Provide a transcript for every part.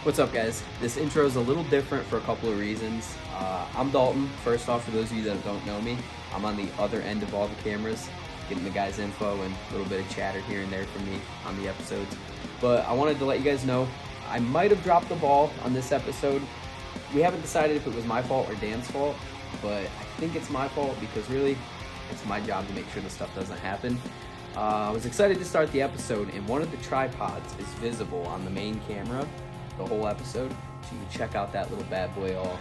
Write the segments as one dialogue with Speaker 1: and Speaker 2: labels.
Speaker 1: What's up, guys? This intro is a little different for a couple of reasons. I'm Dalton. First off, for those of you that don't know me, I'm on the other end of all the cameras, getting the guys' info and a little bit of chatter here and there from me on the episodes. But I wanted to let you guys know, I might have dropped the ball on this episode. We haven't decided if it was my fault or Dan's fault, but I think it's my fault because really, it's my job to make sure this stuff doesn't happen. I was excited to start the episode, and one of the tripods is visible on the main camera the whole episode, so you can check out that little bad boy all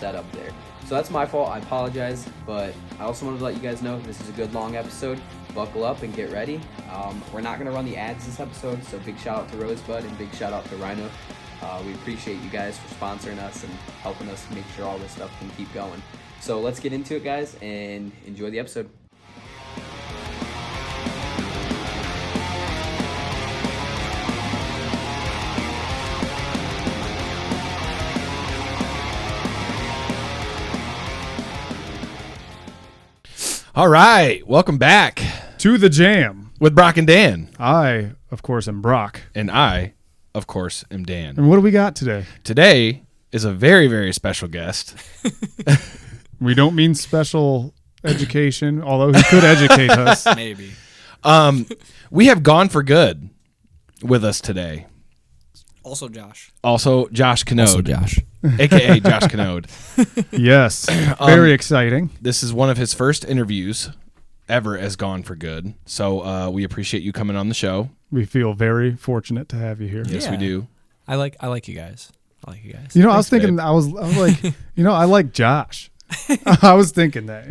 Speaker 1: set up there. So that's my fault. I apologize, but I also wanted to let you guys know this is a good long episode. Buckle up and get ready. We're not going to run the ads this episode, so big shout out to Rosebud and big shout out to Rhino. We appreciate you guys for sponsoring us and helping us make sure all this stuff can keep going. So let's get into it, guys, and enjoy the episode.
Speaker 2: All right, welcome back
Speaker 3: to the Jam
Speaker 2: with Brock and Dan.
Speaker 3: I, of course, am Brock.
Speaker 2: And I, of course, am Dan.
Speaker 3: And what do we got today?
Speaker 2: Today is a very, very special guest.
Speaker 3: We don't mean special education, although he could educate us.
Speaker 4: Maybe.
Speaker 3: We have Gone for Good
Speaker 2: with us today.
Speaker 4: Also Josh.
Speaker 2: Also Josh Canode.
Speaker 4: Also Josh.
Speaker 2: A.K.A. Josh Canode.
Speaker 3: Yes. Very exciting.
Speaker 2: This is one of his first interviews ever as Gone for Good. So we appreciate you coming on the show.
Speaker 3: We feel very fortunate to have you here.
Speaker 2: Yes, we do.
Speaker 4: I like you guys.
Speaker 3: You know, I was thinking, I was like, I like Josh. I was thinking that,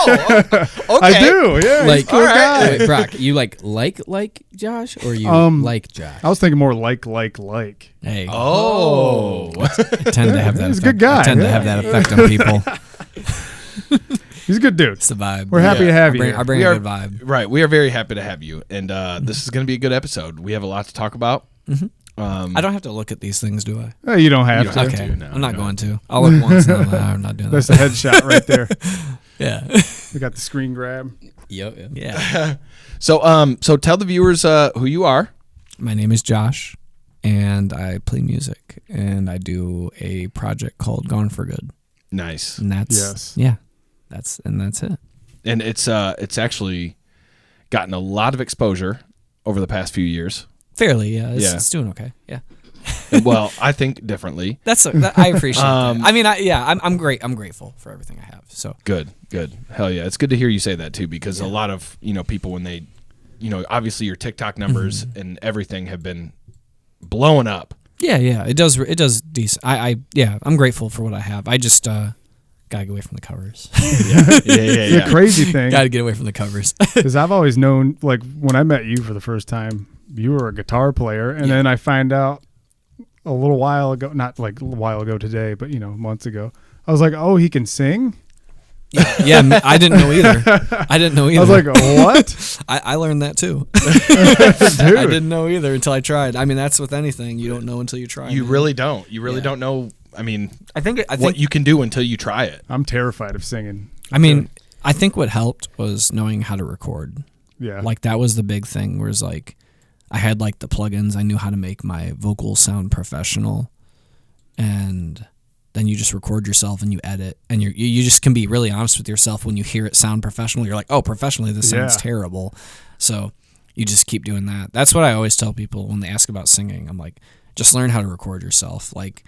Speaker 2: Okay.
Speaker 3: I do, yeah.
Speaker 4: Like,
Speaker 3: cool guy.
Speaker 4: Wait, Brock, you like Josh, or you like Josh?
Speaker 3: I was thinking more like.
Speaker 4: Hey.
Speaker 2: Oh.
Speaker 4: I tend to have that.
Speaker 3: He's a good guy.
Speaker 4: I tend to have that effect on people.
Speaker 3: He's a good dude.
Speaker 4: It's the vibe.
Speaker 3: We're happy to have you.
Speaker 4: I bring a good vibe.
Speaker 2: Right. We are very happy to have you. And this is going to be a good episode. We have a lot to talk about.
Speaker 4: Mm-hmm. I don't have to look at these things, do I?
Speaker 3: You don't have to.
Speaker 4: Okay. I'm not going to. I'll look once and I'm not doing that.
Speaker 3: That's a headshot right there.
Speaker 4: Yeah.
Speaker 3: We got the screen grab.
Speaker 4: Yep. Yeah.
Speaker 2: So tell the viewers who you are.
Speaker 4: My name is Josh, and I play music, and I do a project called Gone for Good.
Speaker 2: Nice.
Speaker 4: And that's that's it.
Speaker 2: And it's actually gotten a lot of exposure over the past few years.
Speaker 4: Fairly, yeah. It's doing okay. Yeah.
Speaker 2: Well, I think differently.
Speaker 4: I appreciate that. I mean, I'm great. I'm grateful for everything I have. So
Speaker 2: good. Hell yeah. It's good to hear you say that too, because a lot of, people when they, obviously your TikTok numbers and everything have been blowing up.
Speaker 4: Yeah. It does decent. I'm grateful for what I have. I just gotta get away from the covers.
Speaker 3: The crazy thing.
Speaker 4: Gotta get away from the covers.
Speaker 3: Because I've always known, like when I met you for the first time, you were a guitar player, and then I find out a little while ago, not like a while ago today, but months ago, I was like, oh, he can sing?
Speaker 4: Yeah, I didn't know either. I
Speaker 3: was like, what?
Speaker 4: I learned that too.
Speaker 3: Dude.
Speaker 4: I didn't know either until I tried. I mean, that's with anything. You don't know until you try.
Speaker 2: You really don't. You really don't know. I mean,
Speaker 4: I think
Speaker 2: what you can do until you try it.
Speaker 3: I'm terrified of singing.
Speaker 4: I think what helped was knowing how to record.
Speaker 3: Yeah.
Speaker 4: Like that was the big thing, whereas like I had like the plugins. I knew how to make my vocals sound professional, and then you just record yourself and you edit, and you just can be really honest with yourself when you hear it sound professional. You're like, oh, professionally this sounds terrible. So you just keep doing that. That's what I always tell people when they ask about singing. I'm like, just learn how to record yourself. Like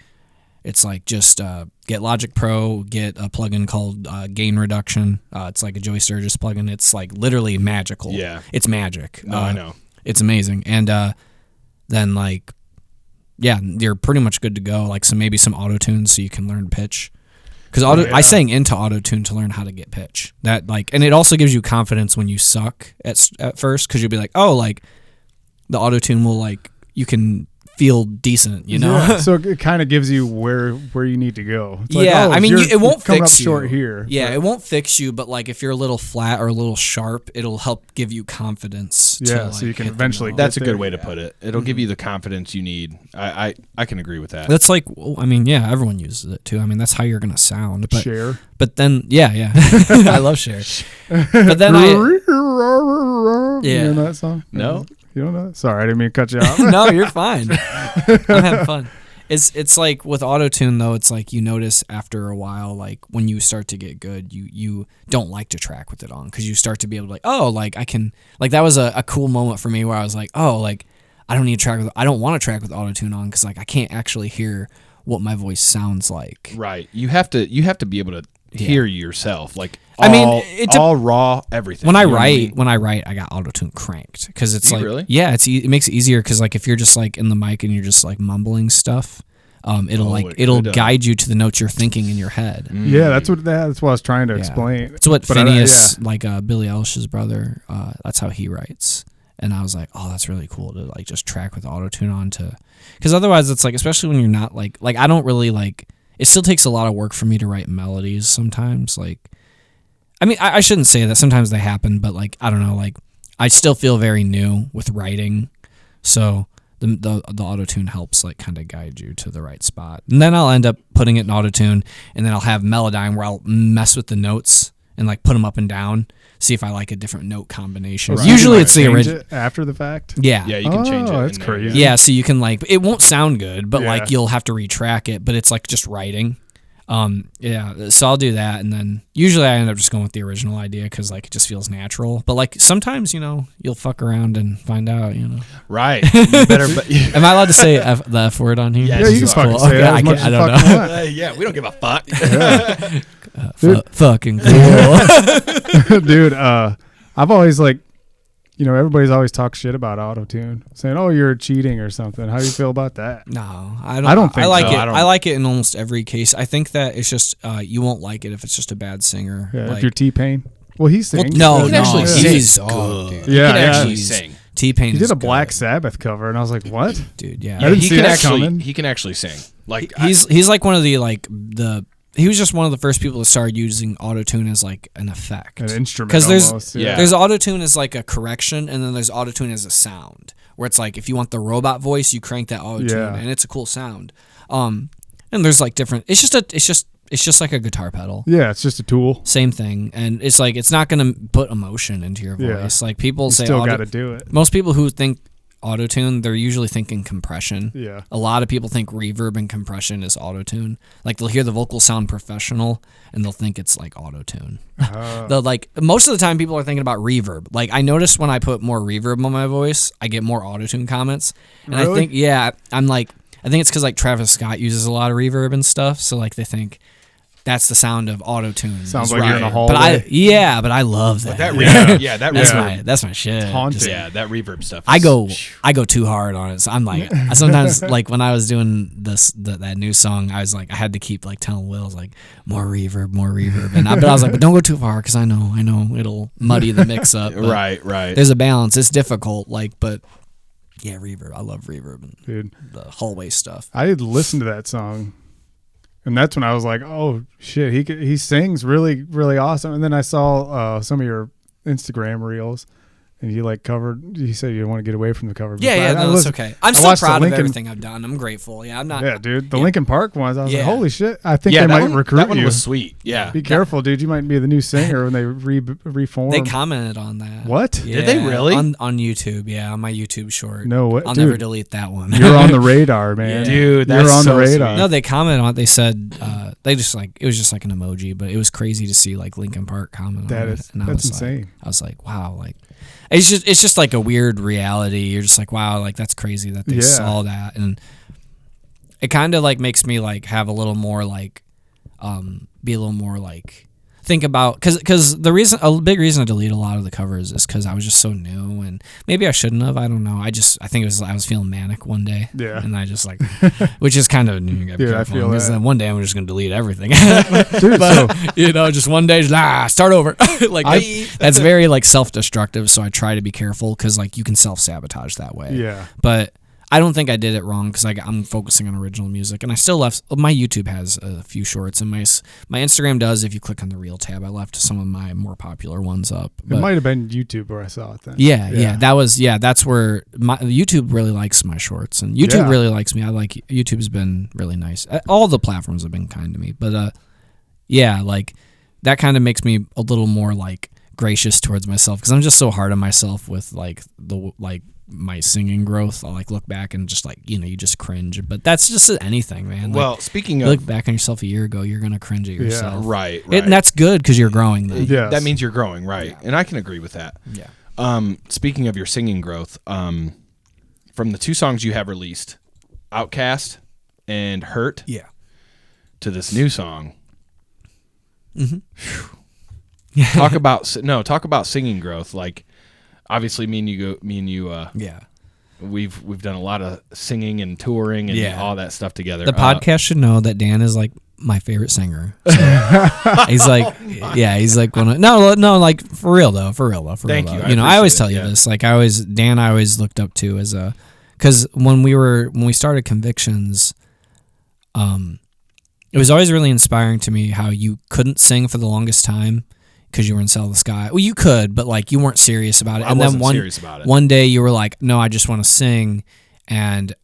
Speaker 4: it's like just get Logic Pro, get a plugin called gain reduction. It's like a Joey Sturgis plugin. It's like literally magical.
Speaker 2: Yeah,
Speaker 4: it's magic.
Speaker 2: No, I know.
Speaker 4: It's amazing. And then like, you're pretty much good to go. Like maybe some auto-tune so you can learn pitch. Because I sang into auto-tune to learn how to get pitch. That and it also gives you confidence when you suck at first, because you'll be like, oh, like the auto-tune will you can feel decent,
Speaker 3: Yeah, so it kind of gives you where you need to go. It's like,
Speaker 4: I mean, it won't
Speaker 3: coming
Speaker 4: fix
Speaker 3: up
Speaker 4: you.
Speaker 3: short here.
Speaker 4: Yeah, it won't fix you, but like if you're a little flat or a little sharp, it'll help give you confidence.
Speaker 3: So you can eventually.
Speaker 2: That's a good way to put it. It'll give you the confidence you need. I can agree with that.
Speaker 4: That's like, I mean, everyone uses it too. I mean, that's how you're gonna sound. But
Speaker 3: Cher.
Speaker 4: But then, I love Cher. But then
Speaker 3: You know that song?
Speaker 2: No.
Speaker 3: You don't know that? Sorry, I didn't mean to cut you off.
Speaker 4: No, you're fine. I'm having fun. It's like with auto-tune though, it's like you notice after a while, like when you start to get good, you don't like to track with it on because you start to be able to like, oh, like I can, like that was a cool moment for me where I was like, oh, like I don't want to track with auto-tune on because like I can't actually hear what my voice sounds like.
Speaker 2: Right. You have to be able to hear yourself. Like all raw, everything.
Speaker 4: When I write, I got auto-tune cranked because it's like,
Speaker 2: really?
Speaker 4: Yeah, it makes it easier because like if you're just like in the mic and you're just like mumbling stuff, it'll guide you to the notes you're thinking in your head.
Speaker 3: Yeah, that's what I was trying to explain.
Speaker 4: It's what Phineas, like Billie Eilish's brother, that's how he writes. And I was like, oh, that's really cool to like just track with auto-tune on to, because otherwise it's like, especially when you're not like I don't really like, it still takes a lot of work for me to write melodies sometimes. Like, I mean, I shouldn't say that. Sometimes they happen, but like, I don't know, like I still feel very new with writing. So the auto-tune helps like kind of guide you to the right spot. And then I'll end up putting it in auto-tune, and then I'll have Melodyne where I'll mess with the notes and like put them up and down, see if I like a different note combination.
Speaker 3: Right.
Speaker 4: Usually it's the original.
Speaker 3: After the fact?
Speaker 4: Yeah.
Speaker 2: Yeah, you can change it.
Speaker 3: That's crazy.
Speaker 4: Yeah, so you can like, it won't sound good, but like you'll have to retrack it, but it's like just writing. Yeah, so I'll do that, and then usually I end up just going with the original idea because like it just feels natural. But like sometimes, you know, you'll fuck around and find out, you know.
Speaker 2: Right. You better.
Speaker 4: Am I allowed to say the F word on here?
Speaker 3: Yeah, you can fucking say that as much as
Speaker 4: I
Speaker 3: you
Speaker 4: don't
Speaker 3: fucking
Speaker 4: know.
Speaker 3: want.
Speaker 2: Yeah, we don't give a fuck.
Speaker 4: Fucking cool.
Speaker 3: Dude, I've always like, you know, everybody's always talked shit about auto-tune, saying, "Oh, you're cheating or something." How do you feel about that?
Speaker 4: No,
Speaker 3: I don't think
Speaker 4: I like
Speaker 3: so.
Speaker 4: it. I like it in almost every case. I think that it's just you won't like it if it's just a bad singer.
Speaker 3: Yeah,
Speaker 4: like,
Speaker 3: if you're T-Pain. Well, he sings.
Speaker 4: no,
Speaker 2: He can actually
Speaker 4: he's
Speaker 2: sing,
Speaker 4: good.
Speaker 2: dude.
Speaker 3: Yeah,
Speaker 2: He can actually
Speaker 4: He's-
Speaker 2: sing.
Speaker 4: T-Pain.
Speaker 3: He did
Speaker 4: is
Speaker 3: a Black
Speaker 4: good.
Speaker 3: Sabbath cover, and I was like, "What?"
Speaker 4: Dude. Yeah,
Speaker 3: I didn't
Speaker 2: he
Speaker 3: see
Speaker 2: can
Speaker 3: that
Speaker 2: actually
Speaker 3: coming.
Speaker 2: he can actually sing. Like
Speaker 4: he's like one of the he was just one of the first people to start using auto-tune as like an effect.
Speaker 3: An instrument,
Speaker 4: Because
Speaker 3: almost.
Speaker 4: there's auto-tune as like a correction, and then there's auto-tune as a sound, where it's like if you want the robot voice, you crank that auto-tune, and it's a cool sound. And there's like different. It's just like a guitar pedal.
Speaker 3: Yeah, it's just a tool.
Speaker 4: Same thing, and it's like it's not gonna put emotion into your voice.
Speaker 3: Yeah.
Speaker 4: Like people
Speaker 3: You
Speaker 4: say,
Speaker 3: still got to do it.
Speaker 4: most people who think auto-tune, they're usually thinking compression.
Speaker 3: Yeah.
Speaker 4: A lot of people think reverb and compression is auto-tune. Like they'll hear the vocal sound professional and they'll think it's like auto-tune. They'll like, most of the time people are thinking about reverb. Like I notice when I put more reverb on my voice, I get more auto-tune comments. And
Speaker 3: Really?
Speaker 4: I think, I think it's because like Travis Scott uses a lot of reverb and stuff. So like they think that's the sound of auto-tune.
Speaker 3: Sounds
Speaker 2: Right.
Speaker 3: like you're in a
Speaker 4: But
Speaker 3: hallway.
Speaker 4: but I love that.
Speaker 2: that reverb.
Speaker 4: That's my shit.
Speaker 3: Haunting.
Speaker 4: Just-
Speaker 2: Yeah, that reverb stuff.
Speaker 4: I go too hard on it. So I'm like, I sometimes like when I was doing that new song, I was like, I had to keep like telling Will, I was like, more reverb, but I was like, but don't go too far because I know it'll muddy the mix up. But
Speaker 2: Right.
Speaker 4: There's a balance. It's difficult, but yeah, reverb. I love reverb and
Speaker 3: Dude,
Speaker 4: the hallway stuff.
Speaker 3: I had listened to that song, and that's when I was like, "Oh shit, he sings really, really awesome." And then I saw some of your Instagram reels, and you like covered. You said you want to get away from the cover.
Speaker 4: Yeah,
Speaker 3: I
Speaker 4: that's
Speaker 3: listened-
Speaker 4: okay. I'm
Speaker 3: I
Speaker 4: still
Speaker 3: watched the
Speaker 4: proud of
Speaker 3: Linkin-
Speaker 4: everything I've done. I'm grateful. Yeah, I'm not.
Speaker 3: Yeah, dude, the Linkin Park ones. I was like,
Speaker 4: Yeah.
Speaker 3: "Holy shit!" I think
Speaker 2: Yeah,
Speaker 3: they
Speaker 2: that
Speaker 3: might
Speaker 2: one,
Speaker 3: recruit
Speaker 2: that one
Speaker 3: you.
Speaker 2: was sweet. Yeah.
Speaker 3: Be careful, dude. You might be the new singer when they reform.
Speaker 4: They commented on that.
Speaker 3: What?
Speaker 4: Yeah,
Speaker 2: Did they really?
Speaker 4: on YouTube? Yeah, on my YouTube short.
Speaker 3: No way,
Speaker 4: I'll
Speaker 3: dude.
Speaker 4: never delete that one.
Speaker 3: You're on the radar, man.
Speaker 2: Dude,
Speaker 3: you're
Speaker 2: that's
Speaker 3: on the
Speaker 2: so
Speaker 3: radar.
Speaker 2: sweet.
Speaker 4: No, they commented on it. They said it was just like an emoji, but it was crazy to see like Linkin Park comment
Speaker 3: That
Speaker 4: on
Speaker 3: is-
Speaker 4: it. And I
Speaker 3: that's
Speaker 4: was
Speaker 3: insane.
Speaker 4: Like, I was like, wow, like it's just like a weird reality. You're just like, wow, like that's crazy that they
Speaker 3: Yeah.
Speaker 4: saw that, and it kind of like makes me like have a little more like be a little more like think about because a big reason I delete a lot of the covers is because I was just so new, and maybe I shouldn't have. I don't know. I think I was feeling manic one day.
Speaker 3: Yeah.
Speaker 4: And I just like, which is kind of
Speaker 3: Dude, I feel
Speaker 4: because
Speaker 3: that.
Speaker 4: then one day I'm just gonna delete everything.
Speaker 3: Dude, so
Speaker 4: Just one day, just, start over. Like that's very like self-destructive. So I try to be careful because like you can self-sabotage that way.
Speaker 3: yeah.
Speaker 4: But I don't think I did it wrong because I'm focusing on original music, and I still left. My YouTube has a few shorts, and my Instagram does. If you click on the Reel tab, I left some of my more popular ones up.
Speaker 3: It
Speaker 4: But
Speaker 3: might have been YouTube where I saw it then.
Speaker 4: yeah, that's where YouTube really likes my shorts, and YouTube
Speaker 3: Yeah.
Speaker 4: really likes me. YouTube's been really nice. All the platforms have been kind to me, but yeah, like that kind of makes me a little more like gracious towards myself because I'm just so hard on myself with like my singing growth, I'll like look back and just like, you just cringe. But that's just anything, man. Like,
Speaker 2: Well, speaking
Speaker 4: you
Speaker 2: of
Speaker 4: look back on yourself a year ago, you're gonna cringe at yourself.
Speaker 2: right.
Speaker 4: And that's good because you're growing. Then.
Speaker 3: Yes.
Speaker 2: That means you're growing, right? And I can agree with that.
Speaker 4: Yeah.
Speaker 2: Speaking of your singing growth, from the 2 songs you have released, Outcast and Hurt,
Speaker 4: Yeah.
Speaker 2: to this new song.
Speaker 4: Yeah.
Speaker 2: Talk about singing growth. Like, obviously, me and you,
Speaker 4: Yeah.
Speaker 2: we've done a lot of singing and touring and all that stuff together.
Speaker 4: The podcast should know that Dan is like my favorite singer. So he's like like for real though.
Speaker 2: Thank you.
Speaker 4: I always tell
Speaker 2: appreciate
Speaker 4: you
Speaker 2: it,
Speaker 4: this. Like I always looked up to as a, because when we started Convictions, it was always really inspiring to me how you couldn't sing for the longest time because you were in Sell the Sky. Well, you could, but like you weren't serious about it.
Speaker 2: I wasn't serious about it.
Speaker 4: One day you were like, no, I just want to sing, and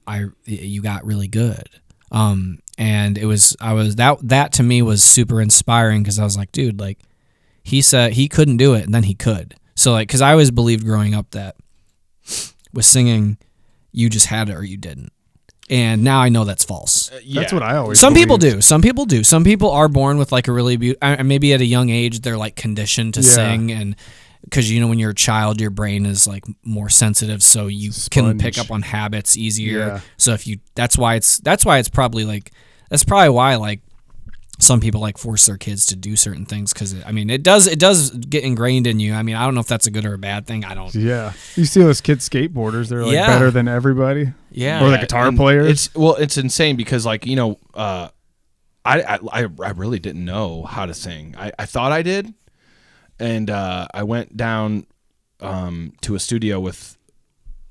Speaker 4: you got really good. And that to me was super inspiring because I was like, dude, like he said he couldn't do it and then he could. So like, because I always believed growing up that with singing, you just had it or you didn't. And now I know that's false.
Speaker 3: That's what I always.
Speaker 4: Some people
Speaker 3: believed.
Speaker 4: do. Some people do. Some people are born with like a really maybe at a young age they're like conditioned to sing, and because when you're a child your brain is like more sensitive, so you can pick up on habits easier.
Speaker 3: Yeah.
Speaker 4: So if you that's why it's probably why like some people like force their kids to do certain things because it does get ingrained in you. I don't know if that's a good or a bad thing. I don't.
Speaker 3: Yeah, you see those kids skateboarders; they're like better than everybody.
Speaker 4: Yeah,
Speaker 3: or the guitar players.
Speaker 2: It's insane because like I really didn't know how to sing. I thought I did, and I went down to a studio with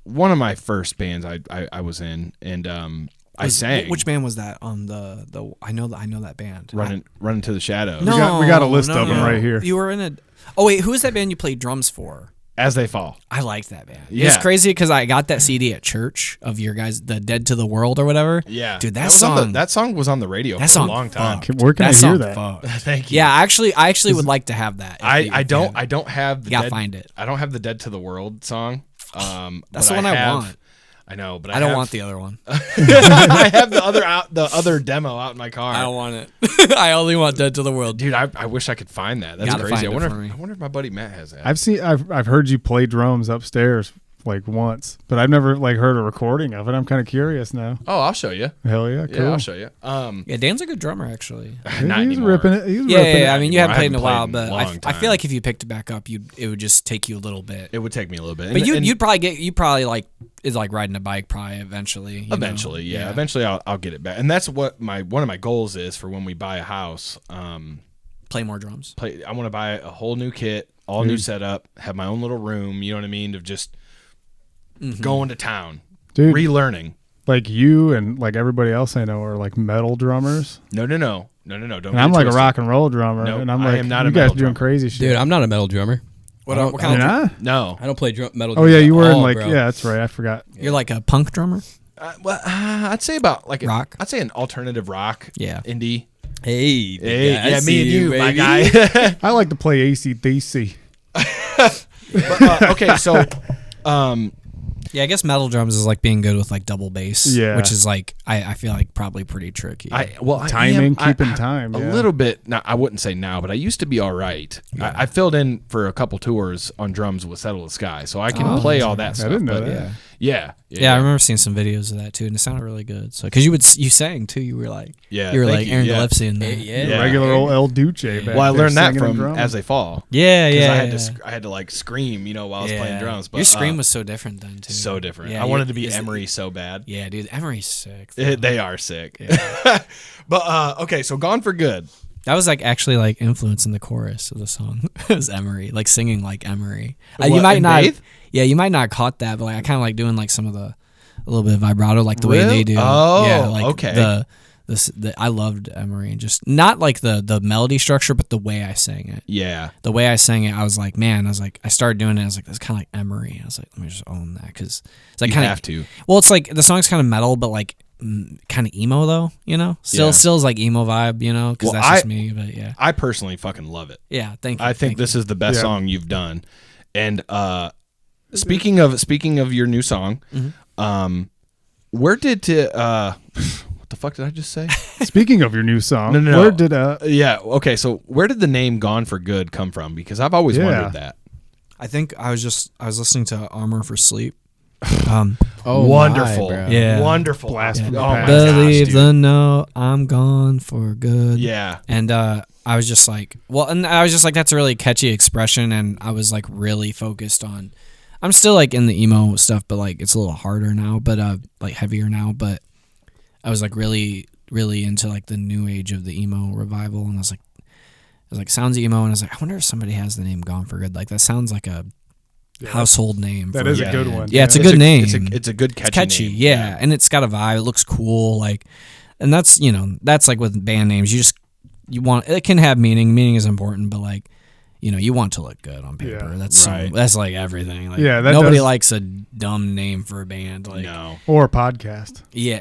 Speaker 2: one of my first bands I was in, and I sang.
Speaker 4: Which band was that on the? I know that band.
Speaker 2: Run into the Shadows.
Speaker 4: No,
Speaker 3: we got a list of them
Speaker 4: no.
Speaker 3: right here.
Speaker 4: You were in a. Oh wait, who is that band you played drums for?
Speaker 2: As They Fall.
Speaker 4: I liked that band.
Speaker 2: Yeah.
Speaker 4: It's crazy because I got that CD at church of your guys, the Dead to the World or whatever.
Speaker 2: Yeah,
Speaker 4: dude,
Speaker 2: that song was on the radio for a long time.
Speaker 3: Where can I hear that?
Speaker 2: Thank you.
Speaker 4: Yeah, I actually would like to have that.
Speaker 2: I don't have the
Speaker 4: gotta find it.
Speaker 2: I don't have the Dead to the World song.
Speaker 4: That's the one I want.
Speaker 2: I know, but
Speaker 4: I don't want the other one.
Speaker 2: I have the other demo out in my car.
Speaker 4: I don't want it. I only want Dead to the World.
Speaker 2: Dude, I wish I could find that. That's
Speaker 4: Gotta
Speaker 2: crazy.
Speaker 4: find
Speaker 2: I wonder if my buddy Matt has that.
Speaker 3: I've heard you play drums upstairs like once, but I've never like heard a recording of it. I'm kind of curious now.
Speaker 2: Oh, I'll show you.
Speaker 3: Hell yeah, cool.
Speaker 2: Yeah, I'll show you.
Speaker 4: Yeah, Dan's a good drummer actually.
Speaker 2: Not
Speaker 3: He's
Speaker 2: anymore.
Speaker 3: ripping it.
Speaker 4: Yeah. I mean, you haven't
Speaker 2: I
Speaker 4: played in a
Speaker 2: haven't
Speaker 4: while,
Speaker 2: played in
Speaker 4: but
Speaker 2: a long
Speaker 4: I feel
Speaker 2: time.
Speaker 4: like if you picked it back up, it would just take you a little bit.
Speaker 2: It would take me a little bit.
Speaker 4: But you'd probably like is like riding a bike probably eventually. you know?
Speaker 2: Eventually, yeah. Eventually, I'll get it back, and that's what one of my goals is for when we buy a house.
Speaker 4: Play more drums.
Speaker 2: I want to buy a whole new kit, all new setup, have my own little room. You know what I mean? Of just going to town,
Speaker 3: Dude.
Speaker 2: relearning.
Speaker 3: Like you and like everybody else I know are like metal drummers,
Speaker 2: No. Don't.
Speaker 3: and I'm like a rock and roll drummer,
Speaker 2: No,
Speaker 3: and I'm
Speaker 2: I
Speaker 3: like,
Speaker 2: am not
Speaker 3: you
Speaker 2: a
Speaker 3: guys
Speaker 2: metal
Speaker 3: doing
Speaker 2: drummer.
Speaker 3: crazy shit.
Speaker 5: Dude, I'm not a metal drummer.
Speaker 4: What kind
Speaker 3: You're
Speaker 4: of?
Speaker 3: not?
Speaker 2: No.
Speaker 5: I don't play metal.
Speaker 3: Oh
Speaker 5: drums
Speaker 3: yeah,
Speaker 5: at
Speaker 3: you were in
Speaker 5: all,
Speaker 3: like
Speaker 5: bro.
Speaker 3: yeah, that's right. I forgot.
Speaker 4: You're like a punk drummer.
Speaker 2: I'd say about like
Speaker 4: Rock?
Speaker 2: I'd say an alternative rock.
Speaker 4: Yeah.
Speaker 2: Indie.
Speaker 5: Hey,
Speaker 2: Hey,
Speaker 5: I
Speaker 2: yeah,
Speaker 5: see
Speaker 2: me and you, my
Speaker 5: baby.
Speaker 2: guy.
Speaker 3: I like to play AC/DC.
Speaker 2: But, okay, so
Speaker 4: Yeah, I guess metal drums is like being good with like double bass.
Speaker 3: Yeah.
Speaker 4: Which is like I feel like probably pretty tricky.
Speaker 3: Timing, keeping time,
Speaker 2: a
Speaker 3: yeah.
Speaker 2: little bit. Now, I wouldn't say now, but I used to be all right. I filled in for a couple tours on drums with Settle the Sky, so I can play all that stuff.
Speaker 3: didn't know
Speaker 2: but
Speaker 3: that.
Speaker 2: Yeah.
Speaker 4: Yeah, I remember seeing some videos of that too, and it sounded really good. So, because you sang too, you were like,
Speaker 2: Yeah,
Speaker 4: you were
Speaker 2: thank
Speaker 4: like
Speaker 2: you,
Speaker 4: Aaron
Speaker 2: yeah.
Speaker 4: Gillespie in there.
Speaker 5: Yeah.
Speaker 3: Regular old El Duce. Back
Speaker 2: Well, I
Speaker 3: there
Speaker 2: learned that
Speaker 3: singing and
Speaker 2: from
Speaker 3: drumming.
Speaker 2: As They Fall.
Speaker 4: Yeah,
Speaker 2: 'Cause
Speaker 4: yeah.
Speaker 2: I had to like scream, while I was playing drums. But
Speaker 4: your scream was so different then too.
Speaker 2: so different.
Speaker 4: Yeah,
Speaker 2: I wanted to be
Speaker 4: is it-
Speaker 2: Emery so bad.
Speaker 4: Yeah, dude, Emery's sick.
Speaker 2: They are sick. But okay, so Gone for Good.
Speaker 4: That was like actually like influencing the chorus of the song. It was Emery, like singing like Emery. You
Speaker 2: What,
Speaker 4: might
Speaker 2: in
Speaker 4: not.
Speaker 2: BATHE?
Speaker 4: Yeah, you might not have caught that, but like I kind of like doing like some of a little bit of vibrato, like the way
Speaker 2: Really?
Speaker 4: they do.
Speaker 2: Oh,
Speaker 4: yeah, like
Speaker 2: okay.
Speaker 4: I loved Emery, and just not like the melody structure, but the way I sang it.
Speaker 2: Yeah.
Speaker 4: The way I sang it, I was like, man, I started doing it. I was like, that's kind of like Emery. I was like, let me just own that because it's like
Speaker 2: You
Speaker 4: kind
Speaker 2: have to.
Speaker 4: Well, it's like the song's kind of metal, but like kind of emo though, Still is like emo vibe, because
Speaker 2: Well,
Speaker 4: that's just me. But yeah,
Speaker 2: I personally fucking love it.
Speaker 4: yeah. Thank you.
Speaker 2: I think
Speaker 4: thank
Speaker 2: this is the best
Speaker 3: Yeah.
Speaker 2: song you've done. And Speaking of your new song, where did what the fuck did I just say?
Speaker 3: Speaking of your new song,
Speaker 2: No.
Speaker 3: where did
Speaker 2: Yeah. Okay. So where did the name "Gone for Good" come from? Because I've always wondered that.
Speaker 4: I think I was listening to Armor for Sleep.
Speaker 2: Wonderful.
Speaker 5: bro.
Speaker 4: Yeah.
Speaker 2: Wonderful.
Speaker 3: Blast from the
Speaker 2: Oh my
Speaker 3: past.
Speaker 2: gosh,
Speaker 4: Believe
Speaker 2: dude.
Speaker 4: the no, I'm gone for good.
Speaker 2: Yeah.
Speaker 4: And I was just like, that's a really catchy expression, and I was like really focused on. I'm still like in the emo stuff, but like it's a little harder now, but like heavier now. But I was like really, really into like the new age of the emo revival, and I was like, sounds emo, and I was like, I wonder if somebody has the name Gone for Good. Like that sounds like a household name.
Speaker 3: That
Speaker 4: for
Speaker 3: is
Speaker 4: a
Speaker 3: a good
Speaker 4: band.
Speaker 3: one.
Speaker 4: Yeah, it's a
Speaker 3: Yeah.
Speaker 4: good name.
Speaker 2: It's a good catchy.
Speaker 4: It's catchy,
Speaker 2: name.
Speaker 4: yeah, and it's got a vibe. It looks cool, like, and that's that's like with band names. You want it can have meaning. Meaning is important, but like, you want to look good on paper.
Speaker 3: Yeah.
Speaker 4: That's
Speaker 2: Right.
Speaker 4: that's like everything. Like,
Speaker 3: Yeah, that
Speaker 4: nobody
Speaker 3: does-
Speaker 4: likes a dumb name for a band. Like,
Speaker 2: No.
Speaker 3: or a podcast?
Speaker 4: yeah,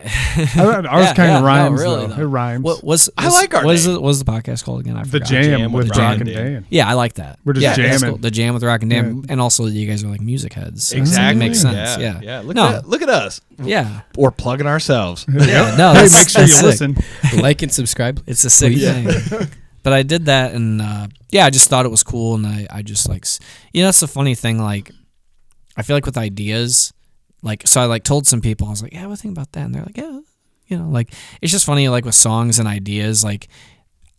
Speaker 3: Ours kind of rhymes.
Speaker 4: really,
Speaker 3: though.
Speaker 4: though.
Speaker 3: It rhymes.
Speaker 4: What's
Speaker 2: I like our
Speaker 4: what's
Speaker 2: name.
Speaker 4: the podcast called again? I
Speaker 3: the
Speaker 4: forgot.
Speaker 3: jam with
Speaker 2: with
Speaker 3: Rock
Speaker 2: Rock
Speaker 3: and
Speaker 2: and Dan.
Speaker 3: Dan.
Speaker 4: Yeah, I like that.
Speaker 3: We're just
Speaker 4: yeah, that's
Speaker 3: jamming.
Speaker 4: cool. The jam with Rock and Dan,
Speaker 3: Yeah.
Speaker 4: and also you guys are like music heads. So
Speaker 2: Exactly.
Speaker 4: it makes sense. Yeah,
Speaker 2: Yeah.
Speaker 4: No.
Speaker 2: Look at us.
Speaker 4: yeah.
Speaker 2: We're plugging ourselves.
Speaker 4: Yeah, no,
Speaker 3: Hey,
Speaker 4: that's,
Speaker 3: make sure you
Speaker 4: that's sick.
Speaker 3: listen.
Speaker 5: Like and subscribe.
Speaker 4: It's a sick thing. But I did that, and I just thought it was cool, and I just like, that's the funny thing. Like, I feel like with ideas, like, so I like told some people, I was like, yeah, what think about that? And they're like, yeah, like, it's just funny, like with songs and ideas, like,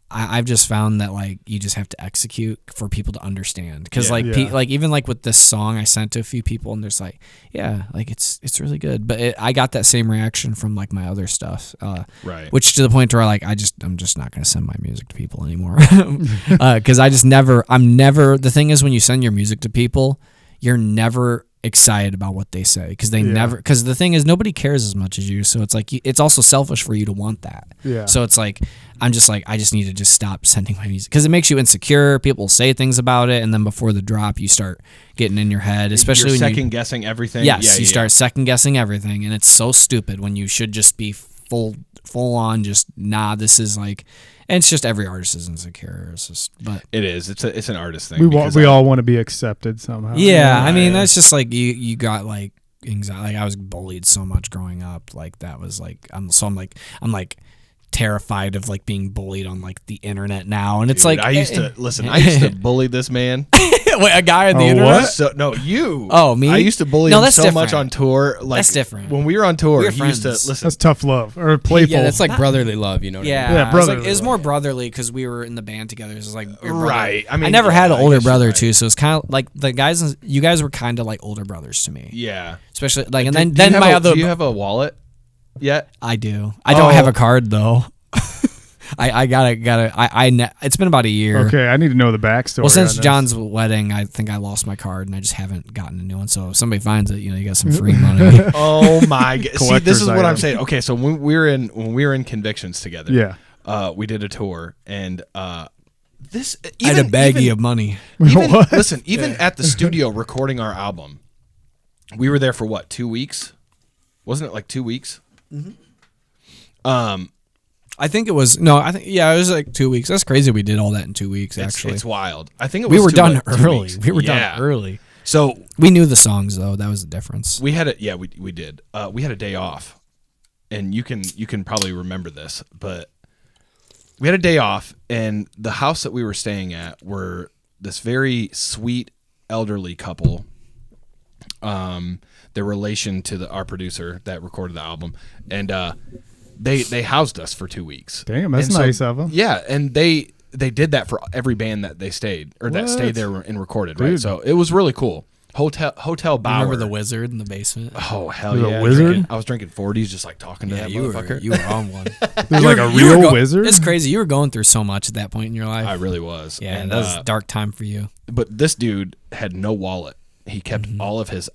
Speaker 4: I've just found that like you just have to execute for people to understand, because like
Speaker 3: Yeah.
Speaker 4: like even like with this song I sent to a few people, and there's like, yeah, like it's really good, but I got that same reaction from like my other stuff,
Speaker 2: Right.
Speaker 4: which to the point where like I'm just not gonna send my music to people anymore, because the thing is, when you send your music to people, you're never excited about what they say, because because the thing is, nobody cares as much as you, so it's like it's also selfish for you to want that.
Speaker 3: Yeah.
Speaker 4: So it's like I just need to just stop sending my music, because it makes you insecure. People say things about it, and then before the drop you start getting in your head, especially
Speaker 2: You're
Speaker 4: when
Speaker 2: second guessing everything.
Speaker 4: you start second guessing everything, and it's so stupid when you should just be full on just this is like, and it's just every artist is insecure. It's just, but
Speaker 2: It is. It's an artist thing.
Speaker 3: We all want to be accepted somehow.
Speaker 4: yeah, I mean
Speaker 2: Right.
Speaker 4: that's just like you got like anxiety. Like I was bullied so much growing up. Like that was like I'm like terrified of like being bullied on like the internet now, and it's
Speaker 2: Dude,
Speaker 4: like
Speaker 2: I used to bully this man.
Speaker 4: wait, a guy on the
Speaker 3: Oh,
Speaker 4: internet.
Speaker 3: what?
Speaker 2: So no, you.
Speaker 4: Oh, me?
Speaker 2: I used to bully
Speaker 4: No,
Speaker 2: him
Speaker 4: that's
Speaker 2: so much
Speaker 4: different.
Speaker 2: on tour. Like
Speaker 4: That's different.
Speaker 2: When we were on tour,
Speaker 4: We were
Speaker 2: he used to
Speaker 4: friends.
Speaker 2: listen.
Speaker 3: That's tough love or playful.
Speaker 5: Yeah, that's like brotherly love. You know what I mean?
Speaker 4: Yeah,
Speaker 3: Yeah,
Speaker 4: it was
Speaker 3: brotherly
Speaker 4: like, it was
Speaker 3: love.
Speaker 4: more brotherly because we were in the band together. It was like your brother.
Speaker 2: Right. I mean,
Speaker 4: I never had
Speaker 2: yeah,
Speaker 4: an
Speaker 2: I
Speaker 4: older
Speaker 2: guess you're
Speaker 4: brother
Speaker 2: right.
Speaker 4: too, so it's kind of like you guys were kind of like older brothers to me.
Speaker 2: Yeah.
Speaker 4: Especially like, and
Speaker 2: Do you
Speaker 4: then
Speaker 2: have
Speaker 4: my
Speaker 2: a-
Speaker 4: other.
Speaker 2: Do you have a wallet yet?
Speaker 4: I do. I don't
Speaker 2: Oh.
Speaker 4: have a card though. I gotta. It's been about a year.
Speaker 3: Okay, I need to know the backstory.
Speaker 4: Well, since
Speaker 3: on this.
Speaker 4: John's wedding, I think I lost my card, and I just haven't gotten a new one. So if somebody finds it, you got some free money.
Speaker 2: Oh my god! See, this
Speaker 3: Collector's
Speaker 2: is what I'm
Speaker 3: item.
Speaker 2: saying. Okay, so when we were in Convictions together,
Speaker 3: Yeah.
Speaker 2: we did a tour, and this
Speaker 4: I had a baggie of money.
Speaker 2: Even,
Speaker 3: What?
Speaker 2: listen, even at the studio recording our album, we were there for what, 2 weeks? Wasn't it like 2 weeks?
Speaker 4: I think it was it was like 2 weeks. That's crazy. We did all that in 2 weeks. Actually,
Speaker 2: It's wild. I think it was
Speaker 4: we were
Speaker 2: 2
Speaker 4: done
Speaker 2: like 2
Speaker 4: early.
Speaker 2: weeks.
Speaker 4: We were
Speaker 2: Yeah.
Speaker 4: done early.
Speaker 2: So
Speaker 4: We knew the songs though. That was the difference.
Speaker 2: we had we did. We had a day off, and you can probably remember this, but we had a day off, and the house that we were staying at were this very sweet elderly couple. Their relation to our producer that recorded the album, and they housed us for 2 weeks.
Speaker 3: Damn, that's
Speaker 2: And so-
Speaker 3: nice of them.
Speaker 2: Yeah, and they did that for every band that they stayed or that
Speaker 3: What?
Speaker 2: stayed there and recorded. Right,
Speaker 3: Dude.
Speaker 2: so it was really cool. Hotel Bauer.
Speaker 4: Remember the wizard in the basement?
Speaker 2: Oh hell
Speaker 3: There's a
Speaker 2: yeah!
Speaker 3: wizard?
Speaker 2: I was drinking 40s, just like talking to that motherfucker.
Speaker 4: you were on one.
Speaker 3: There's
Speaker 4: You
Speaker 3: like
Speaker 4: were-
Speaker 3: a
Speaker 4: you were
Speaker 3: real wizard.
Speaker 4: It's crazy. You were going through so much at that point in your life.
Speaker 2: I really was.
Speaker 4: Yeah,
Speaker 2: And,
Speaker 4: that was a dark time for you.
Speaker 2: but this dude had no wallet. He kept all of his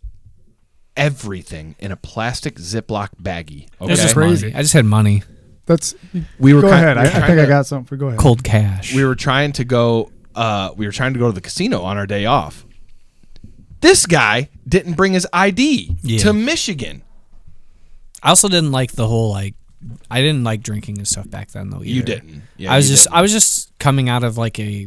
Speaker 2: everything in a plastic Ziploc baggie.
Speaker 4: It was
Speaker 2: Okay,
Speaker 4: just
Speaker 3: Crazy.
Speaker 4: money. I just had money.
Speaker 3: That's.
Speaker 2: we were
Speaker 3: Go
Speaker 2: kind-
Speaker 3: ahead.
Speaker 2: we were
Speaker 3: I
Speaker 2: trying
Speaker 3: think I
Speaker 2: to-
Speaker 3: got something. Go ahead.
Speaker 4: Cold cash.
Speaker 2: We were trying to go. We were trying to go to the casino on our day off. This guy didn't bring his ID
Speaker 4: Yeah.
Speaker 2: to Michigan.
Speaker 4: I also didn't like the whole like. I didn't like drinking and stuff back then though. Either.
Speaker 2: You didn't. Yeah,
Speaker 4: I was
Speaker 2: you
Speaker 4: just.
Speaker 2: didn't.
Speaker 4: I was just coming out of like a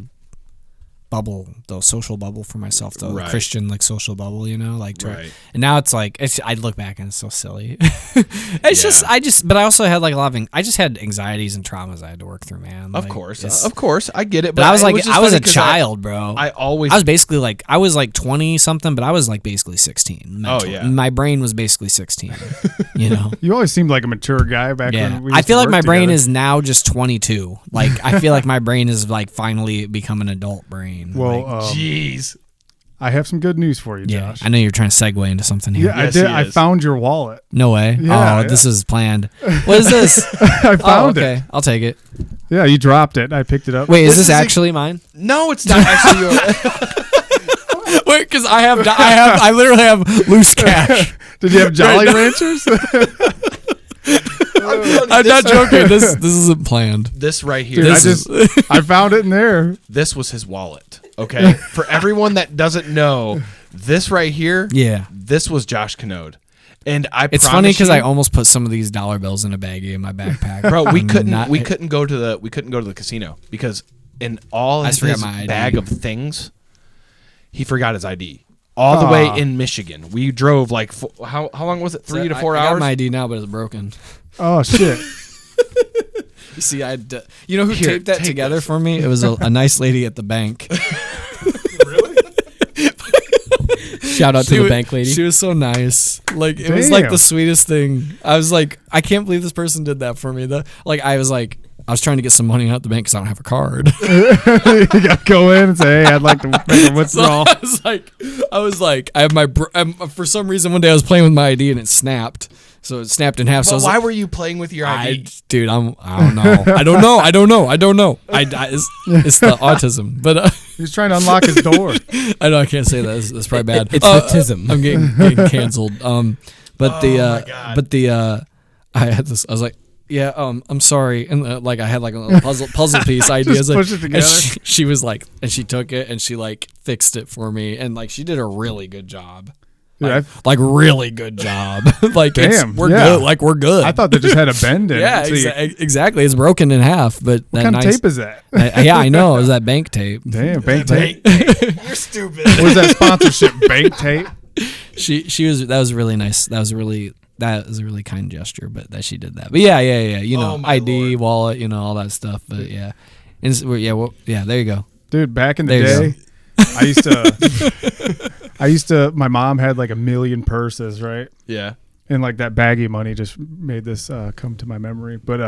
Speaker 4: bubble, the social bubble for myself, the
Speaker 2: Right.
Speaker 4: Christian like social bubble, you know, like
Speaker 2: Right.
Speaker 4: and now it's like I look back and it's so silly. It's but I also had like a lot of I just had anxieties and traumas I had to work through, man.
Speaker 2: Of
Speaker 4: Like,
Speaker 2: course, I get it.
Speaker 4: but I was
Speaker 2: it
Speaker 4: like
Speaker 2: just
Speaker 4: I was
Speaker 2: funny
Speaker 4: a
Speaker 2: 'cause
Speaker 4: child, bro.
Speaker 2: I always
Speaker 4: I was basically like I was like 20 something, but I was like basically 16. Mentally.
Speaker 2: yeah.
Speaker 4: My brain was basically 16. You know.
Speaker 3: You always seemed like a mature guy back
Speaker 4: Yeah,
Speaker 3: when we
Speaker 4: I
Speaker 3: used
Speaker 4: feel
Speaker 3: to
Speaker 4: like
Speaker 3: work
Speaker 4: my brain
Speaker 3: together.
Speaker 4: is now just 22. Like I feel like my brain is like finally become an adult brain.
Speaker 3: Well,
Speaker 4: Like,
Speaker 2: jeez.
Speaker 3: I have some good news for you,
Speaker 4: yeah,
Speaker 3: Josh.
Speaker 4: I know you're trying to segue into something here.
Speaker 3: Yeah,
Speaker 2: Yes,
Speaker 3: I did.
Speaker 2: he
Speaker 3: I
Speaker 2: is.
Speaker 3: found your wallet.
Speaker 4: No way.
Speaker 3: Yeah,
Speaker 4: This is planned. What is this?
Speaker 3: I found
Speaker 4: okay, I'll take it.
Speaker 3: it. Yeah, you dropped it. I picked it up.
Speaker 4: Wait, is
Speaker 2: This
Speaker 4: this
Speaker 2: is
Speaker 4: actually mine?
Speaker 2: No, it's not actually yours.
Speaker 4: Wait, because I literally have loose cash.
Speaker 3: Did you have Jolly Ranchers?
Speaker 4: I'm not joking. This isn't planned.
Speaker 2: This right here.
Speaker 3: Dude,
Speaker 4: This
Speaker 3: I found it in there.
Speaker 2: This was his wallet. Okay, for everyone that doesn't know, this right here.
Speaker 4: Yeah.
Speaker 2: This was Josh Canode, and
Speaker 4: It's funny because I almost put some of these dollar bills in a baggie in my backpack.
Speaker 2: bro, we
Speaker 4: I'm
Speaker 2: couldn't
Speaker 4: not-
Speaker 2: go to the casino because in all
Speaker 4: I
Speaker 2: his
Speaker 4: just forgot my ID.
Speaker 2: bag of things, he forgot his ID. All the way in Michigan, we drove like how long was it? 3 to 4
Speaker 4: I
Speaker 2: hours.
Speaker 4: got my ID now, but it's broken.
Speaker 3: Oh shit!
Speaker 4: You see, you know who
Speaker 2: Here,
Speaker 4: taped that
Speaker 2: take
Speaker 4: together
Speaker 2: this.
Speaker 4: for me? It was a nice lady at the bank.
Speaker 5: Shout out to the bank lady.
Speaker 4: She was so nice. Like it was like
Speaker 3: Damn.
Speaker 4: the sweetest thing. I was like, I can't believe this person did that for me. I was trying to get some money out the bank because I don't have a card.
Speaker 3: You got to go in and say, "Hey, I'd like to make a
Speaker 4: So
Speaker 3: withdrawal."
Speaker 4: I was like, I have my. For some reason, one day I was playing with my ID and it snapped. So it snapped in half. So I
Speaker 2: But
Speaker 4: was
Speaker 2: why
Speaker 4: like,
Speaker 2: were you playing with your ID?
Speaker 4: dude, I don't know. I don't know. It's the autism, but
Speaker 3: He's trying to unlock his door.
Speaker 4: I know I can't say that. That's probably bad.
Speaker 5: It's autism.
Speaker 4: I'm getting canceled. I had this. I was like, yeah, I'm sorry, and like I had like a little puzzle piece idea.
Speaker 3: Just
Speaker 4: Like,
Speaker 3: push it together.
Speaker 4: and she was like, and she took it and she like fixed it for me, and like she did a really good job.
Speaker 3: Dude,
Speaker 4: Like really good job. Like
Speaker 3: Damn,
Speaker 4: we're
Speaker 3: yeah.
Speaker 4: good. Like we're good.
Speaker 3: I thought they just had a bend in
Speaker 4: yeah,
Speaker 3: it. So
Speaker 4: exactly. It's broken in half, but
Speaker 3: what
Speaker 4: that
Speaker 3: kind
Speaker 4: nice.
Speaker 3: of tape is that?
Speaker 4: Yeah, I know. It was that bank tape.
Speaker 3: Damn, bank tape.
Speaker 2: You're stupid.
Speaker 3: What is that sponsorship? Bank tape.
Speaker 4: She was. That was really nice. That was a really kind gesture, but that she did that. But yeah. You know,
Speaker 2: Oh, my
Speaker 4: ID,
Speaker 2: Lord.
Speaker 4: wallet, you know, all that stuff. But yeah, and there you go.
Speaker 3: Dude, back in the
Speaker 4: There you
Speaker 3: day, I used to, my mom had like 1 million purses, right?
Speaker 2: Yeah.
Speaker 3: And like that baggy money just made this come to my memory. But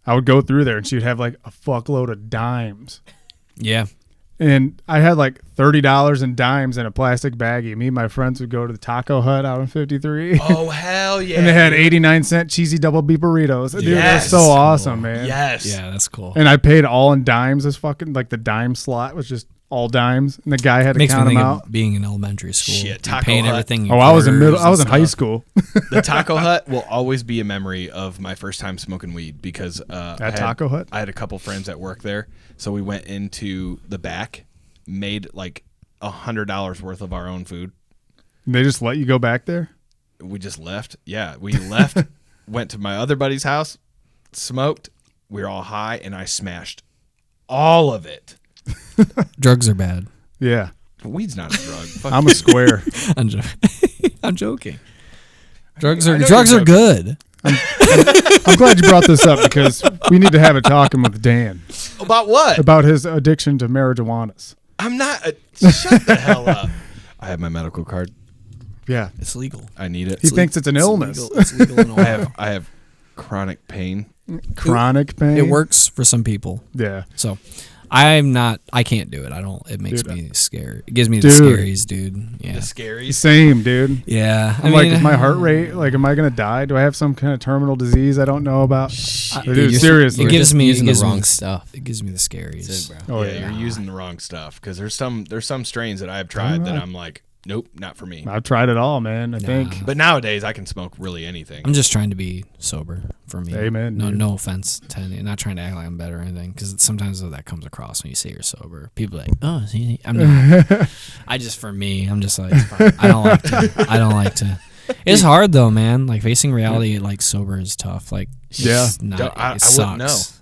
Speaker 3: I would go through there and she would have like a fuckload of dimes.
Speaker 4: Yeah,
Speaker 3: And I had like $30 in dimes in a plastic baggie. Me and my friends would go to the Taco Hut out on 53.
Speaker 2: Oh hell yeah.
Speaker 3: And they had 89-cent cheesy double beef burritos. Dude,
Speaker 2: Yes.
Speaker 3: that was so awesome, man.
Speaker 2: Yes.
Speaker 4: yeah, that's cool.
Speaker 3: And I paid all in dimes. This fucking, like the dime slot was just all dimes. And the guy had to
Speaker 4: Makes me
Speaker 3: count them
Speaker 4: think
Speaker 3: out.
Speaker 4: of being in elementary school.
Speaker 2: Shit,
Speaker 4: You're
Speaker 2: Taco
Speaker 4: paying
Speaker 2: Hut.
Speaker 4: everything.
Speaker 3: Oh, I was in high school.
Speaker 2: The Taco Hut will always be a memory of my first time smoking weed because
Speaker 3: At Taco Hut?
Speaker 2: I had a couple friends that worked there, so we went into the back, made like $100 worth of our own food.
Speaker 3: And they just let you go back there?
Speaker 2: We just left. Yeah, we left, went to my other buddy's house, smoked. We were all high, and I smashed all of it.
Speaker 4: Drugs are bad.
Speaker 3: Yeah.
Speaker 2: Weed's not a drug. Fuck
Speaker 3: I'm
Speaker 2: you.
Speaker 3: a square.
Speaker 4: I'm joking. Drugs
Speaker 2: I
Speaker 4: are
Speaker 2: know
Speaker 4: drugs
Speaker 2: you're
Speaker 4: are good.
Speaker 3: I'm glad you brought this up because we need to have a talking with Dan
Speaker 2: About what?
Speaker 3: about his addiction to marijuanas.
Speaker 2: I'm not. Shut the hell up. I have my medical card.
Speaker 3: Yeah.
Speaker 4: It's legal.
Speaker 2: I need it.
Speaker 3: He thinks it's an illness.
Speaker 4: It's legal in Ohio.
Speaker 2: I have chronic pain.
Speaker 3: Chronic pain.
Speaker 4: It works for some people.
Speaker 3: Yeah.
Speaker 4: So I can't do it. It makes
Speaker 3: Dude,
Speaker 4: me scared. It gives me the
Speaker 3: Dude.
Speaker 4: scaries, dude. Yeah.
Speaker 2: The scaries.
Speaker 3: Same, dude.
Speaker 4: Yeah.
Speaker 3: I'm like, is my heart rate, like, am I going to die? Do I have some kind of terminal disease I don't know about? Dude,
Speaker 5: you're-
Speaker 3: seriously.
Speaker 4: it gives me
Speaker 5: using
Speaker 4: it gives
Speaker 5: the
Speaker 4: me
Speaker 5: wrong
Speaker 4: the-
Speaker 5: stuff.
Speaker 4: It gives me the scaries.
Speaker 5: That's it, bro.
Speaker 3: Oh,
Speaker 2: yeah,
Speaker 3: yeah.
Speaker 2: you're using the wrong stuff because there's some strains that I've tried that I'm like, nope, not for me.
Speaker 3: I've tried it all, man, I think.
Speaker 2: But nowadays I can smoke really anything.
Speaker 4: I'm just trying to be sober for me.
Speaker 3: Amen,
Speaker 4: No,
Speaker 3: dude.
Speaker 4: no offense to any, not trying to act like I'm better or anything, because sometimes that comes across when you say you're sober. People are like, oh, see, I'm not. I just for me, I'm just like, I don't like to. It's hard though, man. Like facing reality, like sober is tough. Like,
Speaker 3: Yeah.
Speaker 4: it's not,
Speaker 2: I
Speaker 4: it
Speaker 2: wouldn't
Speaker 4: sucks.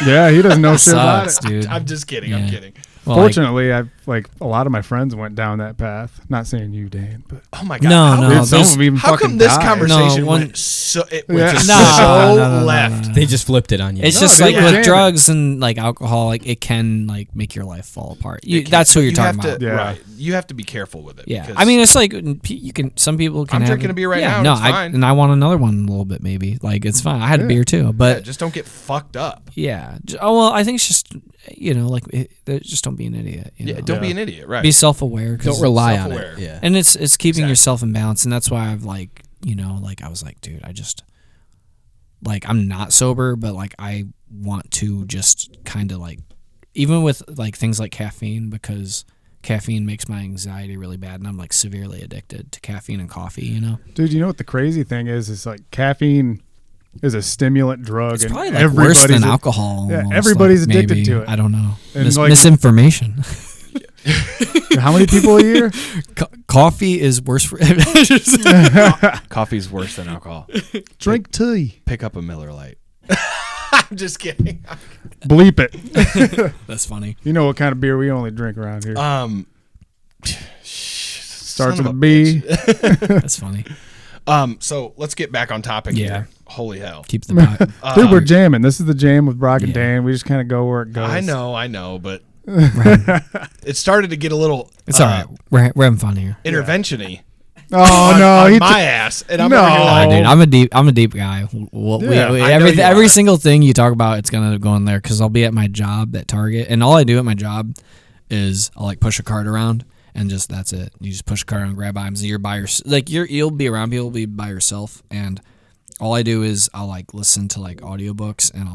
Speaker 3: Yeah, he doesn't know shit about
Speaker 4: Sucks,
Speaker 3: it.
Speaker 4: dude.
Speaker 2: I'm just kidding.
Speaker 4: Yeah.
Speaker 2: I'm kidding.
Speaker 4: Well,
Speaker 3: Fortunately, I've like a lot of my friends went down that path. Not saying you, Dan, but
Speaker 2: Oh my god!
Speaker 4: No,
Speaker 2: how,
Speaker 4: no,
Speaker 3: dude, some of them even
Speaker 2: how
Speaker 3: fucking
Speaker 2: come this
Speaker 3: died.
Speaker 2: conversation
Speaker 4: No, one-
Speaker 2: went so? It went
Speaker 3: Yeah.
Speaker 2: just
Speaker 4: No,
Speaker 2: so
Speaker 4: no,
Speaker 2: left.
Speaker 5: They just flipped it on you.
Speaker 4: it's
Speaker 3: No,
Speaker 4: just
Speaker 3: they
Speaker 4: like
Speaker 3: were
Speaker 4: with
Speaker 3: jamming.
Speaker 4: drugs and like alcohol, like it can like make your life fall apart.
Speaker 2: It can-
Speaker 4: That's what you're
Speaker 2: you
Speaker 4: talking
Speaker 2: have
Speaker 4: about.
Speaker 2: to,
Speaker 3: Yeah.
Speaker 2: Right. You have to be careful with it.
Speaker 4: Yeah,
Speaker 2: because
Speaker 4: I mean, it's like you can. Some people can.
Speaker 2: I'm
Speaker 4: have
Speaker 2: drinking
Speaker 4: it.
Speaker 2: a beer right
Speaker 4: yeah,
Speaker 2: now,
Speaker 4: No,
Speaker 2: and it's fine.
Speaker 4: and I want another one in a little bit, maybe. Like it's fine. I had a
Speaker 3: Yeah.
Speaker 4: beer too,
Speaker 2: yeah,
Speaker 4: but
Speaker 2: just don't get fucked up.
Speaker 4: Oh well, I think it's just like just don't be an idiot. You
Speaker 2: Yeah,
Speaker 4: know?
Speaker 2: don't be an idiot. Right.
Speaker 4: Be self-aware.
Speaker 5: Don't rely on
Speaker 2: self-aware.
Speaker 5: it. Yeah.
Speaker 4: And it's keeping
Speaker 2: Exactly.
Speaker 4: yourself in balance, and that's why I've like I was like, dude, I just like I'm not sober, but like I want to just kind of like even with like things like caffeine, because caffeine makes my anxiety really bad, and I'm like severely addicted to caffeine and coffee.
Speaker 3: dude, you know what the crazy thing is? It's like caffeine is a stimulant drug,
Speaker 4: It's
Speaker 3: and
Speaker 4: probably like worse than alcohol.
Speaker 3: Yeah,
Speaker 4: almost,
Speaker 3: everybody's
Speaker 4: like,
Speaker 3: addicted
Speaker 4: maybe.
Speaker 3: to it.
Speaker 4: I don't know.
Speaker 3: And like-
Speaker 4: Misinformation.
Speaker 3: How many people a year?
Speaker 4: Coffee is worse for.
Speaker 2: Coffee's worse than alcohol.
Speaker 3: Drink tea.
Speaker 2: Pick up a Miller Lite. I'm just kidding.
Speaker 3: Bleep it.
Speaker 4: That's funny.
Speaker 3: You know what kind of beer we only drink around here?
Speaker 2: Starts
Speaker 3: Starts with a B.
Speaker 4: That's funny.
Speaker 2: So let's get back on topic
Speaker 4: Yeah.
Speaker 2: here. Holy hell.
Speaker 4: Keep the pot.
Speaker 3: Dude, we're jamming. This is the jam with Brock and
Speaker 4: Yeah.
Speaker 3: Dan. We just kind of go where it goes.
Speaker 2: I know, but it started to get a little
Speaker 4: It's all right. We're having fun here.
Speaker 2: intervention-y
Speaker 3: Oh
Speaker 2: on,
Speaker 3: no,
Speaker 2: on
Speaker 3: he
Speaker 2: my ass. And I'm
Speaker 3: No.
Speaker 2: over here like,
Speaker 4: Dude, I'm a deep guy. Well,
Speaker 3: Yeah,
Speaker 2: I know you
Speaker 4: every
Speaker 2: are.
Speaker 4: single thing you talk about, it's gonna go in there because I'll be at my job at Target, and all I do at my job is I'll like push a cart around, and just that's it. You just push a cart around, grab items, and you're by yourself. Like you'll be around people, be by yourself, and all I do is I'll like listen to like audiobooks, and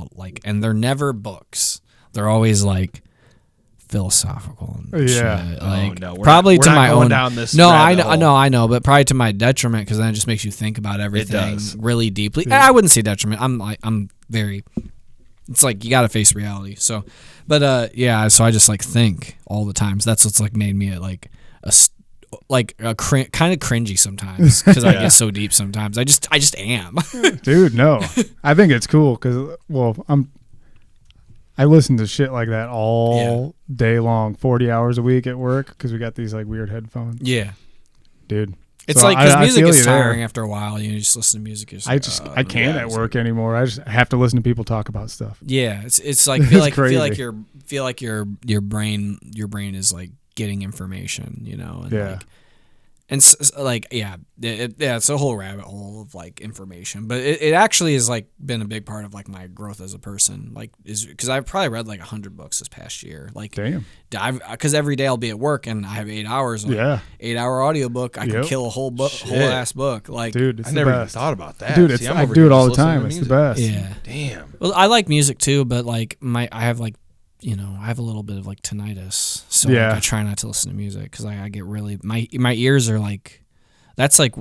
Speaker 4: and they're never books. They're always like philosophical and
Speaker 3: Yeah.
Speaker 4: shit.
Speaker 2: Oh,
Speaker 4: Like
Speaker 2: no, we're
Speaker 4: probably
Speaker 2: not-
Speaker 4: to
Speaker 2: we're not
Speaker 4: my
Speaker 2: going
Speaker 4: own
Speaker 2: down this
Speaker 4: no,
Speaker 2: rabbit hole.
Speaker 4: I know, but probably to my detriment because then it just makes you think about everything
Speaker 2: does.
Speaker 4: really deeply. I wouldn't say detriment. I'm very. It's like you got to face reality. So, but yeah. So I just like think all the time. So that's what's like made me like kind of cringy sometimes because I get so deep sometimes. I just am.
Speaker 3: dude, no. I think it's cool because, I listen to shit like that all day long, 40 hours a week at work because we got these like weird headphones.
Speaker 4: Yeah.
Speaker 3: Dude.
Speaker 4: It's
Speaker 3: So
Speaker 4: like because music
Speaker 3: feel
Speaker 4: is
Speaker 3: you there.
Speaker 4: tiring after a while. You just listen to music. You're just like,
Speaker 3: I can't at work anymore. I just have to listen to people talk about stuff.
Speaker 4: Yeah, it's like
Speaker 3: It's
Speaker 4: feel like your brain is like getting information, and
Speaker 3: Yeah.
Speaker 4: like, and like it's a whole rabbit hole of like information, but it actually has like been a big part of like my growth as a person, like is because I've probably read like 100 books this past year, like
Speaker 3: Damn.
Speaker 4: because every day I'll be at work and I have 8 hours, like,
Speaker 3: Yeah.
Speaker 4: 8-hour audiobook, I can
Speaker 3: Yep.
Speaker 4: kill a whole
Speaker 2: Shit.
Speaker 4: ass book, like
Speaker 3: Dude, it's
Speaker 2: I
Speaker 3: the
Speaker 2: never even
Speaker 3: best.
Speaker 2: thought about that.
Speaker 3: Dude,
Speaker 2: See,
Speaker 3: it's,
Speaker 2: I'm
Speaker 3: I
Speaker 2: over
Speaker 3: do
Speaker 2: here
Speaker 3: it all the
Speaker 2: just listening
Speaker 3: time.
Speaker 2: to
Speaker 3: It's the
Speaker 2: music.
Speaker 3: best.
Speaker 4: yeah.
Speaker 2: Damn.
Speaker 4: Well, I like music too, but like I have like I have a little bit of like tinnitus, so
Speaker 3: Yeah.
Speaker 4: like, I try not to listen to music because I get really my ears are like that's like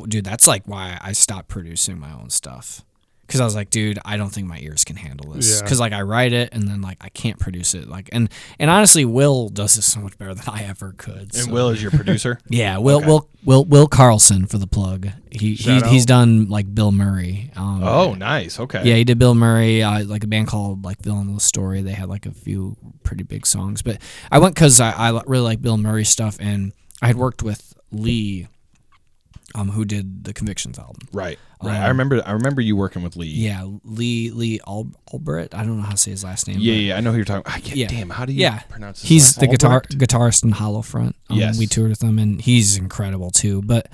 Speaker 4: why I stopped producing my own stuff because I was like, dude, I don't think my ears can handle this
Speaker 3: Yeah.
Speaker 4: because like I write it and then like I can't produce it and honestly Will does this so much better than I ever could.
Speaker 2: And
Speaker 4: so.
Speaker 2: Will is your producer?
Speaker 4: Yeah, Will
Speaker 2: Okay.
Speaker 4: Will Carlson for the plug.
Speaker 3: Shout
Speaker 4: He's
Speaker 3: out.
Speaker 4: done like Bill Murray.
Speaker 2: Oh, nice. Okay.
Speaker 4: Yeah, he did Bill Murray, like a band called like Villain of the Story. They had like a few pretty big songs. But I went because I really like Bill Murray stuff, and I had worked with Lee, who did the Convictions album.
Speaker 2: Right. I remember you working with Lee.
Speaker 4: Yeah, Lee Albrecht. I don't know how to say his last name.
Speaker 2: Yeah. I know who you're talking about.
Speaker 4: Yeah.
Speaker 2: Damn, how do you pronounce his
Speaker 4: He's
Speaker 2: last
Speaker 4: the
Speaker 2: name?
Speaker 4: guitarist in Hollow Front.
Speaker 2: Yes.
Speaker 4: We toured with him, and he's incredible too. But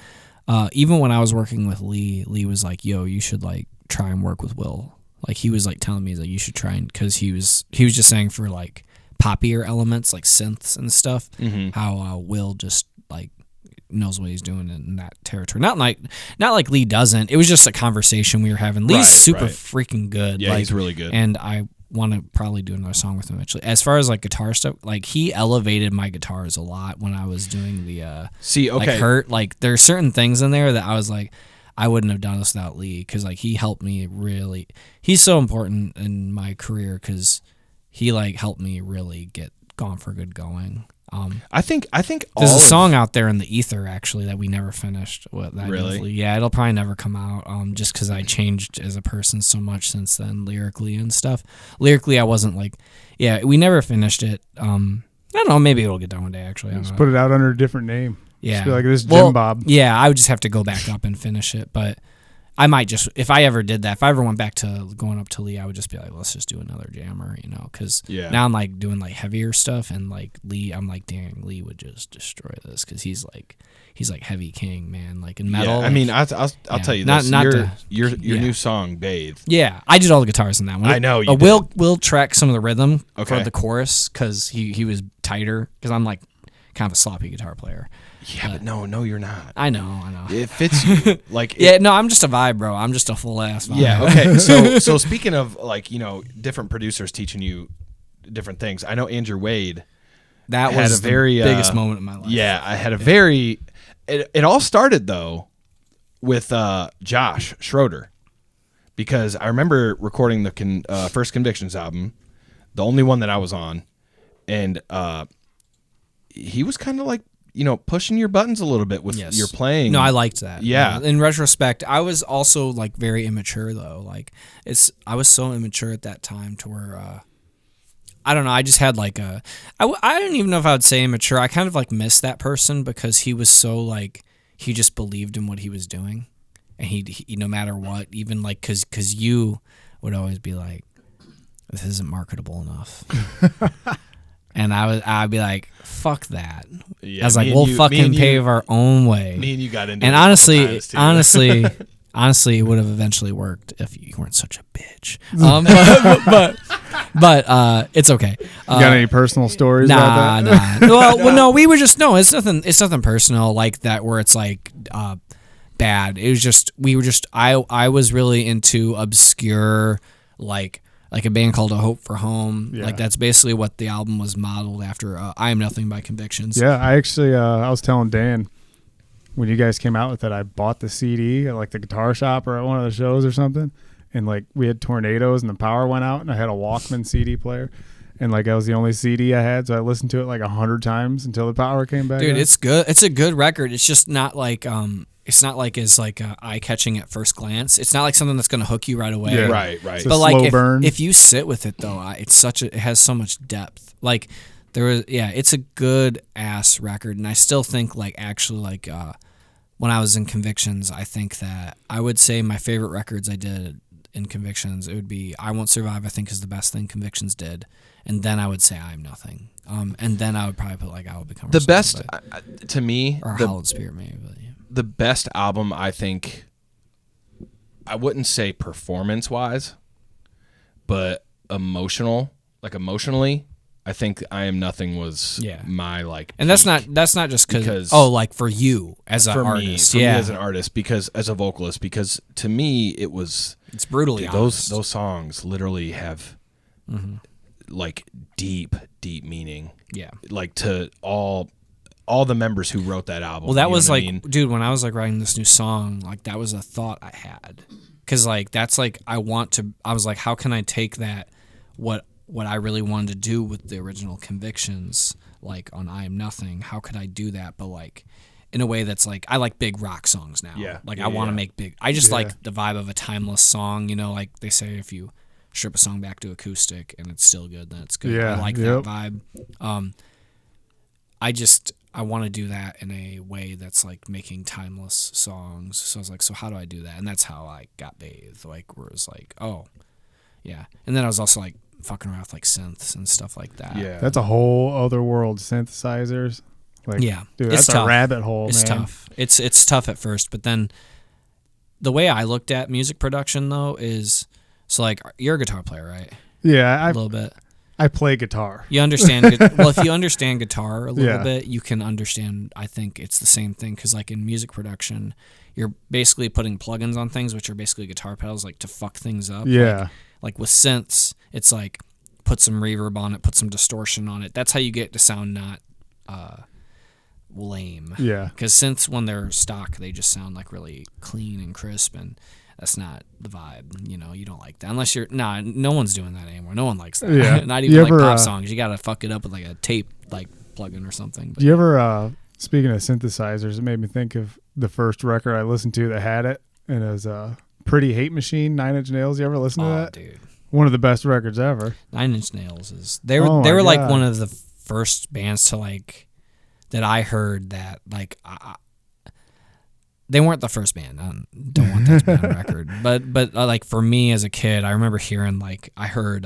Speaker 4: even when I was working with Lee was like, "Yo, you should like try and work with Will." Like he was like telling me that you should try and because he was just saying for like poppier elements like synths and stuff, how Will just like knows what he's doing in that territory. Not like Lee doesn't. It was just a conversation we were having. Lee's super freaking good.
Speaker 2: Yeah,
Speaker 4: like,
Speaker 2: he's really good.
Speaker 4: And I want to probably do another song with him eventually. As far as like guitar stuff, like he elevated my guitars a lot when I was doing the like Hurt. Like there's certain things in there that I was like, I wouldn't have done this without Lee because like he helped me really. He's so important in my career because he like helped me really get Gone for Good going.
Speaker 2: I think
Speaker 4: there's a song out there in the ether actually that we never finished.
Speaker 2: Really?
Speaker 4: Yeah, it'll probably never come out. Just because I changed as a person so much since then, lyrically and stuff. Lyrically, I wasn't like, yeah, we never finished it. I don't know. Maybe it'll get done one day. Actually, I don't
Speaker 3: Just
Speaker 4: know.
Speaker 3: put it out under a different name.
Speaker 4: Yeah.
Speaker 3: Just be like, this is
Speaker 4: Well,
Speaker 3: Jim Bob.
Speaker 4: Yeah, I would just have to go back up and finish it. But I might just, if I ever did that, if I ever went back to going up to Lee, I would just be like, let's just do another jammer, because now I'm like doing like heavier stuff, and like Lee, I'm like, dang, Lee would just destroy this because he's like heavy king, man. Like in metal.
Speaker 2: Yeah, I mean, I'll tell you this. Your new song, Bathe.
Speaker 4: Yeah, I did all the guitars in that one.
Speaker 2: I know you
Speaker 4: Will track some of the rhythm for
Speaker 2: Okay.
Speaker 4: the chorus because he was tighter because I'm like kind of a sloppy guitar player.
Speaker 2: Yeah, but no, you're not.
Speaker 4: I know.
Speaker 2: It fits you. Like
Speaker 4: Yeah, no, I'm just a vibe, bro. I'm just a full ass vibe.
Speaker 2: Yeah. Okay. So speaking of like different producers teaching you different things, I know Andrew Wade.
Speaker 4: That
Speaker 2: had
Speaker 4: was
Speaker 2: a very
Speaker 4: the biggest moment of my life.
Speaker 2: Yeah, I had a very. It all started though with Josh Schroeder, because I remember recording the first Convictions album, the only one that I was on, and he was kind of like pushing your buttons a little bit with your playing.
Speaker 4: No, I liked that.
Speaker 2: Yeah.
Speaker 4: In retrospect, I was also like very immature though. Like I was so immature at that time to where I don't know. I just had like I don't even know if I would say immature. I kind of like missed that person because he was so like he just believed in what he was doing, and he no matter what, even like because you would always be like, this isn't marketable enough. And I'd be like, fuck that.
Speaker 2: Yeah,
Speaker 4: I was like, we'll fucking pave our own way.
Speaker 2: Me and you got into
Speaker 4: and
Speaker 2: it a couple
Speaker 4: honestly,
Speaker 2: times, too.
Speaker 4: honestly, it would have eventually worked if you weren't such a bitch. But it's okay.
Speaker 3: You got any personal stories about that?
Speaker 4: Nah. Well, no, we were just It's nothing personal like that where it's like bad. It was just I was really into obscure like a band called A Hope for Home.
Speaker 3: Yeah.
Speaker 4: Like that's basically what the album was modeled after. I Am Nothing by Convictions.
Speaker 3: Yeah, I actually I was telling Dan when you guys came out with it, I bought the CD at like the guitar shop or at one of the shows or something, and like we had tornadoes and the power went out, and I had a Walkman CD player, and like that was the only CD I had, so I listened to it like 100 times until the power came back.
Speaker 4: Dude,
Speaker 3: on.
Speaker 4: it's good. It's a good record. It's just not like it's not like as like eye catching at first glance. It's not like something that's gonna hook you right away.
Speaker 3: Yeah.
Speaker 2: Right.
Speaker 3: It's a
Speaker 4: But like
Speaker 3: slow burn.
Speaker 4: if you sit with it though, it has so much depth. Like it's a good ass record, and I still think like actually like when I was in Convictions, I think that I would say my favorite records I did in Convictions, it would be I Won't Survive. I think is the best thing Convictions did, and then I would say I Am Nothing. And then I would probably put like I Will Become
Speaker 2: The
Speaker 4: Ourselves,
Speaker 2: best to me,
Speaker 4: or Hallowed Spirit maybe. But yeah.
Speaker 2: the best album, I think, I wouldn't say performance wise, but emotionally, I think I Am Nothing was my like.
Speaker 4: And that's not just because like for you as an artist,
Speaker 2: me as an artist, because as a vocalist, because to me it's
Speaker 4: brutally honest.
Speaker 2: those songs literally have like deep meaning.
Speaker 4: Yeah,
Speaker 2: like to all the members who wrote that album.
Speaker 4: Well, that
Speaker 2: you know
Speaker 4: was
Speaker 2: what
Speaker 4: like,
Speaker 2: I mean?
Speaker 4: dude, when I was like writing this new song, like that was a thought I had, because like that's like I was like, how can I take that what I really wanted to do with the original Convictions, like on I Am Nothing, how could I do that, but like in a way that's like, I like big rock songs now.
Speaker 2: Yeah.
Speaker 4: Like
Speaker 2: Yeah,
Speaker 4: I want to
Speaker 2: yeah.
Speaker 4: make big, I just like the vibe of a timeless song, like they say if you strip a song back to acoustic and it's still good, then it's good.
Speaker 3: Yeah,
Speaker 4: I like
Speaker 3: yep.
Speaker 4: that vibe. I want to do that in a way that's like making timeless songs. So I was like, so how do I do that? And that's how I got Bathe, like where it was like, oh yeah. And then I was also like fucking around with like synths and stuff like that.
Speaker 2: Yeah.
Speaker 3: That's a whole other world, synthesizers. Like,
Speaker 4: Yeah,
Speaker 3: dude,
Speaker 4: it's
Speaker 3: that's
Speaker 4: tough.
Speaker 3: a rabbit hole,
Speaker 4: It's
Speaker 3: man.
Speaker 4: tough. It's tough at first, but then the way I looked at music production though is, so like you're a guitar player, right?
Speaker 3: Yeah,
Speaker 4: A little bit.
Speaker 3: I play guitar.
Speaker 4: You understand. Well, if you understand guitar a little
Speaker 3: Yeah.
Speaker 4: bit, you can understand. I think it's the same thing because, like in music production, you're basically putting plugins on things, which are basically guitar pedals, like to fuck things up.
Speaker 3: Yeah.
Speaker 4: Like with synths, it's like put some reverb on it, put some distortion on it. That's how you get to sound not lame.
Speaker 3: Yeah.
Speaker 4: Because synths, when they're stock, they just sound like really clean and crisp, and that's not the vibe. You don't like that unless you're no one's doing that anymore. No one likes that.
Speaker 3: Yeah.
Speaker 4: Not even
Speaker 3: You
Speaker 4: like
Speaker 3: ever,
Speaker 4: pop songs. You gotta fuck it up with like a tape like plugin or something. But
Speaker 3: Do you ever, speaking of synthesizers, it made me think of the first record I listened to that had it, and it was Pretty Hate Machine, 9 Inch Nails. You ever listen to that?
Speaker 4: dude,
Speaker 3: One of the best records ever.
Speaker 4: 9 Inch Nails is they
Speaker 3: Oh
Speaker 4: were
Speaker 3: my
Speaker 4: like
Speaker 3: God.
Speaker 4: one of the first bands to like that I heard that like they weren't the first band. I don't want that to be on record. But like for me as a kid, I remember hearing like I heard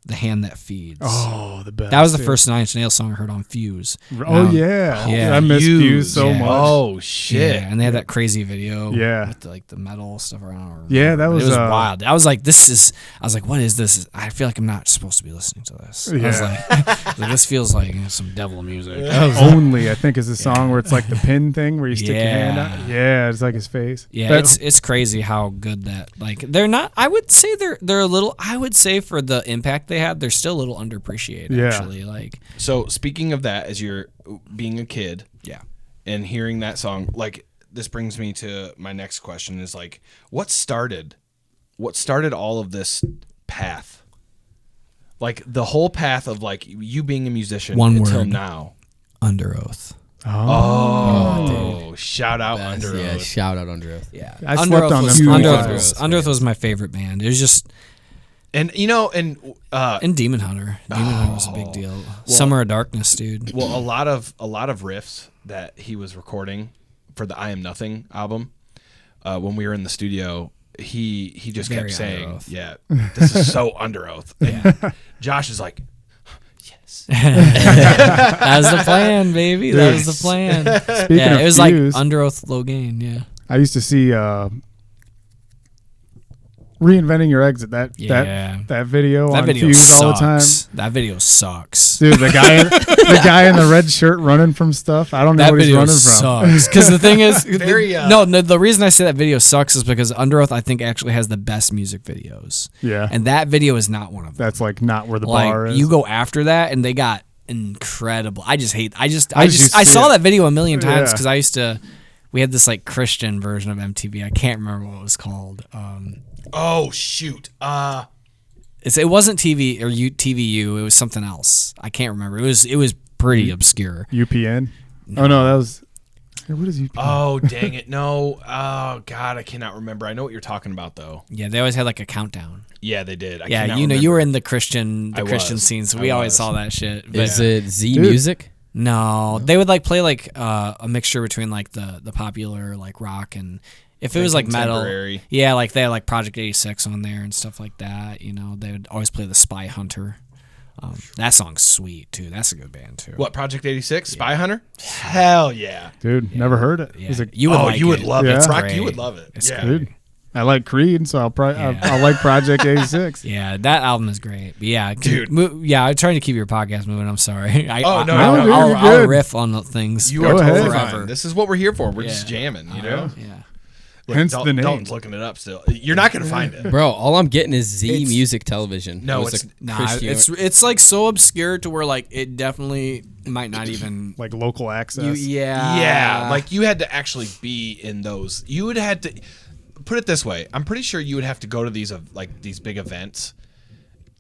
Speaker 4: The Hand That Feeds.
Speaker 3: Oh, the best.
Speaker 4: That was the
Speaker 3: dude.
Speaker 4: first Nine Inch Nails song I heard on Fuse.
Speaker 3: Oh yeah.
Speaker 4: Yeah.
Speaker 3: I miss Fuse so
Speaker 2: Yeah.
Speaker 3: much.
Speaker 2: Oh shit!
Speaker 4: Yeah, and they had that crazy video.
Speaker 3: Yeah.
Speaker 4: with the metal stuff around.
Speaker 3: Yeah, that
Speaker 4: It
Speaker 3: was,
Speaker 4: was wild. I was like, what is this? I feel like I'm not supposed to be listening to this. I was like, this feels like some devil music.
Speaker 3: Only, I think, is the song where it's like the pin thing where you stick your hand out. Yeah, it's like his face.
Speaker 4: Yeah,
Speaker 3: That-
Speaker 4: it's crazy how good that like they're not. I would say they're a little. I would say for the impact they had, they're still a little underappreciated.
Speaker 3: Yeah.
Speaker 4: Actually, like
Speaker 2: So speaking of that, as you're being a kid,
Speaker 4: yeah.
Speaker 2: and hearing that song, like this brings me to my next question: is like, what started all of this path? Like the whole path of like you being a musician
Speaker 4: One
Speaker 2: until
Speaker 4: word.
Speaker 2: now.
Speaker 4: Under Oath.
Speaker 2: Oh, shout out
Speaker 5: Best,
Speaker 2: Under
Speaker 5: yeah,
Speaker 2: Oath.
Speaker 5: shout out Under Oath.
Speaker 4: Yeah,
Speaker 3: I slept on
Speaker 4: was,
Speaker 3: them
Speaker 4: Under
Speaker 3: for a
Speaker 4: Oath
Speaker 3: while.
Speaker 4: was Under Oath was my favorite band. It was just
Speaker 2: And
Speaker 4: and Demon Hunter. Demon Hunter was a big deal. Summer of Darkness, dude.
Speaker 2: well, a lot of riffs that he was recording for the I Am Nothing album, when we were in the studio, he just
Speaker 4: Very
Speaker 2: kept
Speaker 4: Under
Speaker 2: saying,
Speaker 4: Oath.
Speaker 2: "Yeah, this is so Under Oath." And Josh is like, "Yes."
Speaker 4: That was the plan, baby. That was the plan.
Speaker 3: Speaking
Speaker 4: Yeah,
Speaker 3: of
Speaker 4: it was
Speaker 3: Fuse,
Speaker 4: like Under Oath, low gain. Yeah.
Speaker 3: I used to see Reinventing Your Exit.
Speaker 4: Yeah.
Speaker 3: That video
Speaker 4: That
Speaker 3: on
Speaker 4: video
Speaker 3: Fuse
Speaker 4: sucks.
Speaker 3: all the time.
Speaker 4: That video sucks.
Speaker 3: Dude, the guy in the red shirt running from stuff. I don't know
Speaker 4: That
Speaker 3: what he's
Speaker 4: video
Speaker 3: running from.
Speaker 4: sucks. Because the thing is,
Speaker 2: Very,
Speaker 4: no, the reason I say that video sucks is because Under Oath, I think, actually has the best music videos.
Speaker 3: Yeah.
Speaker 4: And that video is not one of them.
Speaker 3: That's like not where the
Speaker 4: Like
Speaker 3: bar is.
Speaker 4: you go after that, and they got incredible. I
Speaker 3: used to
Speaker 4: saw
Speaker 3: see
Speaker 4: that video a million times
Speaker 3: Yeah.
Speaker 4: because we had this like Christian version of MTV. I can't remember what it was called.
Speaker 2: Oh shoot!
Speaker 4: It wasn't TV or TVU. It was something else. I can't remember. It was pretty obscure.
Speaker 3: UPN. Oh no, that was. What is UPN?
Speaker 2: Oh dang it! No. Oh god, I cannot remember. I know what you're talking about though.
Speaker 4: Yeah, they always had like a countdown.
Speaker 2: Yeah, they did. I
Speaker 4: Yeah,
Speaker 2: cannot
Speaker 4: you know, you
Speaker 2: remember.
Speaker 4: were in the Christian
Speaker 2: I
Speaker 4: Christian
Speaker 2: was.
Speaker 4: scene, so
Speaker 2: I
Speaker 4: we always
Speaker 2: was.
Speaker 4: saw that shit. But
Speaker 5: Is it Z
Speaker 3: Dude.
Speaker 5: Music?
Speaker 4: no, they would like play like a mixture between like the popular like rock and if it was like metal.
Speaker 2: Contemporary.
Speaker 4: Yeah, like they had like Project 86 on there and stuff like that. You know, they would always play the Spy Hunter. That song's sweet too. That's a good band too.
Speaker 2: What, Project 86? Spy Hunter? Hell yeah.
Speaker 3: Dude, never heard it.
Speaker 4: Yeah.
Speaker 3: Is it
Speaker 4: You would like
Speaker 2: you would
Speaker 4: it.
Speaker 2: love
Speaker 3: Yeah.
Speaker 2: it.
Speaker 3: It's
Speaker 2: Brock,
Speaker 4: great.
Speaker 2: you would love it.
Speaker 4: It's
Speaker 2: yeah.
Speaker 4: great.
Speaker 3: Dude, I like Creed, so I'll probably
Speaker 4: Yeah.
Speaker 3: I'll like Project 86.
Speaker 4: Yeah, that album is great. But yeah,
Speaker 2: Dude.
Speaker 4: I'm trying to keep your podcast moving. I'm sorry.
Speaker 2: Oh, no,
Speaker 3: no, dude,
Speaker 4: I'll
Speaker 3: you're good.
Speaker 4: riff on the things.
Speaker 2: You
Speaker 3: Go
Speaker 2: are
Speaker 3: ahead.
Speaker 2: totally
Speaker 4: Forever.
Speaker 2: fine. This is what we're here for. We're
Speaker 4: Yeah.
Speaker 2: just jamming, you know?
Speaker 4: Yeah.
Speaker 2: Look,
Speaker 3: Hence the name.
Speaker 2: Dalton's looking it up still. You're not going to find it.
Speaker 5: Bro, all I'm getting is Z
Speaker 4: It's-
Speaker 5: Music Television.
Speaker 2: No,
Speaker 5: It was
Speaker 2: it's-
Speaker 5: a
Speaker 4: Nah,
Speaker 5: Christian-
Speaker 4: it's like so obscure to where like it definitely might not even.
Speaker 3: Like local access.
Speaker 2: Yeah, like you had to actually be in those. You would have to put it this way. I'm pretty sure you would have to go to these big events,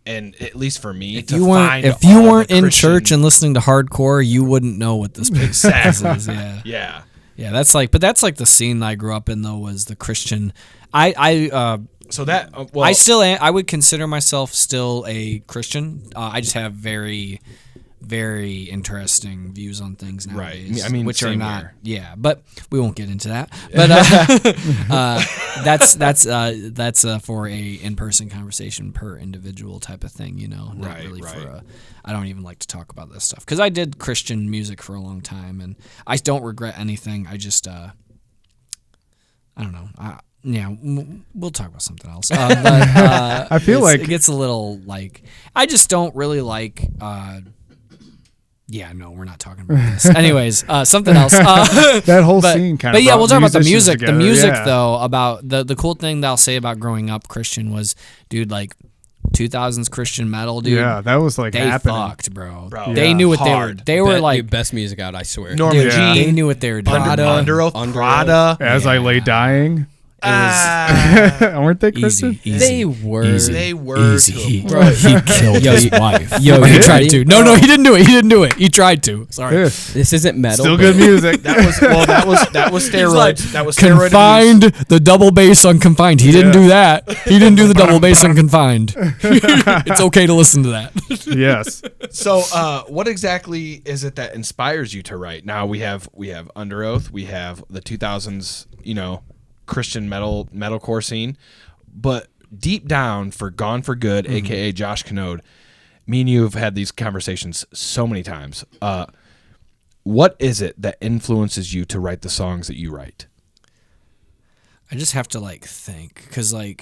Speaker 2: and at least for me,
Speaker 4: If
Speaker 2: to
Speaker 4: you weren't
Speaker 2: find
Speaker 4: if you
Speaker 2: all the
Speaker 4: weren't in
Speaker 2: Christian-
Speaker 4: church and listening to hardcore, you wouldn't know what this place
Speaker 2: Exactly.
Speaker 4: is. Yeah.
Speaker 2: yeah,
Speaker 4: Yeah, that's like the scene I grew up in though was the Christian.
Speaker 2: so that
Speaker 4: I still am, I would consider myself still a Christian. I just have very, very interesting views on things nowadays.
Speaker 2: I mean,
Speaker 4: which are
Speaker 2: same
Speaker 4: not.
Speaker 2: here.
Speaker 4: Yeah, but we won't get into that. But that's for a in-person conversation per individual type of thing. You know, not
Speaker 2: Right,
Speaker 4: really
Speaker 2: right.
Speaker 4: for a. I don't even like to talk about this stuff because I did Christian music for a long time and I don't regret anything. I just I don't know. We'll talk about something else. But,
Speaker 3: I feel like-
Speaker 4: it gets a little like I just don't really like. Yeah, no, we're not talking about this. Anyways, something else.
Speaker 3: That whole scene kind of.
Speaker 4: But yeah, we'll talk about the
Speaker 3: musicians
Speaker 4: music.
Speaker 3: together,
Speaker 4: The music,
Speaker 3: yeah.
Speaker 4: though, about the cool thing that I'll say about growing up Christian was, dude, like 2000s Christian metal, dude.
Speaker 3: Yeah, that was like
Speaker 4: They
Speaker 3: happening.
Speaker 4: fucked, bro.
Speaker 2: Bro,
Speaker 4: They
Speaker 3: yeah.
Speaker 4: knew what
Speaker 2: Hard.
Speaker 4: they were
Speaker 5: Dude,
Speaker 4: like.
Speaker 5: best music out, I swear.
Speaker 2: Norman
Speaker 4: Dude,
Speaker 2: Jean,
Speaker 4: they knew what they were doing.
Speaker 2: Under Oath,
Speaker 5: Under
Speaker 2: Prada.
Speaker 3: As I lay dying. Aren't they Christian?
Speaker 4: Easy.
Speaker 5: They were.
Speaker 4: Easy.
Speaker 2: They were.
Speaker 4: Easy.
Speaker 2: to a
Speaker 4: He
Speaker 2: point.
Speaker 4: killed his wife.
Speaker 5: Yo,
Speaker 4: Or he
Speaker 5: you
Speaker 4: tried
Speaker 5: ready?
Speaker 4: to. No, he didn't do it. He didn't do it. He tried to. Sorry.
Speaker 3: Yeah.
Speaker 5: This isn't metal.
Speaker 3: Still
Speaker 5: but-
Speaker 3: good music.
Speaker 2: That was steroids.
Speaker 4: like,
Speaker 2: that was steroid
Speaker 4: Confined,
Speaker 2: abuse.
Speaker 4: the double bass on confined. He didn't do that. He didn't do the double bass on confined. It's okay to listen to that.
Speaker 3: Yes.
Speaker 2: So, what exactly is it that inspires you to write? Now we have Under Oath, we have the 2000s, Christian metalcore scene, but deep down for Gone for Good, aka Josh Canode, me and you have had these conversations so many times. What is it that influences you to write the songs that you write?
Speaker 4: I just have to think, because I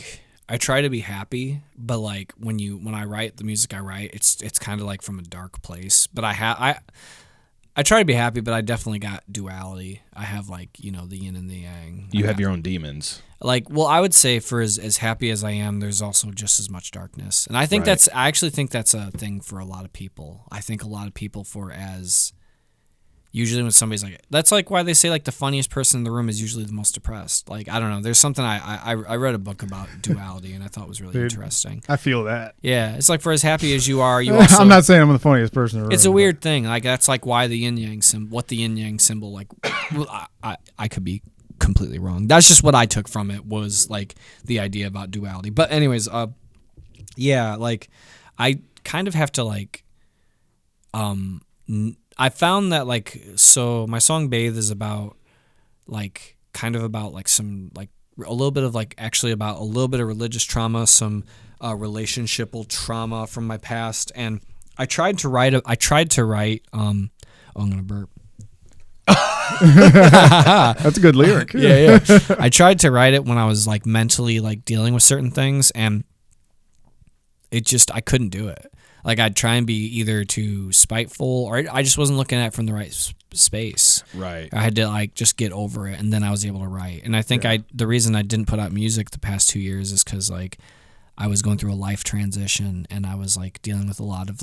Speaker 4: try to be happy, but when I write the music I write, it's kind of from a dark place. But I try to be happy, but I definitely got duality. I have the yin and the yang.
Speaker 2: You have your own demons.
Speaker 4: I would say for as happy as I am, there's also just as much darkness. And I think
Speaker 2: Right.
Speaker 4: I actually think that's a thing for a lot of people. I think a lot of people usually when somebody's that's why they say the funniest person in the room is usually the most depressed. I don't know. There's something I read a book about duality and I thought was really
Speaker 3: Dude.
Speaker 4: interesting.
Speaker 3: I feel that.
Speaker 4: Yeah, it's for as happy as you are, you also.
Speaker 3: I'm not saying I'm the funniest person in the room.
Speaker 4: It's a
Speaker 3: but-
Speaker 4: weird thing. That's why the yin yang symbol. What the yin yang symbol I could be completely wrong. That's just what I took from it was the idea about duality. But anyways, yeah, I kind of have to I found that so my song Bathe is about kind of about some a little bit of actually about a little bit of religious trauma, some relationshipal trauma from my past, and I tried to write I'm gonna burp.
Speaker 3: That's a good lyric.
Speaker 4: Yeah. I tried to write it when I was mentally dealing with certain things, and I couldn't do it. I'd try and be either too spiteful or I just wasn't looking at it from the right space.
Speaker 2: Right.
Speaker 4: I had to just get over it, and then I was able to write. And I think the reason I didn't put out music the past 2 years is because I was going through a life transition, and I was dealing with a lot of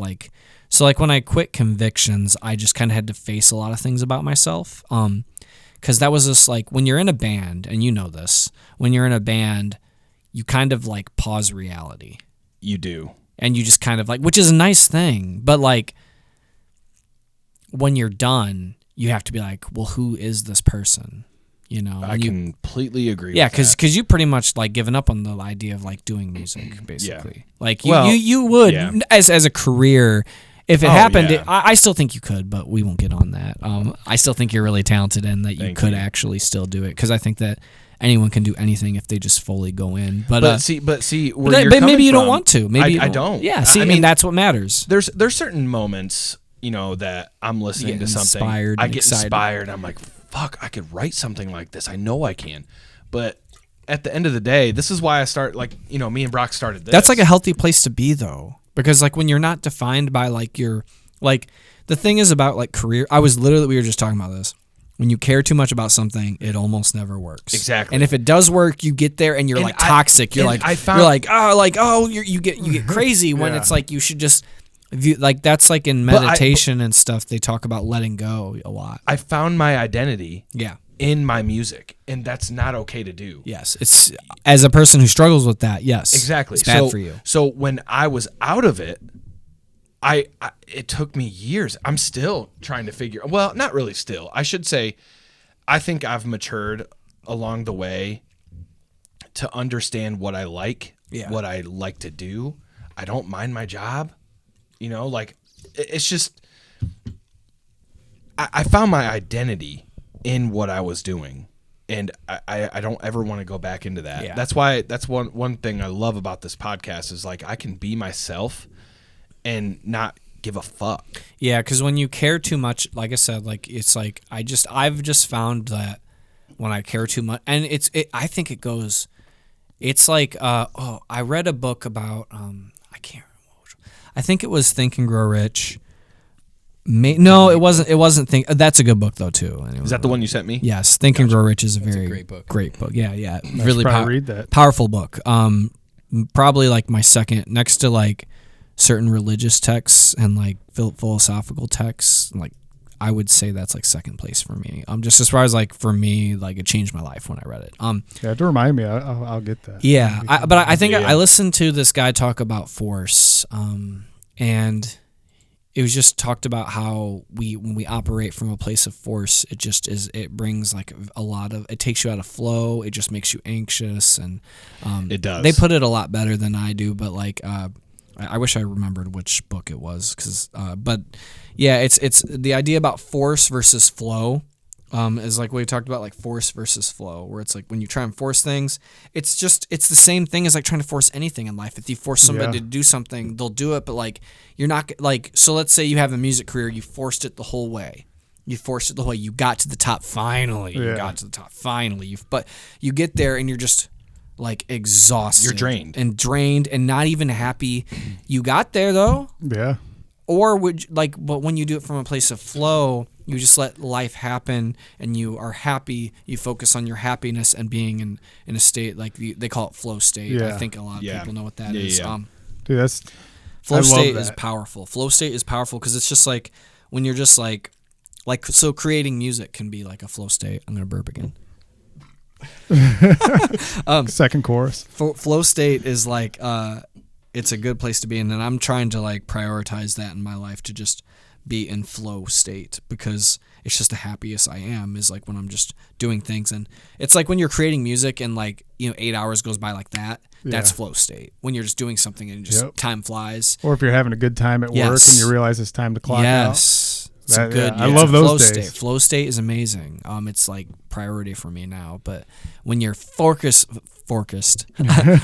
Speaker 4: so when I quit Convictions, I just kind of had to face a lot of things about myself. Because that was just when you're in a band, and you know this, when you're in a band, you kind of pause reality.
Speaker 2: You do.
Speaker 4: And you just kind of which is a nice thing, but when you're done, you have to be well, who is this person?
Speaker 2: I completely agree.
Speaker 4: Yeah,
Speaker 2: with that.
Speaker 4: because you pretty much given up on the idea of doing music, basically.
Speaker 2: Well,
Speaker 4: you would
Speaker 2: yeah.
Speaker 4: as a career. If it
Speaker 2: Oh,
Speaker 4: happened,
Speaker 2: yeah.
Speaker 4: I still think you could, but we won't get on that. I still think you're really talented and that you
Speaker 2: Thank
Speaker 4: could
Speaker 2: you.
Speaker 4: actually still do it, because I think that anyone can do anything if they just fully go in. But
Speaker 2: see, where
Speaker 4: but
Speaker 2: you're
Speaker 4: maybe
Speaker 2: coming
Speaker 4: you don't
Speaker 2: from,
Speaker 4: want to. Maybe
Speaker 2: I don't.
Speaker 4: Yeah, see,
Speaker 2: I
Speaker 4: and
Speaker 2: mean,
Speaker 4: that's what matters.
Speaker 2: there's certain moments, that I'm listening
Speaker 4: get
Speaker 2: to something,
Speaker 4: inspired
Speaker 2: I
Speaker 4: and
Speaker 2: get
Speaker 4: excited.
Speaker 2: inspired. I'm fuck, I could write something like this. I know I can, but at the end of the day, this is why I start me and Brock started this.
Speaker 4: That's a healthy place to be, though, because when you're not defined by your the thing is about career. We were just talking about this. When you care too much about something, it almost never works.
Speaker 2: Exactly.
Speaker 4: And if it does work, you get there and you're
Speaker 2: And
Speaker 4: toxic. You're
Speaker 2: and I found-
Speaker 4: you get crazy when
Speaker 3: Yeah.
Speaker 4: it's you should just view that's in
Speaker 2: But
Speaker 4: meditation and stuff. They talk about letting go a lot.
Speaker 2: I found my identity
Speaker 4: Yeah.
Speaker 2: in my music, and that's not okay to do.
Speaker 4: Yes. It's as a person who struggles with that. Yes.
Speaker 2: Exactly.
Speaker 4: It's bad for you.
Speaker 2: So when I was out of it, it took me years. I'm still trying to figure. Well, not really. Still, I should say, I think I've matured along the way to understand what I like, what I like to do. I don't mind my job. It's just I found my identity in what I was doing. And I don't ever want to go back into that.
Speaker 4: Yeah.
Speaker 2: That's one thing I love about this podcast is I can be myself and not give a fuck.
Speaker 4: Yeah, because when you care too much, like I said, it's I've just found that when I care too much, and I think it goes. It's I read a book about I can't remember which one. I think it was Think and Grow Rich. No, it wasn't. It wasn't Think. That's a good book though too. Anyway,
Speaker 2: Is that the one you sent me?
Speaker 4: Yes, Think and Grow Rich is a very
Speaker 5: great book.
Speaker 4: Great book. Yeah, really
Speaker 3: probably read that.
Speaker 4: powerful book. Probably my second next to certain religious texts and philosophical texts. I would say that's like second place for me. Just as far as like for me, like it changed my life when I read it.
Speaker 3: Yeah, to remind me, I'll get that.
Speaker 4: Yeah, but I think
Speaker 2: Yeah.
Speaker 4: I listened to this guy talk about force, and it was just talked about how when we operate from a place of force, it brings like it takes you out of flow. It just makes you anxious, and
Speaker 2: It does.
Speaker 4: They put it a lot better than I do, but like I wish I remembered which book it was, but yeah, it's the idea about force versus flow. Is like we talked about, like force versus flow, where it's like when you try and force things, it's the same thing as like trying to force anything in life. If you force somebody to do something, they'll do it, but like you're not like, so let's say you have a music career, you forced it the whole way. You got to the top finally.
Speaker 3: Yeah.
Speaker 4: You got to the top finally. But you get there and you're just like exhausted.
Speaker 2: You're drained
Speaker 4: and not even happy. You got there though.
Speaker 3: Yeah.
Speaker 4: Or but when you do it from a place of flow, you just let life happen and you are happy. You focus on your happiness and being in a state like they call it flow state.
Speaker 3: Yeah.
Speaker 4: I think a lot of people know what that is.
Speaker 2: Yeah.
Speaker 3: Dude, that's
Speaker 4: Flow
Speaker 3: I love
Speaker 4: state
Speaker 3: that.
Speaker 4: is powerful. Flow state is powerful because it's just like when you're just like so creating music can be like a flow state. I'm gonna burp again.
Speaker 3: Second chorus.
Speaker 4: Flow state is like it's a good place to be in, and I'm trying to like prioritize that in my life to just be in flow state, because it's just the happiest I am is like when I'm just doing things. And it's like when you're creating music and like 8 hours goes by like that, that's
Speaker 3: Yeah.
Speaker 4: flow state, when you're just doing something and just time flies.
Speaker 3: Or if you're having a good time at work
Speaker 4: Yes.
Speaker 3: and you realize it's time to clock out.
Speaker 4: Yes. It's
Speaker 3: That-
Speaker 4: good.
Speaker 3: yeah, I
Speaker 4: it's
Speaker 3: love
Speaker 4: a
Speaker 3: those
Speaker 4: flow
Speaker 3: days.
Speaker 4: state. Flow state is amazing. It's like priority for me now. But when you're focused,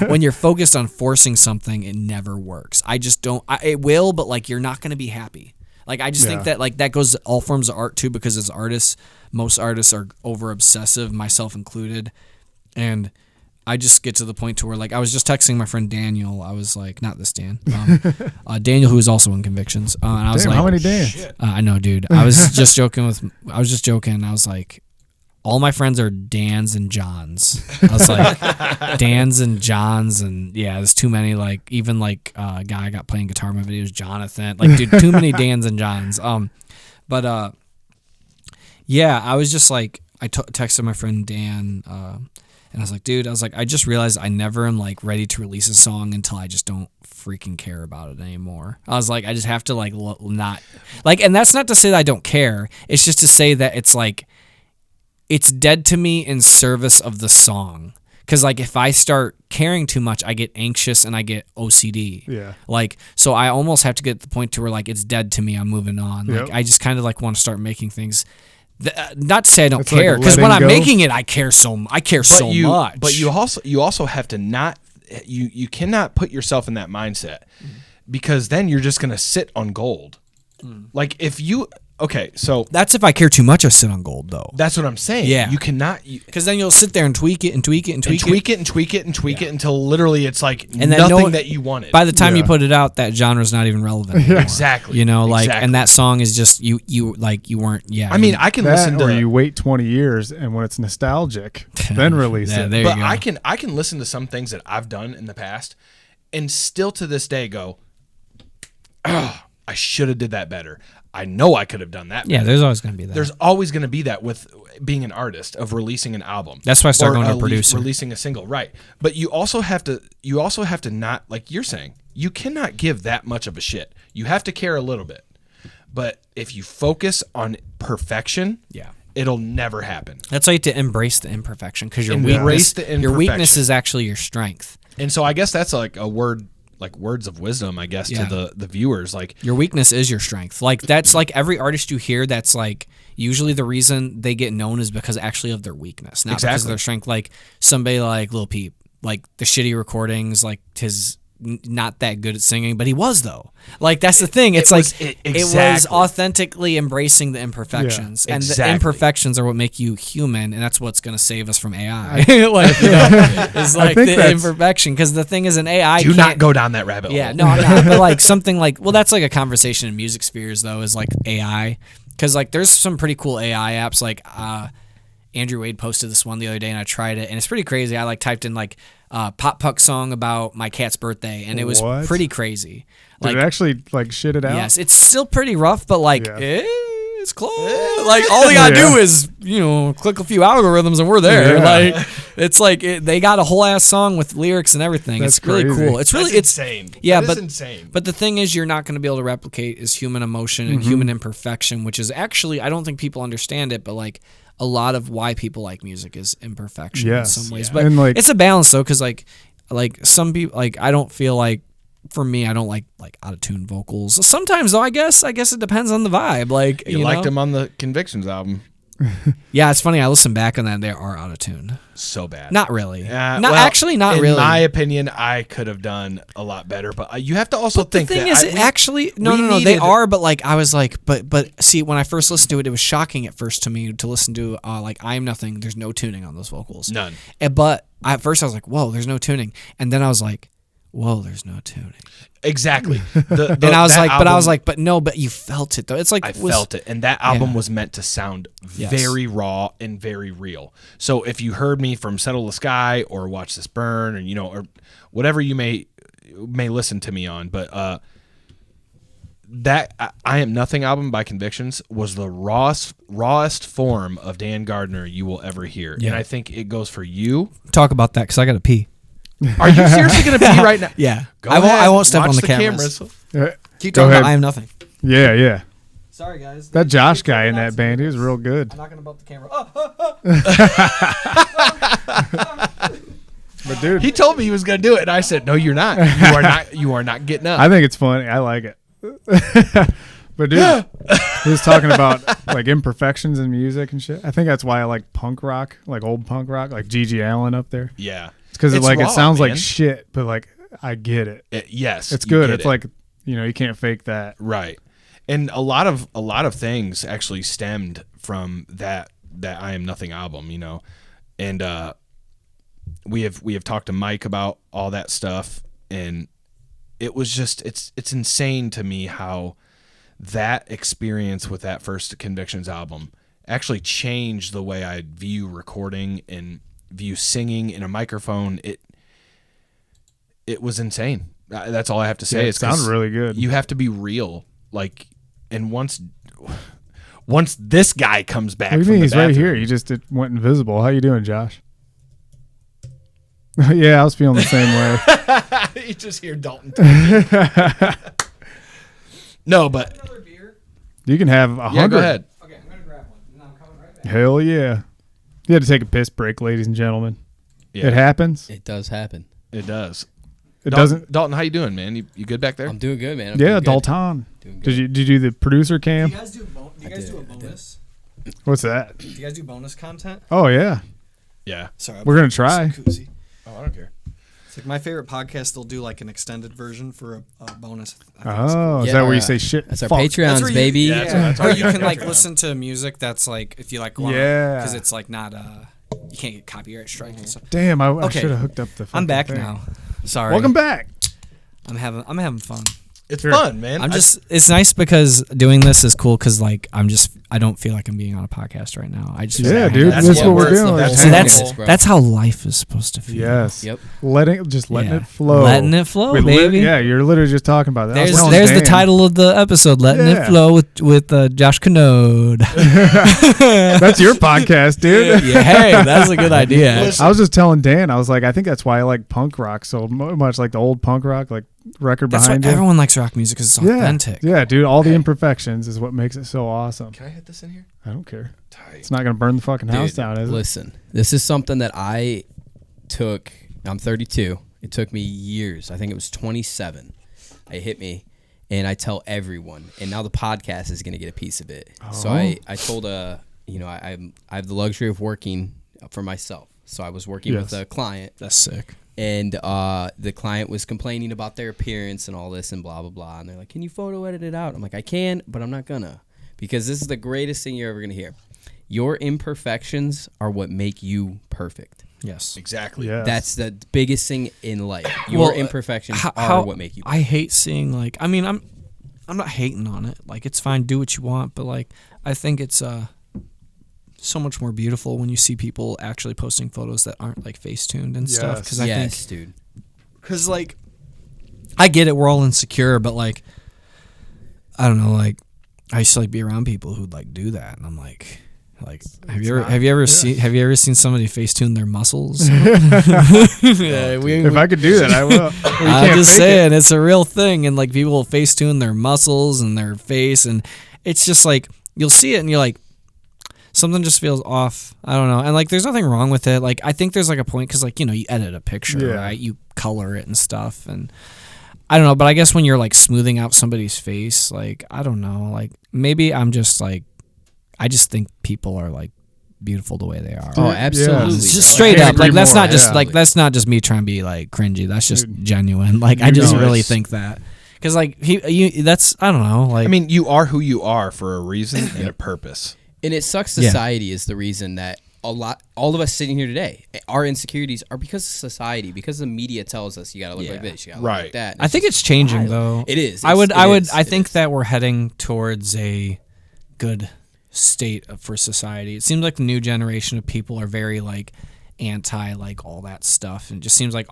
Speaker 4: when you're focused on forcing something, it never works. I just don't. It will, but like you're not going to be happy. Like I just think that like that goes to all forms of art too, because as artists, most artists are over obsessive, myself included, and I just get to the point to where like I was just texting my friend Daniel. I was like, not this Dan, Daniel, who is also in Convictions, and I was
Speaker 3: Damn,
Speaker 4: like,
Speaker 3: how many days?
Speaker 4: I know, dude. I was just joking. I was like, all my friends are Dans and Johns. I was like, Dans and Johns, and yeah, there's too many. Like even like a guy I got playing guitar in my videos, Jonathan. Like, dude, too many Dans and Johns. Yeah, I was just like, I texted my friend Dan, and I was like, dude, I just realized I never am like ready to release a song until I just don't freaking care about it anymore. I was like, I just have to like not like, and that's not to say that I don't care. It's just to say that it's like, it's dead to me in service of the song. Because like if I start caring too much, I get anxious and I get OCD.
Speaker 3: Yeah.
Speaker 4: Like, so I almost have to get to the point to where like it's dead to me. I'm moving on.
Speaker 3: Yep.
Speaker 4: Like I just kind of like want to start making things. Not to say I don't
Speaker 3: It's like
Speaker 4: care, because when
Speaker 3: letting
Speaker 4: I'm
Speaker 3: go.
Speaker 4: making it, I care so much.
Speaker 2: But you also have to not. You cannot put yourself in that mindset, because then you're just gonna sit on gold. Like if you. Okay, so
Speaker 4: That's if I care too much, I sit on gold though.
Speaker 2: that's what I'm saying.
Speaker 4: Yeah.
Speaker 2: You cannot.
Speaker 4: Because then you'll sit there and tweak it and tweak it and tweak,
Speaker 2: tweak it and tweak it and tweak it until literally it's like
Speaker 4: And then
Speaker 2: nothing that you wanted.
Speaker 4: By the time you
Speaker 3: Yeah.
Speaker 4: put it out, that genre's not even relevant anymore.
Speaker 2: Exactly.
Speaker 4: You know, like,
Speaker 2: Exactly.
Speaker 4: and that song is just you weren't. Yeah.
Speaker 2: I mean, I can listen
Speaker 3: That, or
Speaker 2: to.
Speaker 3: you wait 20 years and when it's nostalgic, then release
Speaker 4: Yeah,
Speaker 3: it.
Speaker 4: there you
Speaker 2: but
Speaker 4: go.
Speaker 2: I can listen to some things that I've done in the past, and still to this day go, oh, I should have did that better. I know I could have done that.
Speaker 4: Yeah,
Speaker 2: better.
Speaker 4: there's always going to be that.
Speaker 2: There's always going to be that with being an artist, of releasing an album.
Speaker 4: That's why I started
Speaker 2: Or
Speaker 4: going to a
Speaker 2: at least
Speaker 4: producer.
Speaker 2: releasing a single, right? But you also have to not, like you're saying, you cannot give that much of a shit. You have to care a little bit. But if you focus on perfection,
Speaker 4: Yeah.
Speaker 2: it'll never happen.
Speaker 4: That's why you have to embrace the imperfection, because your
Speaker 2: Embrace
Speaker 4: weakness,
Speaker 2: the
Speaker 4: your weakness
Speaker 2: imperfection.
Speaker 4: is actually your strength.
Speaker 2: And so I guess that's like a word, like words of wisdom, I guess,
Speaker 4: Yeah.
Speaker 2: to the viewers. Like,
Speaker 4: Your weakness is your strength. Like that's like every artist you hear, that's like usually the reason they get known is because actually of their weakness, not because of
Speaker 2: Exactly.
Speaker 4: their strength. Like somebody like Lil Peep, like the shitty recordings, like his not that good at singing, but he was though. Like that's the thing. It's it was
Speaker 2: exactly.
Speaker 4: authentically embracing the imperfections, and the
Speaker 2: exactly.
Speaker 4: imperfections are what make you human, and that's what's going to save us from AI. Like, you know, it's like
Speaker 3: think
Speaker 4: the
Speaker 3: that's-
Speaker 4: imperfection, because the thing is, an AI
Speaker 2: do
Speaker 4: can't
Speaker 2: not go down that rabbit
Speaker 4: yeah,
Speaker 2: hole.
Speaker 4: no, I'm not. But like something like, well, that's like a conversation in music spheres though, is like AI, because like there's some pretty cool AI apps. Like Andrew Wade posted this one the other day, and I tried it, and it's pretty crazy. I like typed in like pop punk song about my cat's birthday, and it was
Speaker 3: What?
Speaker 4: pretty crazy.
Speaker 3: Did
Speaker 4: Like,
Speaker 3: it actually like shit it out?
Speaker 4: yes, it's still pretty rough, but like
Speaker 3: Yeah.
Speaker 4: it's close. Like all they gotta do is click a few algorithms and we're there.
Speaker 3: Yeah.
Speaker 4: Like it's like they got a whole ass song with lyrics and everything.
Speaker 3: That's
Speaker 4: it's really
Speaker 3: crazy.
Speaker 4: cool. It's really
Speaker 2: That's insane.
Speaker 4: Yeah,
Speaker 2: That is
Speaker 4: but
Speaker 2: insane.
Speaker 4: But the thing is, you're not going to be able to replicate is human emotion and human imperfection, which is actually I don't think people understand it, but like a lot of why people like music is imperfection
Speaker 3: Yes.
Speaker 4: in some ways.
Speaker 3: Yeah.
Speaker 4: But
Speaker 3: And, like-
Speaker 4: it's a balance though, because like some people I don't feel like. For me, I don't like out of tune vocals. Sometimes though, I guess it depends on the vibe. Like
Speaker 2: You liked him on the Convictions album.
Speaker 4: Yeah, it's funny. I listen back on that; they are out of tune.
Speaker 2: So bad.
Speaker 4: Not really. Not
Speaker 2: well,
Speaker 4: actually. Not
Speaker 2: in
Speaker 4: really.
Speaker 2: In my opinion, I could have done a lot better. But you have to also think
Speaker 4: the thing
Speaker 2: that
Speaker 4: is, actually no. They
Speaker 2: needed-
Speaker 4: are. But like I was like, but see, when I first listened to it, it was shocking at first to me to listen to like I Am Nothing. There's no tuning on those vocals.
Speaker 2: None.
Speaker 4: But at first I was like, whoa, there's no tuning, and then I was like, whoa, there's no tuning.
Speaker 2: Exactly.
Speaker 4: And I was like, but no, but you felt it though. It's like
Speaker 2: I felt it, and that album
Speaker 4: Yeah.
Speaker 2: was meant to sound
Speaker 4: Yes.
Speaker 2: very raw and very real. So if you heard me from Settle the Sky or Watch This Burn, or or whatever you may listen to me on, but that I Am Nothing album by Convictions was the rawest form of Dan Gardner you will ever hear,
Speaker 4: Yeah.
Speaker 2: and I think it goes for you.
Speaker 4: talk about that because I got to pee.
Speaker 2: Are you seriously going to be right now?
Speaker 4: Yeah,
Speaker 2: Go
Speaker 4: I
Speaker 2: ahead,
Speaker 4: won't step
Speaker 2: watch
Speaker 4: on the cameras. Keep
Speaker 3: Go
Speaker 4: talking
Speaker 3: ahead.
Speaker 4: about I Am Nothing.
Speaker 3: Yeah.
Speaker 4: Sorry guys.
Speaker 3: That Josh guy in that band, he was real good.
Speaker 4: I'm not gonna bump the camera.
Speaker 3: But dude,
Speaker 2: He told me he was going to do it, and I said, "No, you're not. You are not. You are not getting up."
Speaker 3: I think it's funny. I like it. But dude, he was talking about like imperfections in music and shit. I think that's why I like punk rock, like old punk rock, like G.G. Allen up there.
Speaker 2: Yeah,
Speaker 3: It's because
Speaker 2: It's
Speaker 3: it
Speaker 2: raw,
Speaker 3: sounds
Speaker 2: man.
Speaker 3: like shit, but like I get it.
Speaker 2: Yes,
Speaker 3: It's
Speaker 2: you
Speaker 3: good.
Speaker 2: get
Speaker 3: It's
Speaker 2: it.
Speaker 3: like you can't fake that.
Speaker 2: Right. And a lot of things actually stemmed from that I Am Nothing album, And we have talked to Mike about all that stuff, and it was just it's insane to me how that experience with that first Convictions album actually changed the way I view recording and view singing in a microphone. It was insane. That's all I have to say.
Speaker 3: Yeah, it
Speaker 2: It's 'cause
Speaker 3: sounded really good.
Speaker 2: You have to be real, and once this guy comes back,
Speaker 3: What do you
Speaker 2: from
Speaker 3: mean?
Speaker 2: the
Speaker 3: He's right
Speaker 2: bathroom-
Speaker 3: here. He just went invisible. How you doing, Josh? Yeah, I was feeling the same way.
Speaker 2: you just hear Dalton. No, but
Speaker 4: Another beer.
Speaker 3: You can have 100.
Speaker 2: yeah, go ahead.
Speaker 4: Okay, I'm gonna grab one. No, I'm coming right back.
Speaker 3: Hell yeah. You had to take a piss break, ladies and gentlemen.
Speaker 2: Yeah,
Speaker 3: It happens.
Speaker 5: It does happen.
Speaker 2: It does.
Speaker 3: It
Speaker 2: Dalton,
Speaker 3: doesn't.
Speaker 2: Dalton, how you doing, man? You good back there?
Speaker 5: I'm doing good, man. I'm
Speaker 3: Yeah,
Speaker 5: doing good.
Speaker 3: Dalton.
Speaker 5: Doing
Speaker 3: Did
Speaker 5: good.
Speaker 3: you do the producer cam?
Speaker 4: Do you guys do a bonus?
Speaker 3: What's that?
Speaker 4: Do you guys do bonus content?
Speaker 3: Oh yeah,
Speaker 2: Yeah.
Speaker 4: Sorry,
Speaker 3: we're gonna try.
Speaker 4: Koozie.
Speaker 2: Oh, I don't care.
Speaker 4: It's like my favorite podcast. They'll do like an extended version for a bonus. I think it's cool.
Speaker 3: Oh, is
Speaker 5: Yeah.
Speaker 3: that where you say shit?
Speaker 5: That's our
Speaker 3: fuck?
Speaker 5: Patreons,
Speaker 4: That's where you-
Speaker 5: baby.
Speaker 2: Yeah, that's
Speaker 4: Or
Speaker 2: what
Speaker 4: you
Speaker 2: I
Speaker 4: can
Speaker 2: got.
Speaker 4: like listen to music that's like if you like want
Speaker 3: Yeah.
Speaker 4: because it's like not you can't get copyright strike and stuff.
Speaker 3: Damn, I
Speaker 4: Okay.
Speaker 3: should have hooked up the.
Speaker 4: I'm
Speaker 3: fucking
Speaker 4: back
Speaker 3: thing.
Speaker 4: now. Sorry.
Speaker 3: Welcome back.
Speaker 4: I'm having fun.
Speaker 2: It's
Speaker 3: Sure.
Speaker 2: fun, man.
Speaker 4: It's nice because doing this is cool because like I don't feel like I'm being on a podcast right now. I just
Speaker 3: Yeah, dude,
Speaker 2: That's
Speaker 3: that's
Speaker 2: what
Speaker 3: what we're
Speaker 2: we're-
Speaker 3: doing.
Speaker 2: that's
Speaker 4: See,
Speaker 2: That's
Speaker 4: that's how life is supposed to feel.
Speaker 3: Yes.
Speaker 5: Yep.
Speaker 3: Letting
Speaker 4: Yeah.
Speaker 3: it flow.
Speaker 4: Letting it flow,
Speaker 3: We
Speaker 4: baby.
Speaker 3: yeah, you're literally just talking about that. I was telling
Speaker 4: There's the
Speaker 3: Dan.
Speaker 4: title of the episode, Letting
Speaker 3: Yeah.
Speaker 4: It Flow with Josh Canode.
Speaker 3: That's your podcast, dude.
Speaker 4: Yeah, hey, that's a good idea.
Speaker 3: I was just telling Dan, I was like, I think that's why I like punk rock so much, like the old punk rock, like record
Speaker 4: That's why
Speaker 3: behind it.
Speaker 4: everyone likes rock music because it's
Speaker 3: Yeah,
Speaker 4: authentic.
Speaker 3: yeah, dude. All the imperfections is what makes it so awesome.
Speaker 2: Can I hit this in here?
Speaker 3: I don't care.
Speaker 2: Tight.
Speaker 3: It's not gonna burn the fucking house
Speaker 5: Dude,
Speaker 3: down, is it?
Speaker 5: listen, this is something that I took. I'm 32. It took me years. I think it was 27. It hit me, and I tell everyone. And now the podcast is going to get a piece of it. So I told I have the luxury of working for myself. So I was working with
Speaker 3: Yes.
Speaker 5: a client,
Speaker 4: That's sick.
Speaker 5: and the client was complaining about their appearance and all this and blah blah blah. And they're like, "Can you photo edit it out?" I'm like, "I can, but I'm not gonna, because this is the greatest thing you're ever gonna hear. Your imperfections are what make you perfect.
Speaker 4: Yes.
Speaker 2: Exactly.
Speaker 3: Yeah.
Speaker 5: That's the biggest thing in life. Your
Speaker 4: Well,
Speaker 5: imperfections
Speaker 4: how-
Speaker 5: are what make you.
Speaker 4: I hate seeing like I mean I'm not hating on it. Like it's fine, do what you want, but like I think it's so much more beautiful when you see people actually posting photos that aren't like face tuned and stuff.
Speaker 3: Yes.
Speaker 4: Because I
Speaker 5: Yes,
Speaker 4: think
Speaker 5: dude.
Speaker 4: because like I get it, we're all insecure, but like I don't know, like I used to like be around people who'd like do that, and I'm like have you ever seen somebody Facetune their muscles?
Speaker 3: If I could do that, I will.
Speaker 4: I'm just saying, it's a real thing, and like people will Facetune their muscles and their face, and it's just like you'll see it, and you're like, something just feels off. I don't know, and like there's nothing wrong with it. Like I think there's like a point because like you edit a picture, right? You color it and stuff, and I don't know, but I guess when you're like smoothing out somebody's face, like I don't know, like maybe I'm just like. I just think people are like beautiful the way they are.
Speaker 5: Oh, absolutely.
Speaker 4: It's just straight up. Like that's not just me trying to be like cringy. That's just genuine. Like I just really think that. Cuz like that's I don't know, like I
Speaker 2: mean, you are who you are for a reason and a purpose.
Speaker 5: And it sucks society is the reason that all of us sitting here today, our insecurities are because of society, because the media tells us you got to look like this, you got to look like that.
Speaker 4: I think it's changing though.
Speaker 5: It is.
Speaker 4: I think that we're heading towards a good state for society. It seems like the new generation of people are very like anti like all that stuff, and it just seems like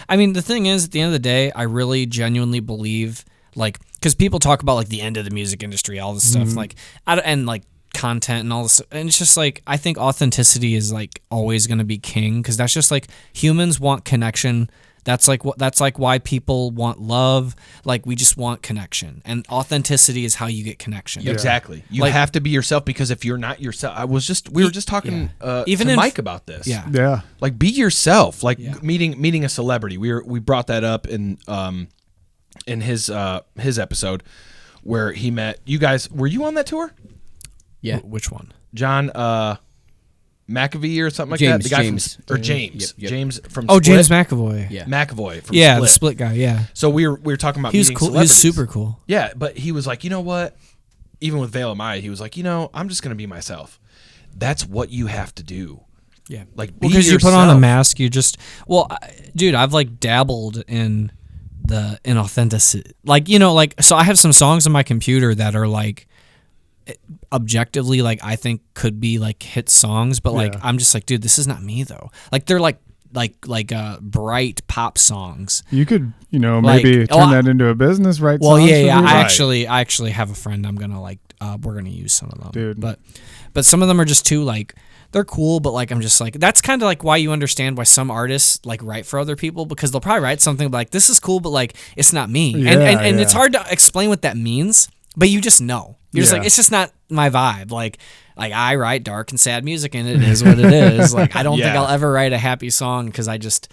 Speaker 4: I mean the thing is at the end of the day I really genuinely believe like because people talk about like the end of the music industry, all this stuff like and like content and all this, and it's just like I think authenticity is like always going to be king because that's just like humans want connection. That's like why people want love. Like we just want connection, and authenticity is how you get connection.
Speaker 2: Yeah. Exactly. You have to be yourself because if you're not yourself, we were just talking
Speaker 4: even
Speaker 2: to Mike about this.
Speaker 3: Yeah.
Speaker 2: Like be yourself. Like meeting a celebrity. We brought that up in his episode where he met you guys. Were you on that tour?
Speaker 4: Yeah. Which one?
Speaker 2: John McAvee or something like
Speaker 5: James,
Speaker 2: that. The guy
Speaker 5: James.
Speaker 2: from James.
Speaker 5: Yep.
Speaker 2: James from Split.
Speaker 4: James McAvoy.
Speaker 5: Yeah.
Speaker 2: McAvoy from
Speaker 4: Split.
Speaker 2: Split.
Speaker 4: The Split guy. Yeah.
Speaker 2: So we were talking about
Speaker 4: he was
Speaker 2: meeting
Speaker 4: cool. He was
Speaker 2: celebrities.
Speaker 4: super cool.
Speaker 2: Yeah, but he was like, you know what? Even with Veil of Maya, he was like, I'm just gonna be myself. That's what you have to do.
Speaker 4: Yeah.
Speaker 2: Like be
Speaker 4: because
Speaker 2: yourself.
Speaker 4: you put on a mask, you just dude, I've like dabbled in the inauthenticity. Like so I have some songs on my computer that are like objectively like I think could be like hit songs, but like I'm just like, dude, this is not me though. Like they're like bright pop songs.
Speaker 3: You could maybe turn that into a business, right?
Speaker 4: Well, yeah. I actually have a friend. I'm gonna like we're gonna use some of them,
Speaker 3: dude.
Speaker 4: But some of them are just too like they're cool, but like I'm just like that's kind of like why you understand why some artists like write for other people because they'll probably write something like this is cool, but like it's not me, and it's hard to explain what that means, but you just know. You're just like, it's just not my vibe. Like I write dark and sad music, and it is what it is. Like I don't think I'll ever write a happy song because I just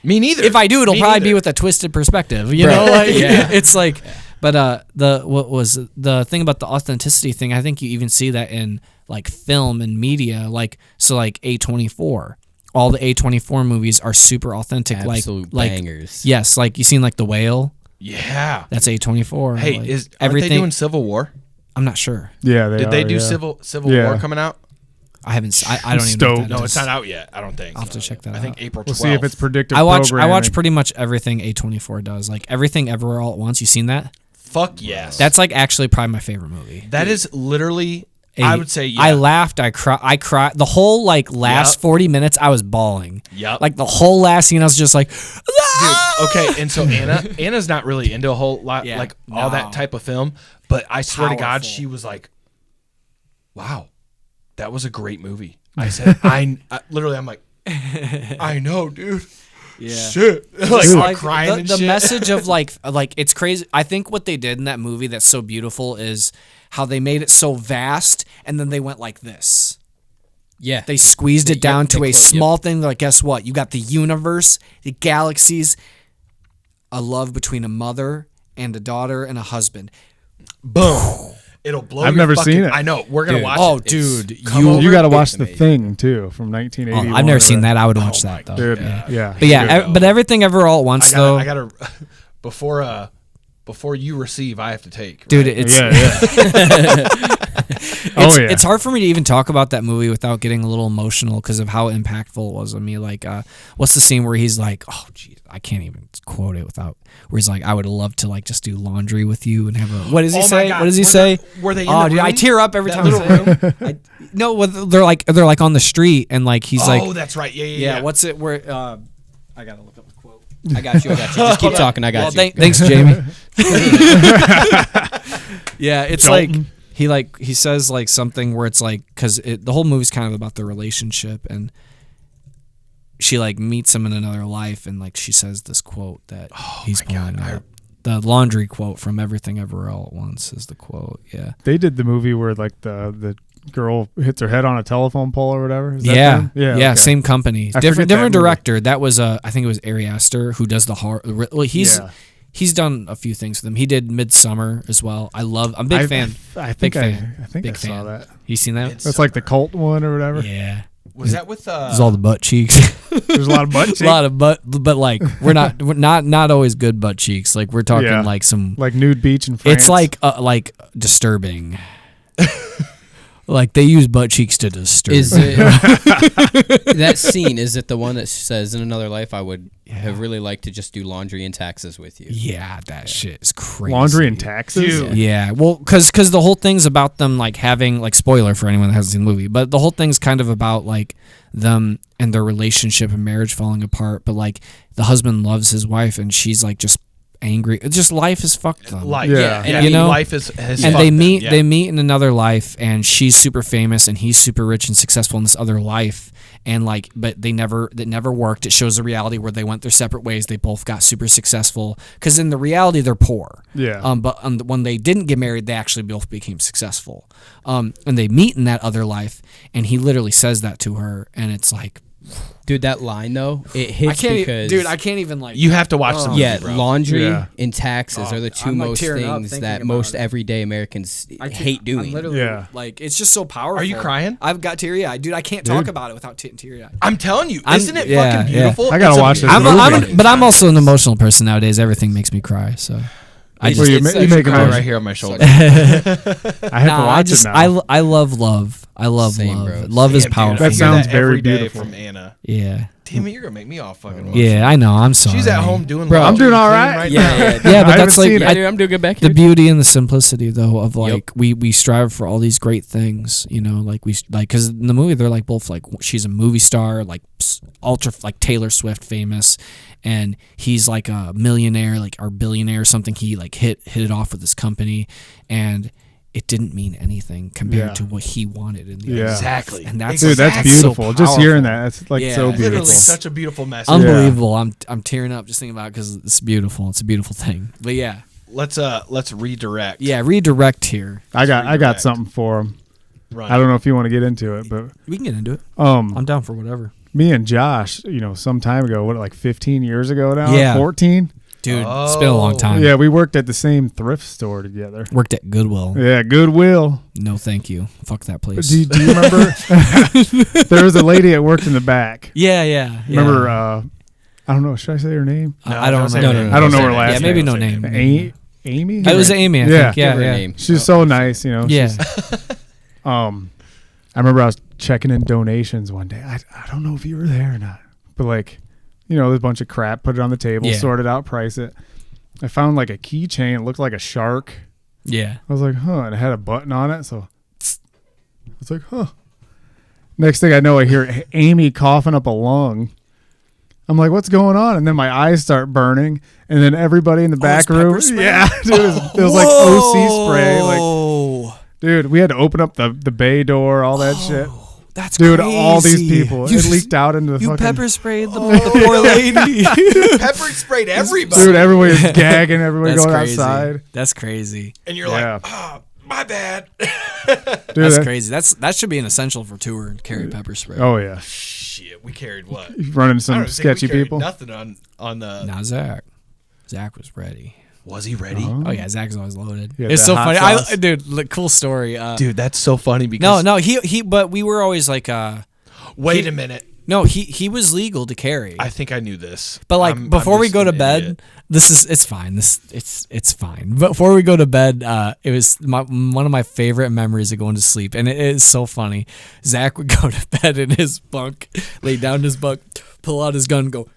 Speaker 2: me neither.
Speaker 4: If I do, it'll probably be with a twisted perspective. You know, like it's like. But what was the thing about the authenticity thing? I think you even see that in like film and media. Like so, like A24. All the A24 movies are super authentic.
Speaker 5: Absolute bangers.
Speaker 4: Yes, like you seen like The Whale.
Speaker 2: Yeah,
Speaker 4: that's A24.
Speaker 2: Hey,
Speaker 4: like,
Speaker 2: aren't
Speaker 4: everything
Speaker 2: they doing Civil War?
Speaker 4: I'm not sure.
Speaker 3: Yeah,
Speaker 2: did they do Civil War coming out?
Speaker 4: I haven't. I don't even know. What that
Speaker 2: no,
Speaker 4: is.
Speaker 2: it's not out yet. I don't think.
Speaker 4: I'll have to check that out.
Speaker 2: I think April 12th.
Speaker 3: We'll see if it's predictive.
Speaker 4: I watch pretty much everything A24 does. Like Everything Everywhere All at Once. You seen that?
Speaker 2: Fuck yes.
Speaker 4: That's like actually probably my favorite movie.
Speaker 2: That is literally. I would say. Yeah.
Speaker 4: I laughed. I cried. The whole like last 40 minutes, I was bawling.
Speaker 2: Yep.
Speaker 4: Like the whole last scene, I was just like.
Speaker 2: Dude, okay, and so Anna's not really into a whole lot all that type of film, but I swear to God, she was like, "Wow, that was a great movie." I said, "I'm like, I know, dude." Yeah. Shit. Like crying and
Speaker 4: the
Speaker 2: shit.
Speaker 4: message of like it's crazy. I think what they did in that movie that's so beautiful is how they made it so vast, and then they went like this.
Speaker 5: Yeah.
Speaker 4: They squeezed it down to a small thing. They're like, guess what? You got the universe, the galaxies, a love between a mother and a daughter and a husband.
Speaker 2: Boom. It'll blow.
Speaker 3: I've never seen it.
Speaker 2: I know. We're gonna watch it.
Speaker 4: Oh, dude,
Speaker 3: you got to watch The Thing too from 1981.
Speaker 4: I've never seen that. I would watch that though.
Speaker 3: Dude,
Speaker 4: yeah. But yeah, but Everything Ever All at Once though.
Speaker 2: I gotta before you receive, I have to take. Right?
Speaker 4: Dude, it's it's hard for me to even talk about that movie without getting a little emotional because of how impactful it was on me. Like, what's the scene where he's like, oh, geez, I can't even quote it without. Where he's like, I would love to like just do laundry with you and have a. What does he say?
Speaker 2: God.
Speaker 4: What does he say?
Speaker 2: Were they?
Speaker 4: Oh, dude, I tear up every time. No, they're like on the street and like he's like.
Speaker 2: Oh, that's right. Yeah.
Speaker 4: What's it? Where? I gotta look up the quote.
Speaker 5: I got you. Just keep talking. I got you.
Speaker 4: Thanks, Jamie. Yeah, it's Dalton. he says like something where it's like, because the whole movie's kind of about the relationship, and she like meets him in another life, and like she says this quote that he's pulling up. The laundry quote from Everything Everywhere All at Once is the quote. Yeah,
Speaker 3: They did the movie where like the girl hits her head on a telephone pole or whatever. Is that
Speaker 4: yeah,
Speaker 3: them? Yeah.
Speaker 4: yeah.
Speaker 3: Okay.
Speaker 4: Same company,
Speaker 3: I forget
Speaker 4: different
Speaker 3: that movie.
Speaker 4: director. That was I think it was Ari Aster who does the horror. Well, he's done a few things with them. He did Midsummer as well. I'm a big fan.
Speaker 3: I think
Speaker 4: Big
Speaker 3: I
Speaker 4: fan.
Speaker 3: think
Speaker 4: Big
Speaker 3: I saw
Speaker 4: fan.
Speaker 3: that.
Speaker 4: You seen that?
Speaker 3: That's like the cult one or whatever.
Speaker 4: Yeah.
Speaker 2: Was that with
Speaker 4: It's all the butt cheeks.
Speaker 3: There's a lot of butt cheeks.
Speaker 4: A lot of butt, but like we're not always good butt cheeks. Like we're talking
Speaker 3: Yeah.
Speaker 4: like some.
Speaker 3: like nude beach in France.
Speaker 4: It's like disturbing. Like they use butt cheeks to disturb.
Speaker 5: Is it that scene? Is it the one that says, "In another life, I would have really liked to just do laundry and taxes with you"?
Speaker 4: Yeah, that shit is crazy.
Speaker 3: laundry and taxes.
Speaker 2: Dude.
Speaker 4: Yeah, well, because the whole thing's about them like having like spoiler for anyone that hasn't seen the movie, but the whole thing's kind of about like them and their relationship and marriage falling apart. But like the husband loves his wife and she's like just angry. It's just life has fucked them.
Speaker 2: Life,
Speaker 3: Yeah.
Speaker 2: yeah.
Speaker 4: You know?
Speaker 2: Life has
Speaker 4: And
Speaker 2: fucked
Speaker 4: they
Speaker 2: them,
Speaker 4: meet
Speaker 2: yeah.
Speaker 4: they meet in another life, and she's super famous and he's super rich and successful in this other life, and like but that never worked. It shows a reality where they went their separate ways. They both got super successful because in the reality they're poor.
Speaker 3: Yeah.
Speaker 4: But when they didn't get married, they actually both became successful. And they meet in that other life, and he literally says that to her, and it's like,
Speaker 5: Dude, that line though, it hits because
Speaker 4: I can't even like.
Speaker 2: You have to watch the movie,
Speaker 5: yeah,
Speaker 2: bro.
Speaker 5: laundry
Speaker 3: Yeah.
Speaker 5: and taxes are the two
Speaker 4: I'm, like,
Speaker 5: most
Speaker 4: tearing up
Speaker 5: things
Speaker 4: thinking
Speaker 5: that
Speaker 4: about
Speaker 5: most
Speaker 4: it.
Speaker 5: everyday Americans
Speaker 4: I'm
Speaker 5: hate doing.
Speaker 4: literally,
Speaker 3: Yeah.
Speaker 4: like it's just so powerful.
Speaker 2: Are you crying?
Speaker 4: I've got teary eyed, dude. I can't talk about it without teary eyed.
Speaker 2: I'm telling you,
Speaker 4: I'm-
Speaker 2: isn't it
Speaker 4: yeah,
Speaker 2: fucking
Speaker 4: yeah.
Speaker 2: beautiful?
Speaker 3: I gotta
Speaker 2: It's
Speaker 3: watch this
Speaker 2: amazing.
Speaker 3: movie.
Speaker 4: I'm also an emotional person nowadays. Everything makes me cry. So I
Speaker 3: Well,
Speaker 4: just
Speaker 3: you
Speaker 5: it's
Speaker 3: make
Speaker 5: such
Speaker 3: a
Speaker 2: Cry
Speaker 3: motion.
Speaker 2: right here on my shoulder.
Speaker 3: I have to watch it now.
Speaker 4: I love love. I love
Speaker 5: Same,
Speaker 4: love.
Speaker 5: bro.
Speaker 4: Love is
Speaker 2: Damn, dude,
Speaker 4: powerful.
Speaker 2: I
Speaker 3: That
Speaker 2: hear
Speaker 3: sounds very
Speaker 2: every day
Speaker 3: beautiful.
Speaker 2: from Anna.
Speaker 4: Yeah.
Speaker 2: Damn it, you're gonna make me all fucking emotional.
Speaker 4: Yeah, I know. I'm sorry.
Speaker 2: She's at home doing
Speaker 5: Bro,
Speaker 2: laundry
Speaker 3: I'm doing
Speaker 2: and
Speaker 3: all
Speaker 2: cleaning
Speaker 3: right.
Speaker 2: now.
Speaker 5: Yeah,
Speaker 4: Yeah, but
Speaker 3: I
Speaker 4: that's
Speaker 3: haven't
Speaker 4: like
Speaker 3: seen
Speaker 5: yeah, dude, I'm doing good back
Speaker 4: the
Speaker 5: here.
Speaker 4: beauty and the simplicity though of like we strive for all these great things, you know, like because in the movie they're like both like she's a movie star, like ultra like Taylor Swift famous, and he's like a millionaire, like or billionaire or something. He like hit it off with this company, and it didn't mean anything compared
Speaker 3: Yeah.
Speaker 4: to what he wanted in the
Speaker 3: Yeah.
Speaker 4: other.
Speaker 2: Exactly.
Speaker 4: And that's
Speaker 3: Dude, that's
Speaker 4: so
Speaker 3: beautiful. Just hearing
Speaker 4: powerful.
Speaker 3: that, that's like
Speaker 4: Yeah.
Speaker 3: so
Speaker 2: Literally
Speaker 3: beautiful.
Speaker 2: such a beautiful message.
Speaker 4: Unbelievable. I'm tearing up just thinking about it because it's beautiful. It's a beautiful thing. But yeah,
Speaker 2: Let's redirect.
Speaker 4: yeah. Redirect here.
Speaker 3: I got
Speaker 2: redirect.
Speaker 3: something for him.
Speaker 2: Run.
Speaker 3: I don't know if you want to get into it, but
Speaker 4: We can get into it. I'm down for whatever.
Speaker 3: me and Josh, some time ago, like 15 years ago now,
Speaker 4: Yeah.
Speaker 3: 14.
Speaker 4: Dude, it's been a long time.
Speaker 3: Yeah, we worked at the same thrift store together.
Speaker 4: Worked at Goodwill.
Speaker 3: Yeah, Goodwill.
Speaker 4: No, thank you. Fuck that place.
Speaker 3: Do you remember? There was a lady that worked in the back.
Speaker 4: yeah.
Speaker 3: Remember? I don't know. Should I say her name?
Speaker 4: I don't
Speaker 2: say
Speaker 4: remember.
Speaker 2: her name.
Speaker 3: I don't know
Speaker 2: Say
Speaker 3: her
Speaker 2: name.
Speaker 3: last
Speaker 4: Yeah, maybe
Speaker 3: name.
Speaker 4: no name.
Speaker 3: Amy.
Speaker 4: It was Amy, I
Speaker 3: Yeah.
Speaker 4: think. Yeah,
Speaker 5: Give her a
Speaker 4: yeah.
Speaker 5: name.
Speaker 3: She's so nice,
Speaker 4: Yeah.
Speaker 3: I remember I was checking in donations one day. I don't know if you were there or not, but like, there's a bunch of crap. Put it on the table,
Speaker 4: Yeah.
Speaker 3: sort it out, price it. I found like a keychain. It looked like a shark.
Speaker 4: Yeah.
Speaker 3: I was like, huh. And it had a button on it. So I was like, huh. Next thing I know, I hear Amy coughing up a lung. I'm like, what's going on? And then my eyes start burning. And then everybody in the back
Speaker 4: it's
Speaker 3: room.
Speaker 4: pepper spray?
Speaker 3: Yeah. Dude, it was like OC spray. Like,
Speaker 4: Oh,
Speaker 3: dude, we had to open up the bay door, all that shit.
Speaker 4: that's
Speaker 3: Dude,
Speaker 4: crazy.
Speaker 3: all these people.
Speaker 4: You
Speaker 3: It leaked out into the
Speaker 4: You
Speaker 3: fucking...
Speaker 4: pepper sprayed the poor lady.
Speaker 2: Pepper sprayed everybody.
Speaker 3: Dude, everybody was gagging. Everybody
Speaker 4: That's
Speaker 3: going
Speaker 4: crazy.
Speaker 3: outside.
Speaker 4: That's crazy.
Speaker 2: and you're
Speaker 3: Yeah.
Speaker 2: like, oh, my bad.
Speaker 3: Dude,
Speaker 4: That's
Speaker 3: that-
Speaker 4: crazy. That should be an essential for tour. Carry pepper spray.
Speaker 3: Oh, yeah.
Speaker 2: Shit, we carried what?
Speaker 3: Running
Speaker 2: I
Speaker 3: some
Speaker 2: don't think we
Speaker 3: sketchy
Speaker 2: carried
Speaker 3: people.
Speaker 2: Nothing on the.
Speaker 4: Nah, Zach was ready.
Speaker 2: Was he ready?
Speaker 4: Oh yeah, Zach's always loaded.
Speaker 3: Yeah,
Speaker 4: It's
Speaker 3: that
Speaker 4: so
Speaker 3: hot
Speaker 4: funny.
Speaker 3: sauce.
Speaker 4: Dude, like, cool story.
Speaker 2: Dude, that's so funny because.
Speaker 4: No, he. But we were always like,
Speaker 2: Wait a minute.
Speaker 4: no, he was legal to carry.
Speaker 2: I think I knew this.
Speaker 4: But like
Speaker 2: I'm
Speaker 4: before we
Speaker 2: just
Speaker 4: go to
Speaker 2: an
Speaker 4: bed,
Speaker 2: idiot.
Speaker 4: it's fine. It's fine. Before we go to bed, it was one of my favorite memories of going to sleep, and it is so funny. Zach would go to bed in his bunk, lay down in his bunk, pull out his gun, and go.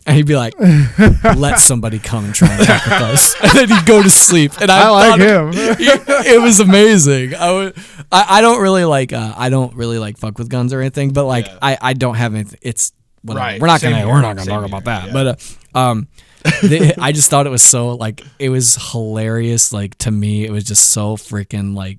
Speaker 4: And he'd be like, "Let somebody come and try and fuck with us," and then he'd go to sleep. And
Speaker 3: I like
Speaker 4: thought
Speaker 3: him.
Speaker 4: it was amazing. I don't really like fuck with guns or anything, but like
Speaker 2: Yeah.
Speaker 4: I don't have anything. It's whatever.
Speaker 2: Right.
Speaker 4: We're not
Speaker 2: Same
Speaker 4: gonna
Speaker 2: here.
Speaker 4: we're not gonna
Speaker 2: Same
Speaker 4: talk about
Speaker 2: here.
Speaker 4: that.
Speaker 2: Yeah.
Speaker 4: But I just thought it was so like it was hilarious. Like to me, it was just so freaking like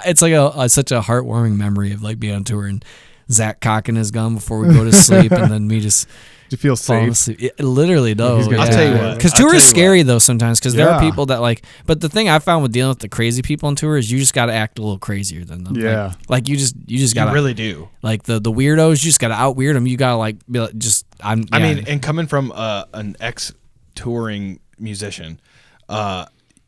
Speaker 4: it's like such a heartwarming memory of like being on tour and Zach cocking his gun before we go to sleep, and then me just.
Speaker 3: Do you feel
Speaker 4: falling
Speaker 3: safe?
Speaker 4: asleep. It literally though.
Speaker 3: He's gonna
Speaker 2: I'll tell you what.
Speaker 4: Because
Speaker 2: I'll
Speaker 4: tour
Speaker 2: tell
Speaker 4: is
Speaker 2: you
Speaker 4: scary though sometimes. Because there are
Speaker 3: Yeah.
Speaker 4: people that like. But the thing I found with dealing with the crazy people on tour is you just got to act a little crazier than them.
Speaker 3: Yeah.
Speaker 4: Like you just got
Speaker 2: You
Speaker 4: to
Speaker 2: really do.
Speaker 4: like the weirdos. You just got to out weird them. You got to like be like just.
Speaker 2: I mean, and coming from an ex-touring musician,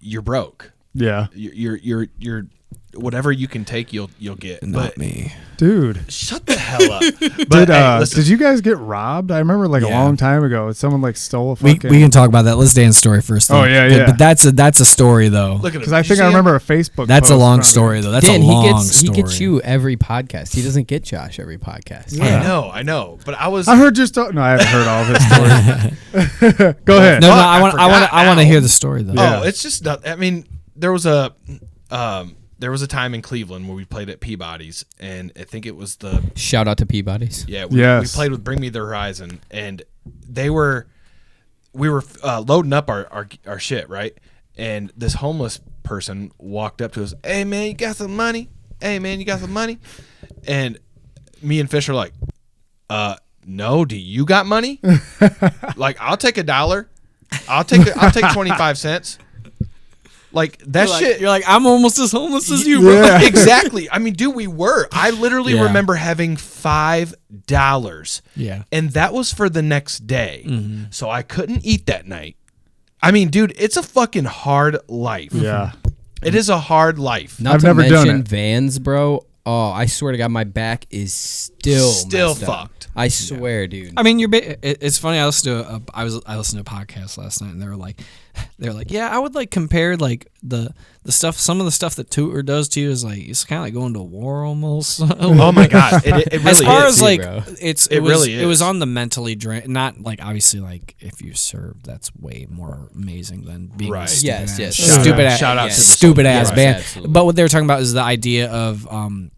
Speaker 2: you're broke.
Speaker 3: Yeah,
Speaker 2: You're whatever you can take, you'll get.
Speaker 4: not
Speaker 2: But
Speaker 4: me.
Speaker 3: dude.
Speaker 2: shut the hell up. But hey, listen,
Speaker 3: Did you guys get robbed? I remember like a
Speaker 4: Yeah.
Speaker 3: long time ago. Someone like stole a
Speaker 4: We
Speaker 3: fucking.
Speaker 4: can talk about that. Let's Dan's story first.
Speaker 3: Oh,
Speaker 4: though.
Speaker 3: yeah,
Speaker 4: But-
Speaker 3: yeah.
Speaker 4: But that's a story though.
Speaker 2: look at him.
Speaker 3: Because I
Speaker 2: Did you
Speaker 3: think
Speaker 2: see
Speaker 3: I
Speaker 2: him?
Speaker 3: remember a Facebook.
Speaker 4: That's a
Speaker 3: post
Speaker 4: long
Speaker 3: from it.
Speaker 4: story though. That's
Speaker 5: Dan,
Speaker 4: a long
Speaker 5: he gets
Speaker 4: story.
Speaker 5: he gets you every podcast. He doesn't get Josh every podcast.
Speaker 3: Yeah.
Speaker 2: I know. But I was.
Speaker 3: I heard your story. No, I haven't heard all of his stories. Go ahead.
Speaker 4: No,
Speaker 2: Fuck,
Speaker 4: I want
Speaker 2: forgot
Speaker 4: to
Speaker 2: now.
Speaker 4: hear the story though.
Speaker 3: Yeah.
Speaker 2: Oh, it's just not. I mean, there was a time in Cleveland where we played at Peabody's, and I think it was the
Speaker 5: Shout out to Peabody's.
Speaker 2: we
Speaker 3: Yes.
Speaker 2: played with Bring Me the Horizon, and we were loading up our shit, right? And this homeless person walked up to us. Hey man, you got some money? Hey man, you got some money? And me and Fish are like, no. Do you got money? Like, I'll take $1. I'll take 25 cents. Like that shit.
Speaker 4: You're like I'm almost as homeless as you,
Speaker 3: Yeah.
Speaker 4: bro.
Speaker 2: Exactly. I mean, dude, we were. I literally
Speaker 4: Yeah.
Speaker 2: remember having $5.
Speaker 4: Yeah.
Speaker 2: And that was for the next day.
Speaker 4: Mm-hmm.
Speaker 2: So I couldn't eat that night. I mean, dude, it's a fucking hard life.
Speaker 3: Yeah.
Speaker 2: It is a hard life.
Speaker 5: Not
Speaker 3: I've
Speaker 5: to
Speaker 3: never done
Speaker 5: mention
Speaker 3: it.
Speaker 5: vans, bro. Oh, I swear to God, my back is still messed up.
Speaker 2: fucked.
Speaker 5: I swear, dude.
Speaker 4: I mean, it's funny. I listened to I listened to a podcast last night, and they were like, yeah, I would like compare like the stuff. Some of the stuff that tour does to you is like it's kind of like going to war almost.
Speaker 2: Oh my god, it really
Speaker 4: as far
Speaker 2: is.
Speaker 4: as like
Speaker 5: bro.
Speaker 4: it
Speaker 2: It
Speaker 4: was
Speaker 2: really
Speaker 4: it was
Speaker 2: is.
Speaker 4: on the mentally drain. Not like obviously like if you serve, that's way more amazing than being
Speaker 2: Right.
Speaker 4: a stupid
Speaker 5: Yes,
Speaker 4: ass,
Speaker 5: yes.
Speaker 4: stupid ass,
Speaker 2: Shout out
Speaker 5: to the
Speaker 4: stupid
Speaker 5: soldiers.
Speaker 4: ass
Speaker 5: Yes,
Speaker 4: band.
Speaker 5: absolutely.
Speaker 4: But what they were talking about is the idea of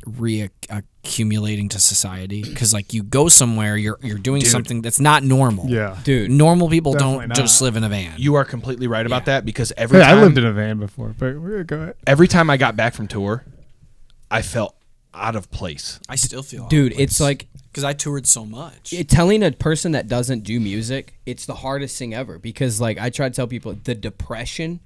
Speaker 4: reaccumulating to society because like you go somewhere, you're doing something that's not normal.
Speaker 3: Yeah.
Speaker 5: Dude,
Speaker 4: Normal people
Speaker 3: Definitely
Speaker 4: don't
Speaker 3: not.
Speaker 4: just live in a van.
Speaker 2: You are completely right about that because every
Speaker 3: Hey, I
Speaker 2: time
Speaker 3: lived in a van before, but we're go ahead.
Speaker 2: every time I got back from tour, I felt out of place.
Speaker 4: I still feel
Speaker 5: dude, it's like
Speaker 4: because I toured so much.
Speaker 5: telling a person that doesn't do music, it's the hardest thing ever because like I try to tell people the depression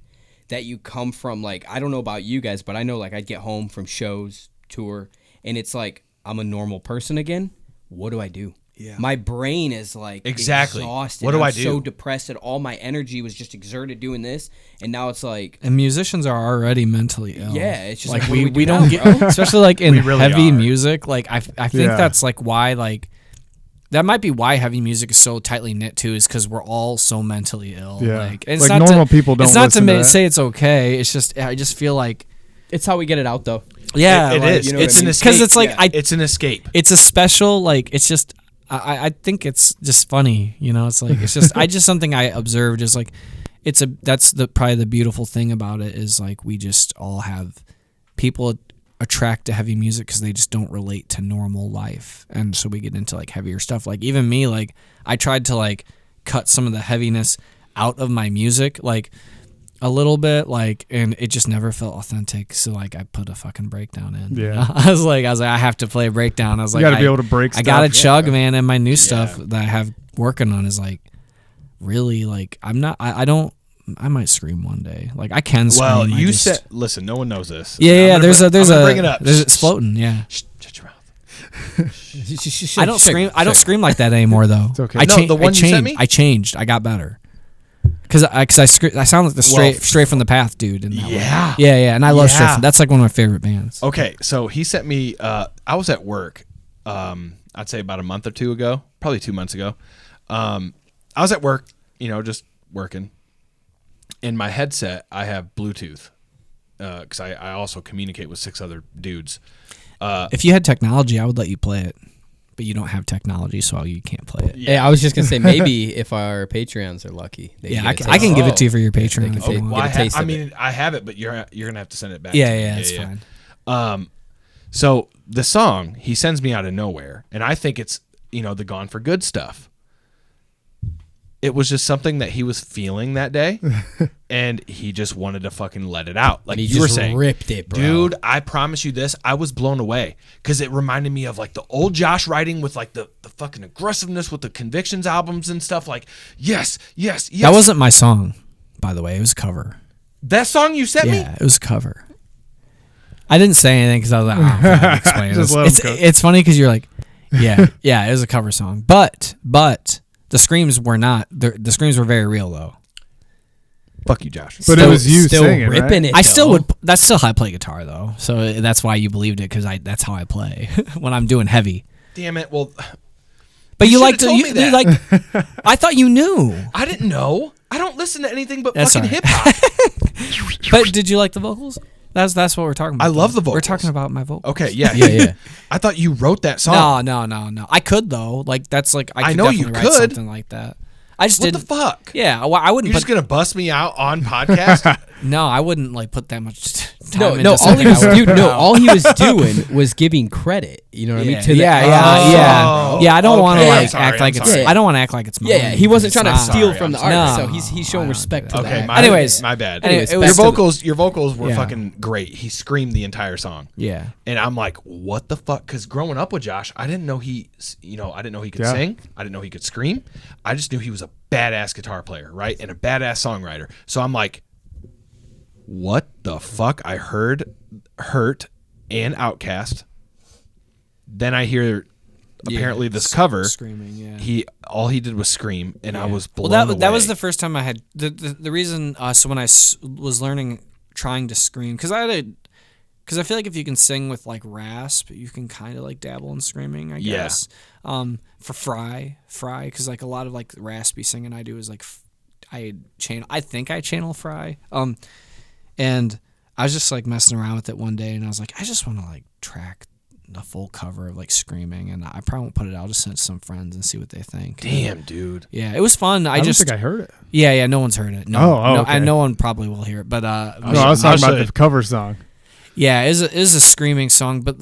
Speaker 5: that you come from. Like, I don't know about you guys, but I know like I'd get home from shows, tour, and it's like I'm a normal person again. What do I do?
Speaker 4: Yeah.
Speaker 5: My brain is like
Speaker 2: Exactly.
Speaker 5: exhausted.
Speaker 2: What do
Speaker 5: I'm
Speaker 2: I do?
Speaker 5: so depressed that all my energy was just exerted doing this, and now it's like,
Speaker 4: And musicians are already mentally ill.
Speaker 5: yeah, it's just
Speaker 4: like
Speaker 5: like, what do
Speaker 4: we
Speaker 5: do
Speaker 4: don't
Speaker 5: now,
Speaker 4: get
Speaker 5: bro?
Speaker 4: especially like in
Speaker 2: We really
Speaker 4: heavy
Speaker 2: are.
Speaker 4: music. Like I think
Speaker 3: Yeah.
Speaker 4: that's like why like that might be why heavy music is so tightly knit too, is because we're all so mentally ill.
Speaker 3: Yeah.
Speaker 4: Like, and
Speaker 3: Like,
Speaker 4: not
Speaker 3: normal people don't
Speaker 4: It's not
Speaker 3: listen to that.
Speaker 4: say it's okay. It's just I just feel like
Speaker 5: It's how we get it out though.
Speaker 4: yeah,
Speaker 2: It
Speaker 4: like,
Speaker 2: is.
Speaker 5: you know what
Speaker 2: It's
Speaker 5: I
Speaker 2: an
Speaker 5: mean?
Speaker 2: escape.
Speaker 4: because it's like
Speaker 5: Yeah.
Speaker 2: It's an escape.
Speaker 4: it's a special like it's just I think it's just funny, you know. It's like it's just just something I observed is like that's probably the beautiful thing about it is like we just all have people attract to heavy music because they just don't relate to normal life, and so we get into like heavier stuff. Like even me, like I tried to like cut some of the heaviness out of my music, like a little bit, like, and it just never felt authentic. So like I put a fucking breakdown in.
Speaker 3: Yeah.
Speaker 4: I was like I have to play a breakdown. I was
Speaker 3: You
Speaker 4: like
Speaker 3: got to be
Speaker 4: I-
Speaker 3: able to break.
Speaker 4: I gotta
Speaker 3: stuff.
Speaker 4: chug, man, and my new stuff that I have working on is like really like I'm not. I don't. I might scream one day. Like I can scream.
Speaker 2: Well,
Speaker 4: I
Speaker 2: you
Speaker 4: just-
Speaker 2: said. Listen, no one knows this.
Speaker 4: Yeah,
Speaker 2: I'm
Speaker 4: yeah.
Speaker 2: gonna
Speaker 4: There's
Speaker 2: bring it up.
Speaker 4: it's floating. Yeah.
Speaker 2: Shh, shut your mouth.
Speaker 4: I don't scream. I don't scream like that anymore though.
Speaker 3: It's okay.
Speaker 4: I
Speaker 2: No,
Speaker 4: changed.
Speaker 2: the one you sent me?
Speaker 4: I changed. I got better. Cause I sound like the straight from the path dude. In that
Speaker 2: Yeah.
Speaker 4: way. Yeah. And I love straight.
Speaker 2: Yeah.
Speaker 4: That's like one of my favorite bands.
Speaker 2: Okay, so he sent me. I was at work. I'd say about a month or two ago, probably 2 months ago. I was at work, just working. In my headset, I have Bluetooth because I also communicate with 6 other dudes.
Speaker 4: If you had technology, I would let you play it, but you don't have technology, so you can't play it.
Speaker 5: Hey, I was just gonna say maybe if our Patreons are lucky, they
Speaker 4: Yeah,
Speaker 5: get a
Speaker 4: I can
Speaker 5: taste.
Speaker 4: give it to you for your
Speaker 5: they
Speaker 4: Patreon
Speaker 5: can
Speaker 4: if
Speaker 5: take-
Speaker 4: you
Speaker 5: get
Speaker 4: want.
Speaker 5: a taste of
Speaker 2: mean, I have it, but you're gonna have to send it back.
Speaker 4: Yeah,
Speaker 2: to me.
Speaker 4: yeah, it's fine.
Speaker 2: So the song he sends me out of nowhere, and I think it's the Gone for Good stuff. It was just something that he was feeling that day, and he just wanted to fucking let it out. Like
Speaker 5: And he
Speaker 2: you were
Speaker 5: just
Speaker 2: saying,
Speaker 5: ripped it, bro.
Speaker 2: dude. I promise you this. I was blown away because it reminded me of like the old Josh writing with like the fucking aggressiveness with the Convictions albums and stuff. Like yes.
Speaker 4: That wasn't my song, by the way. It was a cover.
Speaker 2: That song you sent me.
Speaker 4: Yeah, it was a cover. I didn't say anything because I was like, oh, I'm gonna explain
Speaker 3: Just
Speaker 4: this.
Speaker 3: let 'em cook.
Speaker 4: It's funny because you're like, yeah, it was a cover song, but the screams were not. The screams were very real though.
Speaker 2: Fuck you, Josh.
Speaker 3: But it was you
Speaker 5: still
Speaker 3: singing,
Speaker 5: ripping
Speaker 3: right?
Speaker 5: it.
Speaker 4: I still
Speaker 5: though.
Speaker 4: would. That's still how I play guitar though, so that's why you believed it because that's how I play when I'm doing heavy.
Speaker 2: Damn it. Well,
Speaker 4: But you
Speaker 2: should've
Speaker 4: like to,
Speaker 2: told
Speaker 4: you,
Speaker 2: me
Speaker 4: you
Speaker 2: that.
Speaker 4: like. I thought you knew.
Speaker 2: I didn't know. I don't listen to anything but
Speaker 4: That's
Speaker 2: fucking
Speaker 4: all
Speaker 2: hip
Speaker 4: right.
Speaker 2: hop.
Speaker 4: But did you like the vocals? That's what we're talking about.
Speaker 2: I love the
Speaker 4: We're
Speaker 2: vocals.
Speaker 4: talking about my vocals.
Speaker 2: Okay, yeah.
Speaker 5: Yeah.
Speaker 2: I thought you wrote that song.
Speaker 4: No. I could though. Like that's like I could
Speaker 2: know you
Speaker 4: definitely write
Speaker 2: could.
Speaker 4: something like that. I just
Speaker 2: What
Speaker 4: didn't.
Speaker 2: the fuck?
Speaker 4: Yeah, well, I wouldn't.
Speaker 2: You're just
Speaker 4: Put,
Speaker 2: gonna bust me out on podcast?
Speaker 4: no, I wouldn't like put that much time
Speaker 5: No,
Speaker 4: into
Speaker 5: all
Speaker 4: something
Speaker 5: he was
Speaker 4: I wouldn't
Speaker 5: dude,
Speaker 4: put
Speaker 5: no,
Speaker 4: out.
Speaker 5: all he was doing was giving credit. You know what I mean? To the
Speaker 2: Oh,
Speaker 4: yeah. I don't want to
Speaker 2: okay.
Speaker 4: like
Speaker 2: I'm sorry,
Speaker 4: act like
Speaker 2: I'm
Speaker 4: it's.
Speaker 2: sorry.
Speaker 4: I don't want to act like it's mine.
Speaker 5: Yeah, he wasn't trying to
Speaker 4: It's not.
Speaker 5: steal from the
Speaker 2: I'm
Speaker 5: artist,
Speaker 4: sorry.
Speaker 5: so he's showing
Speaker 4: No,
Speaker 5: respect to
Speaker 4: I don't
Speaker 2: Okay,
Speaker 5: that.
Speaker 2: my,
Speaker 4: Anyways.
Speaker 2: my bad.
Speaker 4: Anyways,
Speaker 2: your
Speaker 4: back to
Speaker 2: vocals, your vocals were
Speaker 4: Yeah.
Speaker 2: fucking great. He screamed the entire song,
Speaker 4: Yeah.
Speaker 2: and I'm like, what the fuck? Because growing up with Josh, I didn't know he could
Speaker 3: Yeah.
Speaker 2: sing. I didn't know he could scream. I just knew he was a badass guitar player, right, and a badass songwriter. So I'm like, what the fuck? I heard Hurt and Outcast. Then I hear apparently this cover.
Speaker 4: Screaming. Yeah.
Speaker 2: All he did was scream, and I was blown
Speaker 4: Well,
Speaker 2: away.
Speaker 4: that was the first time I had the reason. So when I was learning, trying to scream, because I feel like if you can sing with like rasp, you can kind of like dabble in screaming. I
Speaker 2: Yeah.
Speaker 4: guess. For Fry, because like a lot of like raspy singing I do is like I think I channel Fry. And I was just like messing around with it one day, and I was like, I just want to like track a full cover of like screaming, and I probably won't put it out. I'll just send it to some friends and see what they think.
Speaker 2: Damn, dude.
Speaker 4: Yeah, it was fun.
Speaker 3: I don't think I heard it.
Speaker 4: Yeah, no one's heard it. No,
Speaker 3: Oh,
Speaker 4: no,
Speaker 3: okay.
Speaker 4: and no one probably will hear it. But
Speaker 3: No, I was
Speaker 2: I'll
Speaker 3: talking about
Speaker 2: say-
Speaker 3: the cover song.
Speaker 4: yeah, it is a screaming song. But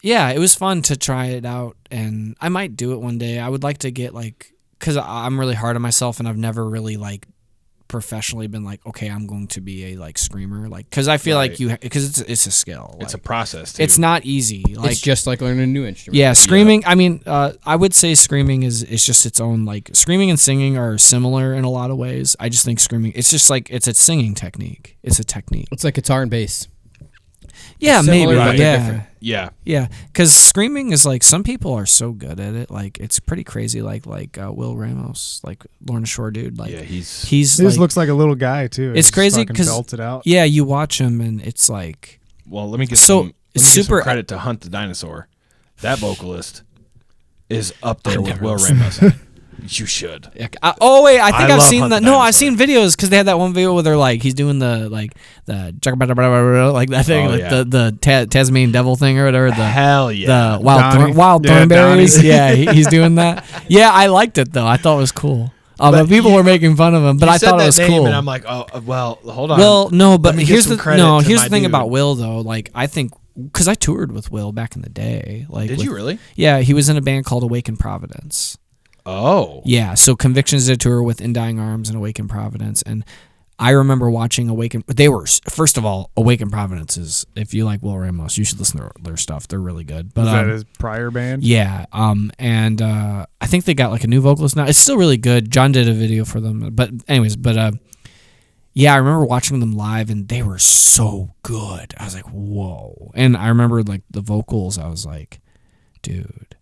Speaker 4: yeah, it was fun to try it out, and I might do it one day. I would like to get like, because I'm really hard on myself, and I've never really like professionally been like, okay, I'm going to be a like screamer, like, because I feel like because it's a skill.
Speaker 2: It's a
Speaker 4: like,
Speaker 2: process, too.
Speaker 4: it's not easy. Like
Speaker 5: It's just like learning a new instrument.
Speaker 4: yeah, screaming. I mean, I would say screaming is just its own, like, screaming and singing are similar in a lot of ways. I just think screaming, it's just like it's a singing technique. It's a technique.
Speaker 5: It's like guitar and bass.
Speaker 4: Yeah,
Speaker 5: similar,
Speaker 4: maybe.
Speaker 5: but they're
Speaker 4: Yeah,
Speaker 5: different.
Speaker 2: Yeah.
Speaker 4: yeah. Because screaming is like some people are so good at it. Like it's pretty crazy. Like Will Ramos, like Lorna Shore dude. Like
Speaker 2: Yeah, he's
Speaker 3: He
Speaker 4: he's
Speaker 3: just
Speaker 4: like,
Speaker 3: looks like a little guy too.
Speaker 4: It's
Speaker 3: He just
Speaker 4: crazy
Speaker 3: fucking
Speaker 4: 'cause-
Speaker 3: belts it out.
Speaker 4: yeah. You watch him and it's like
Speaker 2: well. Let me give
Speaker 4: So,
Speaker 2: some,
Speaker 4: it's
Speaker 2: let me give
Speaker 4: super-
Speaker 2: some credit to Hunt the Dinosaur. That vocalist is up there with
Speaker 4: never
Speaker 2: Will
Speaker 4: listened.
Speaker 2: Ramos. You should.
Speaker 4: oh wait, I think
Speaker 2: I
Speaker 4: I've
Speaker 2: love
Speaker 4: seen
Speaker 2: Hunt
Speaker 4: that.
Speaker 2: the
Speaker 4: No, I've
Speaker 2: Dinosaur.
Speaker 4: seen videos because they had that one video where they're like he's doing the like that thing,
Speaker 2: Oh,
Speaker 4: like
Speaker 2: yeah.
Speaker 4: the Tasmanian devil thing or whatever. The
Speaker 2: Hell yeah.
Speaker 4: the wild
Speaker 3: Donnie. Yeah,
Speaker 4: thornberries.
Speaker 3: Donnie.
Speaker 4: Yeah, he's doing that. Yeah, I liked it though. I thought it was cool. But people were making fun of him, but
Speaker 2: You
Speaker 4: I
Speaker 2: said
Speaker 4: thought
Speaker 2: that
Speaker 4: it was
Speaker 2: name,
Speaker 4: cool.
Speaker 2: and I'm like, oh, well, hold on.
Speaker 4: Well, no, but
Speaker 2: Let me give
Speaker 4: here's
Speaker 2: some
Speaker 4: the
Speaker 2: credit to
Speaker 4: here's
Speaker 2: my
Speaker 4: the thing
Speaker 2: dude.
Speaker 4: about Will though. Like I think because I toured with Will back in the day. Like
Speaker 2: Did you really?
Speaker 4: Yeah, he was in a band called Awaken Providence.
Speaker 2: Oh.
Speaker 4: Yeah, so Convictions did a tour with In Dying Arms and Awaken Providence, and I remember watching Awaken. They were, first of all, Awaken Providence is, if you like Will Ramos, you should listen to their stuff. They're really good. But
Speaker 3: Was that his prior band?
Speaker 4: yeah, and I think they got like a new vocalist now. It's still really good. John did a video for them, but anyways, yeah, I remember watching them live, and they were so good. I was like, whoa! And I remember like the vocals. I was like, dude,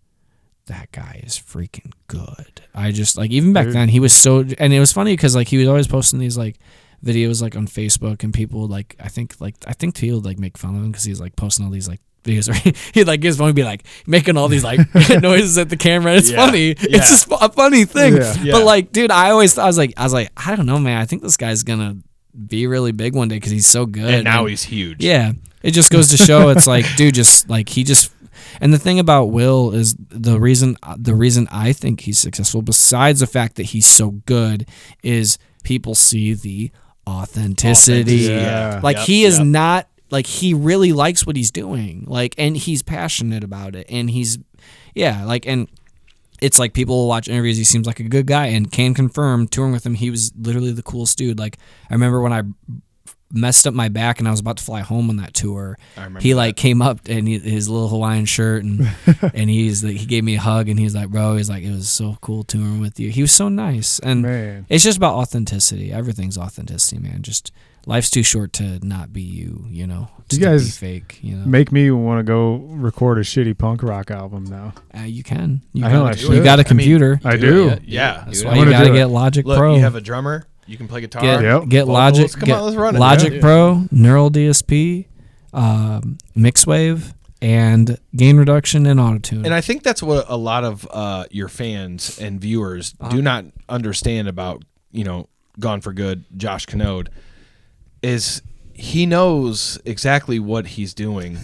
Speaker 4: that guy is freaking good. I just like even back then he was so, and it was funny because like he was always posting these like videos like on Facebook, and people would, like I think people would like make fun of him because he's like posting all these like videos where he'd like his phone would be like making all these like noises at the camera. And it's
Speaker 2: Yeah,
Speaker 4: funny.
Speaker 2: yeah.
Speaker 4: It's just a funny thing.
Speaker 3: Yeah.
Speaker 2: Yeah.
Speaker 4: But like, dude, I was like, I don't know, man. I think this guy's gonna be really big one day because he's so good.
Speaker 2: And now he's huge.
Speaker 4: Yeah, it just goes to show it's like, dude, just like he just. And the thing about Will is the reason I think he's successful, besides the fact that he's so good, is people see the authenticity.
Speaker 3: Yeah.
Speaker 4: Like
Speaker 2: Yep,
Speaker 4: he is
Speaker 2: yep.
Speaker 4: not like he really likes what he's doing. Like, and he's passionate about it, and he's like, and it's like people will watch interviews. He seems like a good guy, and can confirm touring with him. He was literally the coolest dude. Like I remember when I messed up my back and I was about to fly home on that tour. He like came up and his little Hawaiian shirt and and he gave me a hug and he's like, bro, he's like, it was so cool touring with you. He was so nice, and
Speaker 3: Man.
Speaker 4: it's just about authenticity. Everything's authenticity, man. Just life's too short to not be you. You know, just
Speaker 3: You
Speaker 4: to be
Speaker 3: guys
Speaker 4: fake. You know,
Speaker 3: Make me want to go record a shitty punk rock album now.
Speaker 4: you can.
Speaker 3: I know I
Speaker 4: You
Speaker 3: should.
Speaker 4: got a
Speaker 2: I mean,
Speaker 4: computer.
Speaker 3: I do.
Speaker 5: it.
Speaker 2: Yeah.
Speaker 4: That's
Speaker 5: do
Speaker 4: why
Speaker 5: it.
Speaker 4: you
Speaker 3: I'm gonna
Speaker 4: gotta
Speaker 3: do
Speaker 4: get
Speaker 3: it.
Speaker 4: Logic
Speaker 2: Look,
Speaker 4: Pro.
Speaker 2: you have a drummer. You can play guitar.
Speaker 3: Yep.
Speaker 4: Get Logic.
Speaker 2: Come on, let's run it.
Speaker 4: Logic
Speaker 2: Yeah.
Speaker 4: Pro, Neural DSP, Mixwave, and gain reduction and autotune.
Speaker 2: And I think that's what a lot of your fans and viewers do not understand about, Gone for Good, Josh Canode, is he knows exactly what he's doing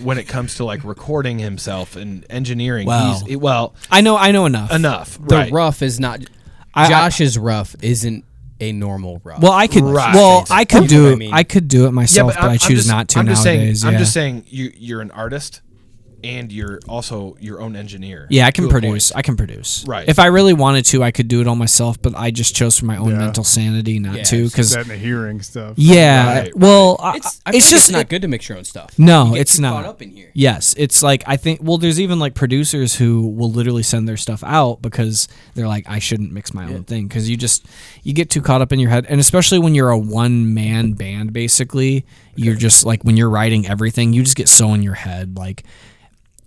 Speaker 2: when it comes to like recording himself and engineering.
Speaker 4: Wow. I know enough.
Speaker 2: Enough.
Speaker 5: The
Speaker 2: Right.
Speaker 5: rough is not.
Speaker 4: I-
Speaker 5: Josh's rough isn't a normal rough.
Speaker 4: Well, I could.
Speaker 2: Right.
Speaker 4: Well, I could
Speaker 5: You know
Speaker 4: do
Speaker 5: what
Speaker 4: it.
Speaker 5: I mean?
Speaker 4: I could do it myself, but I choose
Speaker 2: just,
Speaker 4: not to
Speaker 2: I'm just
Speaker 4: nowadays.
Speaker 2: saying,
Speaker 4: yeah.
Speaker 2: I'm just saying you're an artist and you're also your own engineer.
Speaker 4: Yeah, I can
Speaker 2: to a
Speaker 4: produce.
Speaker 2: point.
Speaker 4: I can produce.
Speaker 2: Right.
Speaker 4: If I really wanted to, I could do it all myself, but I just chose for my own
Speaker 3: Yeah.
Speaker 4: mental sanity not
Speaker 5: Yeah,
Speaker 4: to.
Speaker 5: it's
Speaker 4: Because
Speaker 3: That and the hearing stuff.
Speaker 4: yeah,
Speaker 2: Right,
Speaker 4: well,
Speaker 5: I
Speaker 4: it's
Speaker 5: feel like
Speaker 4: just
Speaker 5: it's not good to mix your own stuff.
Speaker 4: No,
Speaker 5: You get
Speaker 4: it's
Speaker 5: too
Speaker 4: not.
Speaker 5: Caught up in here.
Speaker 4: Yes, it's like I think. Well, there's even like producers who will literally send their stuff out because they're like, I shouldn't mix my own thing because you get too caught up in your head, and especially when you're a one man band, basically, you're just like when you're writing everything, you just get so in your head, like.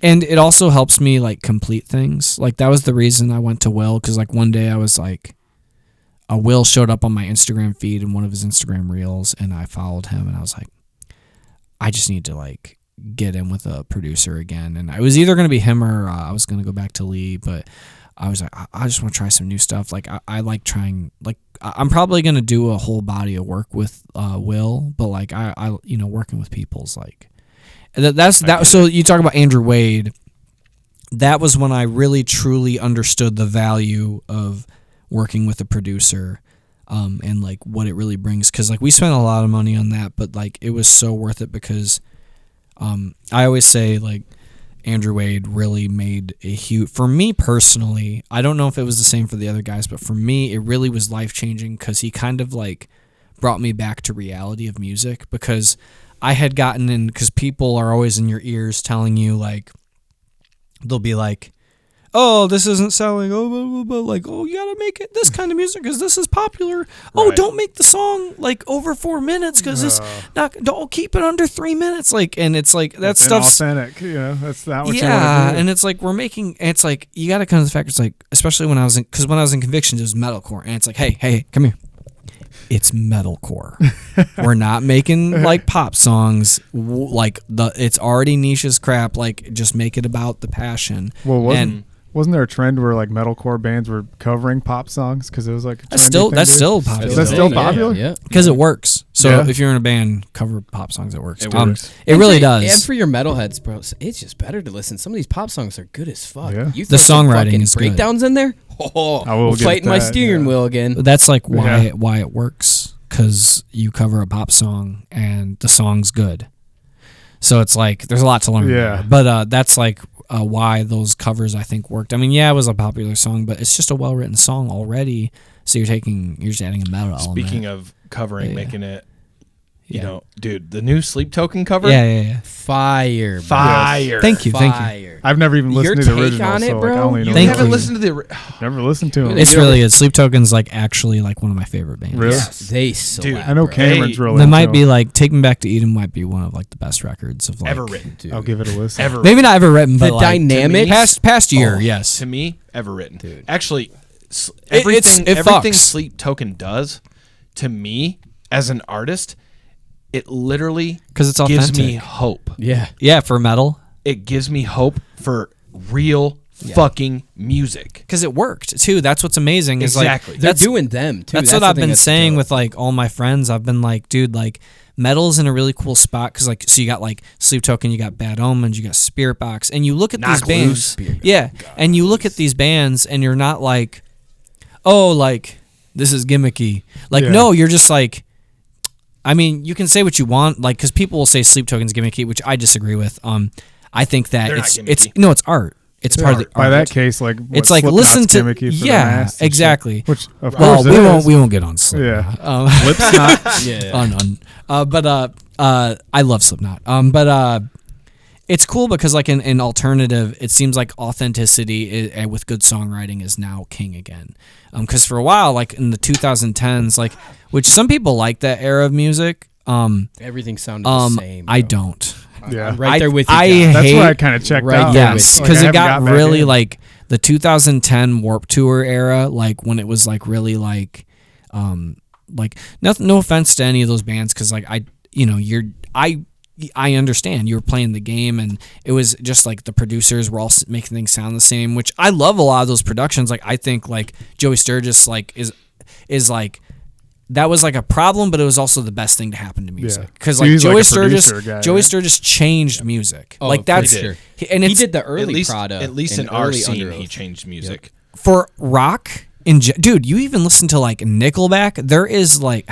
Speaker 4: And it also helps me like complete things. Like that was the reason I went to Will, because like one day I was like, Will showed up on my Instagram feed in one of his Instagram reels, and I followed him, and I was like, I just need to like get in with a producer again. And it was either going to be him or I was going to go back to Lee, but I was like, I just want to try some new stuff. Like I like trying, like I'm probably going to do a whole body of work with Will, but like I working with people's like, that's that. So you talk about Andrew Wade. That was when I really truly understood the value of working with a producer, and like what it really brings. Because like we spent a lot of money on that, but like it was so worth it because, I always say like Andrew Wade really made a huge, for me personally. I don't know if it was the same for the other guys, but for me it really was life changing because he kind of like brought me back to reality of music, because I had gotten in, because people are always in your ears telling you, like, they'll be like, oh, this isn't selling, oh, blah, blah, blah. Like, oh, you gotta make it this kind of music because this is popular. Oh,
Speaker 2: Right.
Speaker 4: don't make the song like over 4 minutes because it's not, don't keep it under 3 minutes. Like, and it's like, that
Speaker 3: That's
Speaker 4: stuff's
Speaker 3: authentic. That's not what you
Speaker 4: yeah,
Speaker 3: want to do.
Speaker 4: and it's like we're making. It's like you got to come to the fact. It's like, especially when I was in, because when I was in Convictions, it was metalcore, and it's like, hey, come here. It's metalcore. We're not making like pop songs. Like it's already niche as crap. Like just make it about the passion.
Speaker 3: Well, wasn't there a trend where like metalcore bands were covering pop songs because it was like a
Speaker 4: That's
Speaker 3: trendy
Speaker 4: still
Speaker 3: thing
Speaker 4: that's
Speaker 3: to do?
Speaker 4: still popular.
Speaker 3: Is that still popular?
Speaker 5: Yeah.
Speaker 4: Because it works. So
Speaker 3: Yeah.
Speaker 4: if you're in a band, cover pop songs. It works.
Speaker 2: It works.
Speaker 4: It
Speaker 5: And
Speaker 4: really
Speaker 5: for-
Speaker 4: does.
Speaker 5: And for your metalheads, bro, it's just better to listen. Some of these pop songs are good as fuck.
Speaker 3: Yeah.
Speaker 5: You
Speaker 4: The
Speaker 5: throw some
Speaker 4: songwriting
Speaker 5: fucking
Speaker 4: is good.
Speaker 5: breakdowns in there. Oh,
Speaker 3: I will
Speaker 5: I'm
Speaker 3: give
Speaker 5: fighting my
Speaker 3: that,
Speaker 5: steering
Speaker 3: yeah.
Speaker 5: wheel again.
Speaker 4: That's like
Speaker 3: Yeah.
Speaker 4: why it works, because you cover a pop song and the song's good. So it's like there's a lot to learn.
Speaker 3: Yeah.
Speaker 4: there. But that's like why those covers I think worked. I mean, yeah, it was a popular song, but it's just a well written song already. So you're just adding a metal element.
Speaker 2: Speaking of covering,
Speaker 4: Yeah.
Speaker 2: making it,
Speaker 4: Yeah.
Speaker 2: dude, the new Sleep Token cover.
Speaker 4: Yeah.
Speaker 5: Fire, bro.
Speaker 2: Fire.
Speaker 4: Thank you.
Speaker 5: Fire.
Speaker 3: I've never even
Speaker 5: Your
Speaker 3: listened to the
Speaker 5: take
Speaker 3: original,
Speaker 5: on it,
Speaker 3: so like,
Speaker 5: bro?
Speaker 3: I only know
Speaker 2: You
Speaker 4: Thank
Speaker 2: haven't
Speaker 4: you.
Speaker 2: listened to the.
Speaker 3: never listened to them.
Speaker 4: It's really good. Sleep Token's like actually like one of my favorite bands.
Speaker 3: Really?
Speaker 5: They slap,
Speaker 3: I know
Speaker 5: bro.
Speaker 3: Cameron's
Speaker 2: Hey,
Speaker 3: really.
Speaker 4: That
Speaker 3: into
Speaker 4: might
Speaker 3: them.
Speaker 4: be like Take Me Back to Eden might be one of like the best records of like
Speaker 2: Ever written.
Speaker 5: Dude.
Speaker 3: I'll give it a listen.
Speaker 2: Ever
Speaker 4: maybe not ever written, but
Speaker 5: The
Speaker 4: like
Speaker 5: dynamics.
Speaker 4: past year,
Speaker 2: Oh,
Speaker 4: yes.
Speaker 2: To me, ever written.
Speaker 5: Dude.
Speaker 2: Actually,
Speaker 4: It
Speaker 2: everything
Speaker 4: fucks.
Speaker 2: Sleep Token does to me as an artist, it literally
Speaker 4: 'Cause it's
Speaker 2: gives me
Speaker 4: authentic.
Speaker 2: hope.
Speaker 5: Yeah.
Speaker 4: Yeah, for metal.
Speaker 2: It gives me hope for real fucking music.
Speaker 4: Because it worked too. That's what's amazing. Is
Speaker 2: Exactly.
Speaker 4: like
Speaker 5: They're
Speaker 4: that's
Speaker 5: doing them too.
Speaker 4: That's what
Speaker 5: the
Speaker 4: I've
Speaker 5: thing
Speaker 4: been
Speaker 5: that's
Speaker 4: saying
Speaker 5: dope.
Speaker 4: with like all my friends. I've been like, dude, like metal's in a really cool spot because like so you got like Sleep Token, you got Bad Omens, you got Spirit Box, and you look at these
Speaker 2: Knocked
Speaker 4: bands,
Speaker 2: Loose.
Speaker 5: Spirit
Speaker 4: yeah, and you look at these bands, and you're not like, oh, like this is gimmicky. Like
Speaker 3: Yeah.
Speaker 4: no, you're just like. I mean, you can say what you want, like, because people will say Sleep Token's gimmicky, which I disagree with. I think that
Speaker 2: They're not
Speaker 4: it's
Speaker 2: gimmicky.
Speaker 4: no, it's art. It's part of the
Speaker 3: by
Speaker 4: art.
Speaker 3: that case, like
Speaker 4: It's like
Speaker 3: Slipknot's
Speaker 4: listen to
Speaker 3: gimmicky for the masks and shit,
Speaker 4: exactly.
Speaker 3: which of
Speaker 4: Well,
Speaker 3: course it is.
Speaker 4: we won't get on Slipknot.
Speaker 3: Yeah.
Speaker 4: Slipknot.
Speaker 5: Yeah.
Speaker 4: But I love Slipknot. But it's cool because like in alternative, it seems like authenticity with good songwriting is now king again. Because for a while, like in the 2010s, like which some people like that era of music.
Speaker 5: Everything sounded the same.
Speaker 4: I
Speaker 5: bro.
Speaker 4: don't.
Speaker 3: Yeah.
Speaker 5: I'm right there with you.
Speaker 4: I
Speaker 5: John.
Speaker 3: That's
Speaker 4: hate,
Speaker 3: where I kind of checked
Speaker 5: right
Speaker 3: out.
Speaker 5: there
Speaker 4: yes,
Speaker 5: with
Speaker 4: because
Speaker 3: I
Speaker 4: it
Speaker 3: haven't
Speaker 4: got
Speaker 3: back
Speaker 4: really
Speaker 3: in.
Speaker 4: like the 2010 Warped Tour era, like when it was like really like no offense to any of those bands, because like I understand you were playing the game and it was just like the producers were all making things sound the same, which I love a lot of those productions. Like I think like Joey Sturgis like is like. That was like a problem, but it was also the best thing to happen to music because
Speaker 3: So
Speaker 4: like
Speaker 3: he's like
Speaker 4: Joey
Speaker 3: a
Speaker 4: Sturgis,
Speaker 3: producer guy,
Speaker 4: Joey
Speaker 3: right?
Speaker 4: Sturgis changed music.
Speaker 5: Oh,
Speaker 4: like
Speaker 5: for
Speaker 4: that's
Speaker 5: sure.
Speaker 4: and
Speaker 5: He
Speaker 4: it's,
Speaker 5: did the early Prada.
Speaker 2: at least
Speaker 5: and
Speaker 2: in our
Speaker 5: early
Speaker 2: scene,
Speaker 5: Under
Speaker 2: he
Speaker 5: Oath.
Speaker 2: changed music.
Speaker 4: for rock dude. You even listen to like Nickelback. There is like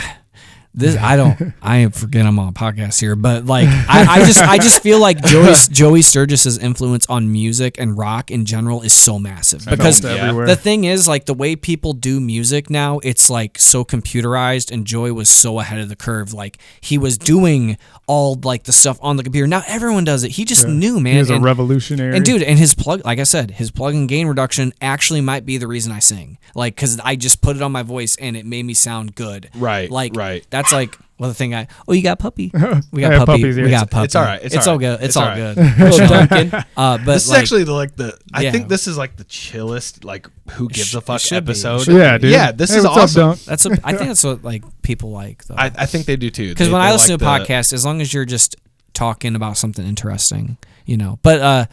Speaker 4: this. I forget I'm on a podcast here, but like I just feel like Joey Sturgis's influence on music and rock in general is so massive because
Speaker 3: everywhere.
Speaker 4: the thing is like the way people do music now, it's like so computerized, and Joey was so ahead of the curve. Like he was doing all like the stuff on the computer. Now everyone does it. He just knew, man.
Speaker 3: He was a
Speaker 4: And-
Speaker 3: revolutionary.
Speaker 4: and dude, and his plug, like I said, his plug and gain reduction actually might be the reason I sing. Like, because I just put it on my voice and it made me sound good.
Speaker 2: Right,
Speaker 4: Like,
Speaker 2: right.
Speaker 4: That's like, well, the thing you got puppy. We got
Speaker 3: I have
Speaker 4: puppy.
Speaker 3: puppies here.
Speaker 4: We got puppy.
Speaker 2: It's all right.
Speaker 4: It's
Speaker 2: all
Speaker 4: all
Speaker 2: right.
Speaker 4: good. It's
Speaker 2: all
Speaker 4: all
Speaker 2: right.
Speaker 4: good.
Speaker 5: Little Duncan.
Speaker 4: But
Speaker 2: This is
Speaker 4: like,
Speaker 2: actually the I
Speaker 4: yeah.
Speaker 2: think this is like the chillest like who gives a fuck
Speaker 4: should be.
Speaker 2: episode.
Speaker 4: Should
Speaker 3: yeah, dude.
Speaker 2: Yeah, this
Speaker 3: Hey,
Speaker 2: is
Speaker 3: what's up,
Speaker 2: awesome.
Speaker 3: Don't?
Speaker 4: I think that's what like people like though.
Speaker 2: I think they do too.
Speaker 4: Because when
Speaker 2: They
Speaker 4: I listen
Speaker 2: like
Speaker 4: to a
Speaker 2: the-
Speaker 4: podcast, as long as you're just talking about something interesting, But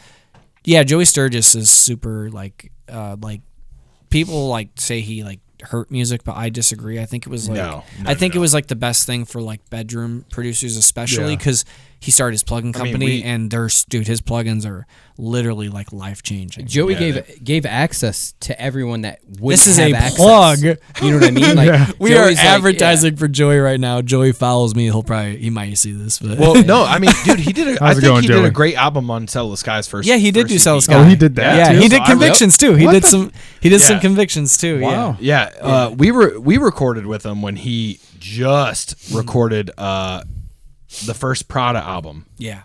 Speaker 4: yeah, Joey Sturgis is super like people like say he like hurt music, but I disagree. I think it was like it was like the best thing for like bedroom producers, especially
Speaker 3: Yeah.
Speaker 4: because he started his plugin company,
Speaker 2: we-
Speaker 4: and his plugins are literally like life changing.
Speaker 5: Joey
Speaker 2: Yeah,
Speaker 5: gave access to everyone that wouldn't
Speaker 4: This is
Speaker 5: have
Speaker 4: a
Speaker 5: access.
Speaker 4: plug.
Speaker 5: You know what I mean? Like
Speaker 3: Yeah.
Speaker 4: We
Speaker 5: Joey's
Speaker 4: are
Speaker 5: like,
Speaker 4: advertising for Joey right now. Joey follows me. He might see this, but
Speaker 2: Well, no, I mean, dude, he did. I
Speaker 3: How's it
Speaker 2: think
Speaker 3: going,
Speaker 2: he did
Speaker 3: Joey?
Speaker 2: a great album on Sell the Sky's first.
Speaker 4: yeah, he did
Speaker 2: first
Speaker 4: do
Speaker 2: EP.
Speaker 4: Sell the Sky.
Speaker 3: Oh, he did that
Speaker 4: Yeah,
Speaker 3: too?
Speaker 4: he did
Speaker 2: So
Speaker 4: Convictions too. He
Speaker 3: What
Speaker 4: did
Speaker 3: the-
Speaker 4: some
Speaker 2: Yeah.
Speaker 4: Convictions too.
Speaker 3: Wow.
Speaker 2: Yeah, we recorded with him when he just recorded the first Prada album.
Speaker 4: Yeah.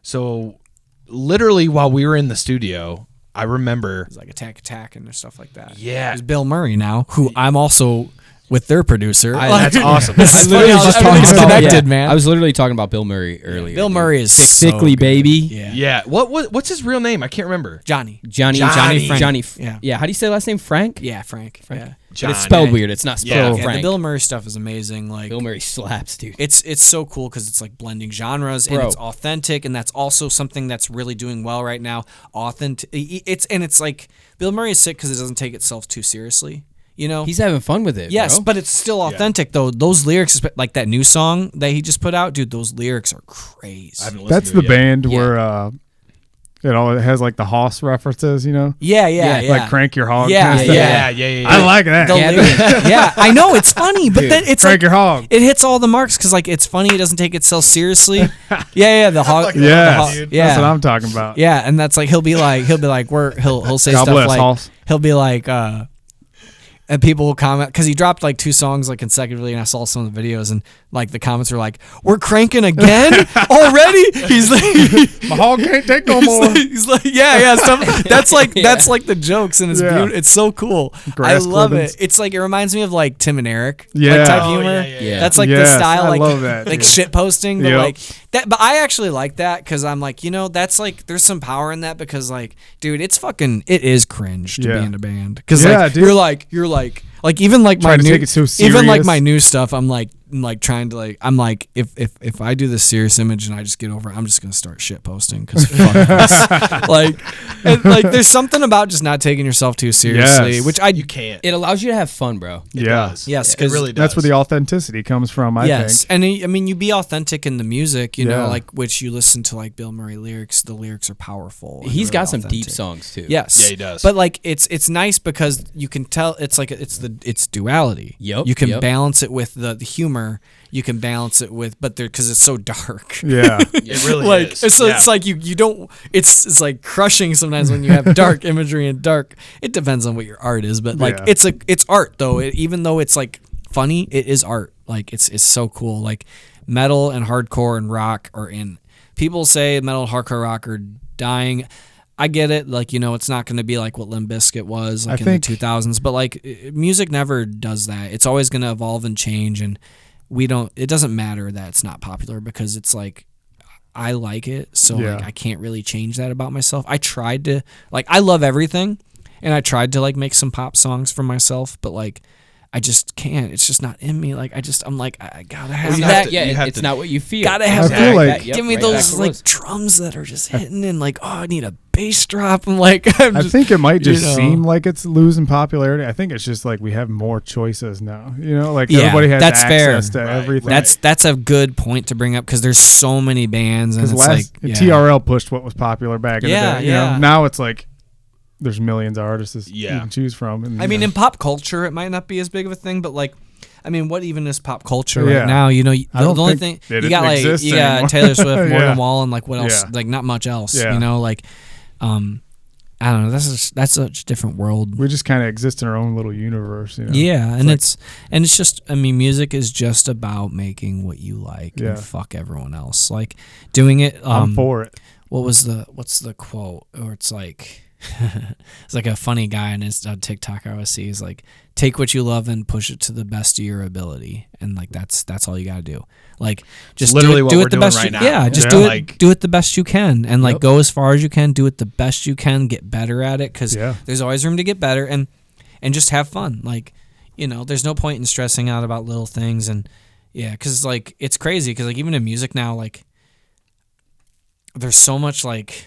Speaker 2: So literally while we were in the studio, I remember.
Speaker 4: It's like Attack and stuff like that.
Speaker 2: Yeah.
Speaker 4: There's Bill Murray now, who I'm also with their producer.
Speaker 2: That's awesome.
Speaker 4: This is funny how everything's connected, man.
Speaker 5: I was literally talking about Bill Murray earlier.
Speaker 4: Bill
Speaker 5: dude.
Speaker 4: Murray is
Speaker 5: sickly
Speaker 4: so good.
Speaker 5: baby.
Speaker 4: Yeah.
Speaker 2: Yeah. What's his real name? I can't remember.
Speaker 4: Johnny.
Speaker 5: Johnny
Speaker 4: Frank.
Speaker 5: Yeah.
Speaker 4: Yeah.
Speaker 5: How do you say last name? Frank.
Speaker 4: Yeah, Frank. Yeah.
Speaker 5: But it's spelled weird. It's not
Speaker 2: Yeah.
Speaker 5: spelled
Speaker 4: Yeah,
Speaker 5: Frank.
Speaker 4: the Bill Murray stuff is amazing. Like
Speaker 5: Bill Murray slaps, dude.
Speaker 4: it's so cool because it's like blending genres and
Speaker 5: Bro.
Speaker 4: it's authentic, and that's also something that's really doing well right now. It's like Bill Murray is sick because it doesn't take itself too seriously.
Speaker 5: He's having fun with it.
Speaker 4: Yes,
Speaker 5: bro.
Speaker 4: but it's still authentic though. Those lyrics, like that new song that he just put out, dude. Those lyrics are crazy.
Speaker 2: I haven't listened
Speaker 3: That's
Speaker 2: to
Speaker 3: the
Speaker 2: it yet.
Speaker 3: band
Speaker 4: Yeah.
Speaker 3: where it has like the Hoss references,
Speaker 4: Yeah.
Speaker 3: like Crank Your Hog.
Speaker 4: Yeah,
Speaker 3: kind of stuff.
Speaker 2: Yeah.
Speaker 3: I like that.
Speaker 4: The lyrics- yeah, I know it's funny, but then it's
Speaker 3: Crank
Speaker 4: like
Speaker 3: Your Hog.
Speaker 4: it hits all the marks because like it's funny. It doesn't take itself seriously. The hog.
Speaker 3: Yes,
Speaker 4: yeah.
Speaker 3: that's what I'm talking about.
Speaker 4: Yeah, and that's like he'll be like he'll say
Speaker 3: God
Speaker 4: stuff
Speaker 3: bless,
Speaker 4: like
Speaker 3: Hoss.
Speaker 4: he'll be like and people will comment because he dropped like 2 songs like consecutively, and I saw some of the videos, and like the comments were like, "We're cranking again already." He's like,
Speaker 3: My hog can't take no more.
Speaker 4: he's like, yeah. Stuff. That's like the jokes, and it's
Speaker 3: Yeah.
Speaker 4: beautiful. It's so cool.
Speaker 3: Grass
Speaker 4: I love
Speaker 3: clippings.
Speaker 4: it. It's like it reminds me of like Tim and Eric,
Speaker 3: Yeah.
Speaker 4: like type
Speaker 3: Oh,
Speaker 4: humor.
Speaker 5: yeah.
Speaker 4: That's like the
Speaker 3: Yes,
Speaker 4: style,
Speaker 3: I
Speaker 4: like
Speaker 3: love that,
Speaker 4: like
Speaker 3: dude.
Speaker 4: shit posting, but
Speaker 3: Yep.
Speaker 4: like that. But I actually like that because I'm like, that's like there's some power in that because like, dude, it is cringe to
Speaker 3: Yeah.
Speaker 4: be in a band because
Speaker 3: Yeah,
Speaker 4: like
Speaker 3: dude.
Speaker 4: you're like even like my
Speaker 3: Trying to
Speaker 4: new
Speaker 3: take it so
Speaker 4: even like
Speaker 3: serious.
Speaker 4: my new stuff, I'm like trying to like I'm like if I do this serious image and I just get over it, I'm just gonna start shit posting because fuck this. like there's something about just not taking yourself too seriously,
Speaker 3: Yes.
Speaker 4: which
Speaker 2: You can't.
Speaker 5: it allows you to have fun, bro.
Speaker 3: Yeah,
Speaker 4: yes
Speaker 2: It
Speaker 4: because
Speaker 2: really does.
Speaker 3: that's where the authenticity comes from. I
Speaker 4: yes,
Speaker 3: think.
Speaker 4: and I mean you be authentic in the music, you know,
Speaker 3: Yeah.
Speaker 4: like which you listen to like Bill Murray lyrics. The lyrics are powerful. and
Speaker 5: He's
Speaker 4: really
Speaker 5: got some deep
Speaker 4: authentic.
Speaker 5: songs too.
Speaker 4: Yes,
Speaker 2: Yeah, he does.
Speaker 4: But like it's nice because you can tell it's like it's duality.
Speaker 5: Yep,
Speaker 4: You can
Speaker 5: yep.
Speaker 4: balance it with the humor summer, you can balance it with, but because it's so dark.
Speaker 3: Yeah.
Speaker 2: It really
Speaker 4: Like
Speaker 2: is.
Speaker 4: so,
Speaker 2: Yeah.
Speaker 4: it's like you don't. It's like crushing sometimes when you have dark imagery and dark. It depends on what your art is, but like
Speaker 3: Yeah.
Speaker 4: it's art though. Even though it's like funny, it is art. Like it's so cool. Like metal and hardcore and rock are in. People say metal and hardcore rock are dying. I get it. Like, it's not going to be like what Limp Bizkit was like in the 2000s, but like music never does that. It's always going to evolve and change, and it doesn't matter that it's not popular because it's like, I like it. So like, I can't really change that about myself. I tried to I love everything, and I tried to like make some pop songs for myself, but like, I just can't. It's just not in me. Like I'm like I gotta have that.
Speaker 5: It's not what you feel.
Speaker 4: Gotta have
Speaker 3: I feel like-
Speaker 4: give me those like drums that are just hitting and like, oh, I need a bass drop. I'm like,
Speaker 3: I think it might just
Speaker 4: you know.
Speaker 3: seem like it's losing popularity. I think it's just like we have more choices now. Like
Speaker 4: Yeah,
Speaker 3: everybody has
Speaker 4: that's fair.
Speaker 3: access to everything.
Speaker 4: That's a good point to bring up because there's so many bands and
Speaker 3: Because
Speaker 4: it's like
Speaker 3: TRL pushed what was popular back in
Speaker 4: Yeah,
Speaker 3: the day. You
Speaker 4: yeah.
Speaker 3: know? Now it's like there's millions of artists you
Speaker 2: Yeah.
Speaker 3: can choose from. And,
Speaker 4: I mean, in pop culture, it might not be as big of a thing, but like, I mean, what even is pop culture
Speaker 3: Yeah.
Speaker 4: right now? The
Speaker 3: I don't
Speaker 4: only
Speaker 3: think
Speaker 4: thing
Speaker 3: it
Speaker 4: you got like
Speaker 3: exists
Speaker 4: you got
Speaker 3: anymore.
Speaker 4: Taylor Swift, Morgan
Speaker 3: Yeah.
Speaker 4: Wallen, and like what else?
Speaker 3: Yeah.
Speaker 4: Like not much else.
Speaker 3: Yeah.
Speaker 4: Like, I don't know. That's such a different world.
Speaker 3: we just kind of exist in our own little universe.
Speaker 4: Yeah, and
Speaker 3: like-
Speaker 4: it's just, I mean, music is just about making what you like
Speaker 3: Yeah.
Speaker 4: and fuck everyone else. Like doing it.
Speaker 3: I'm for it.
Speaker 4: What's the quote? Or it's like, it's like a funny guy on TikTok I always see. He's like, take what you love and push it to the best of your ability, and like that's all you gotta do. Like just
Speaker 2: Literally
Speaker 4: do
Speaker 2: what
Speaker 4: it
Speaker 2: we're
Speaker 4: the
Speaker 2: doing
Speaker 4: best.
Speaker 2: right now.
Speaker 4: Yeah, just
Speaker 3: Yeah.
Speaker 4: do it.
Speaker 2: Like-
Speaker 4: Do it the best you can, and like
Speaker 3: Yep.
Speaker 4: go as far as you can. Do it the best you can. Get better at it because
Speaker 3: Yeah.
Speaker 4: there's always room to get better, and just have fun. Like there's no point in stressing out about little things, and because like it's crazy because like even in music now, like there's so much like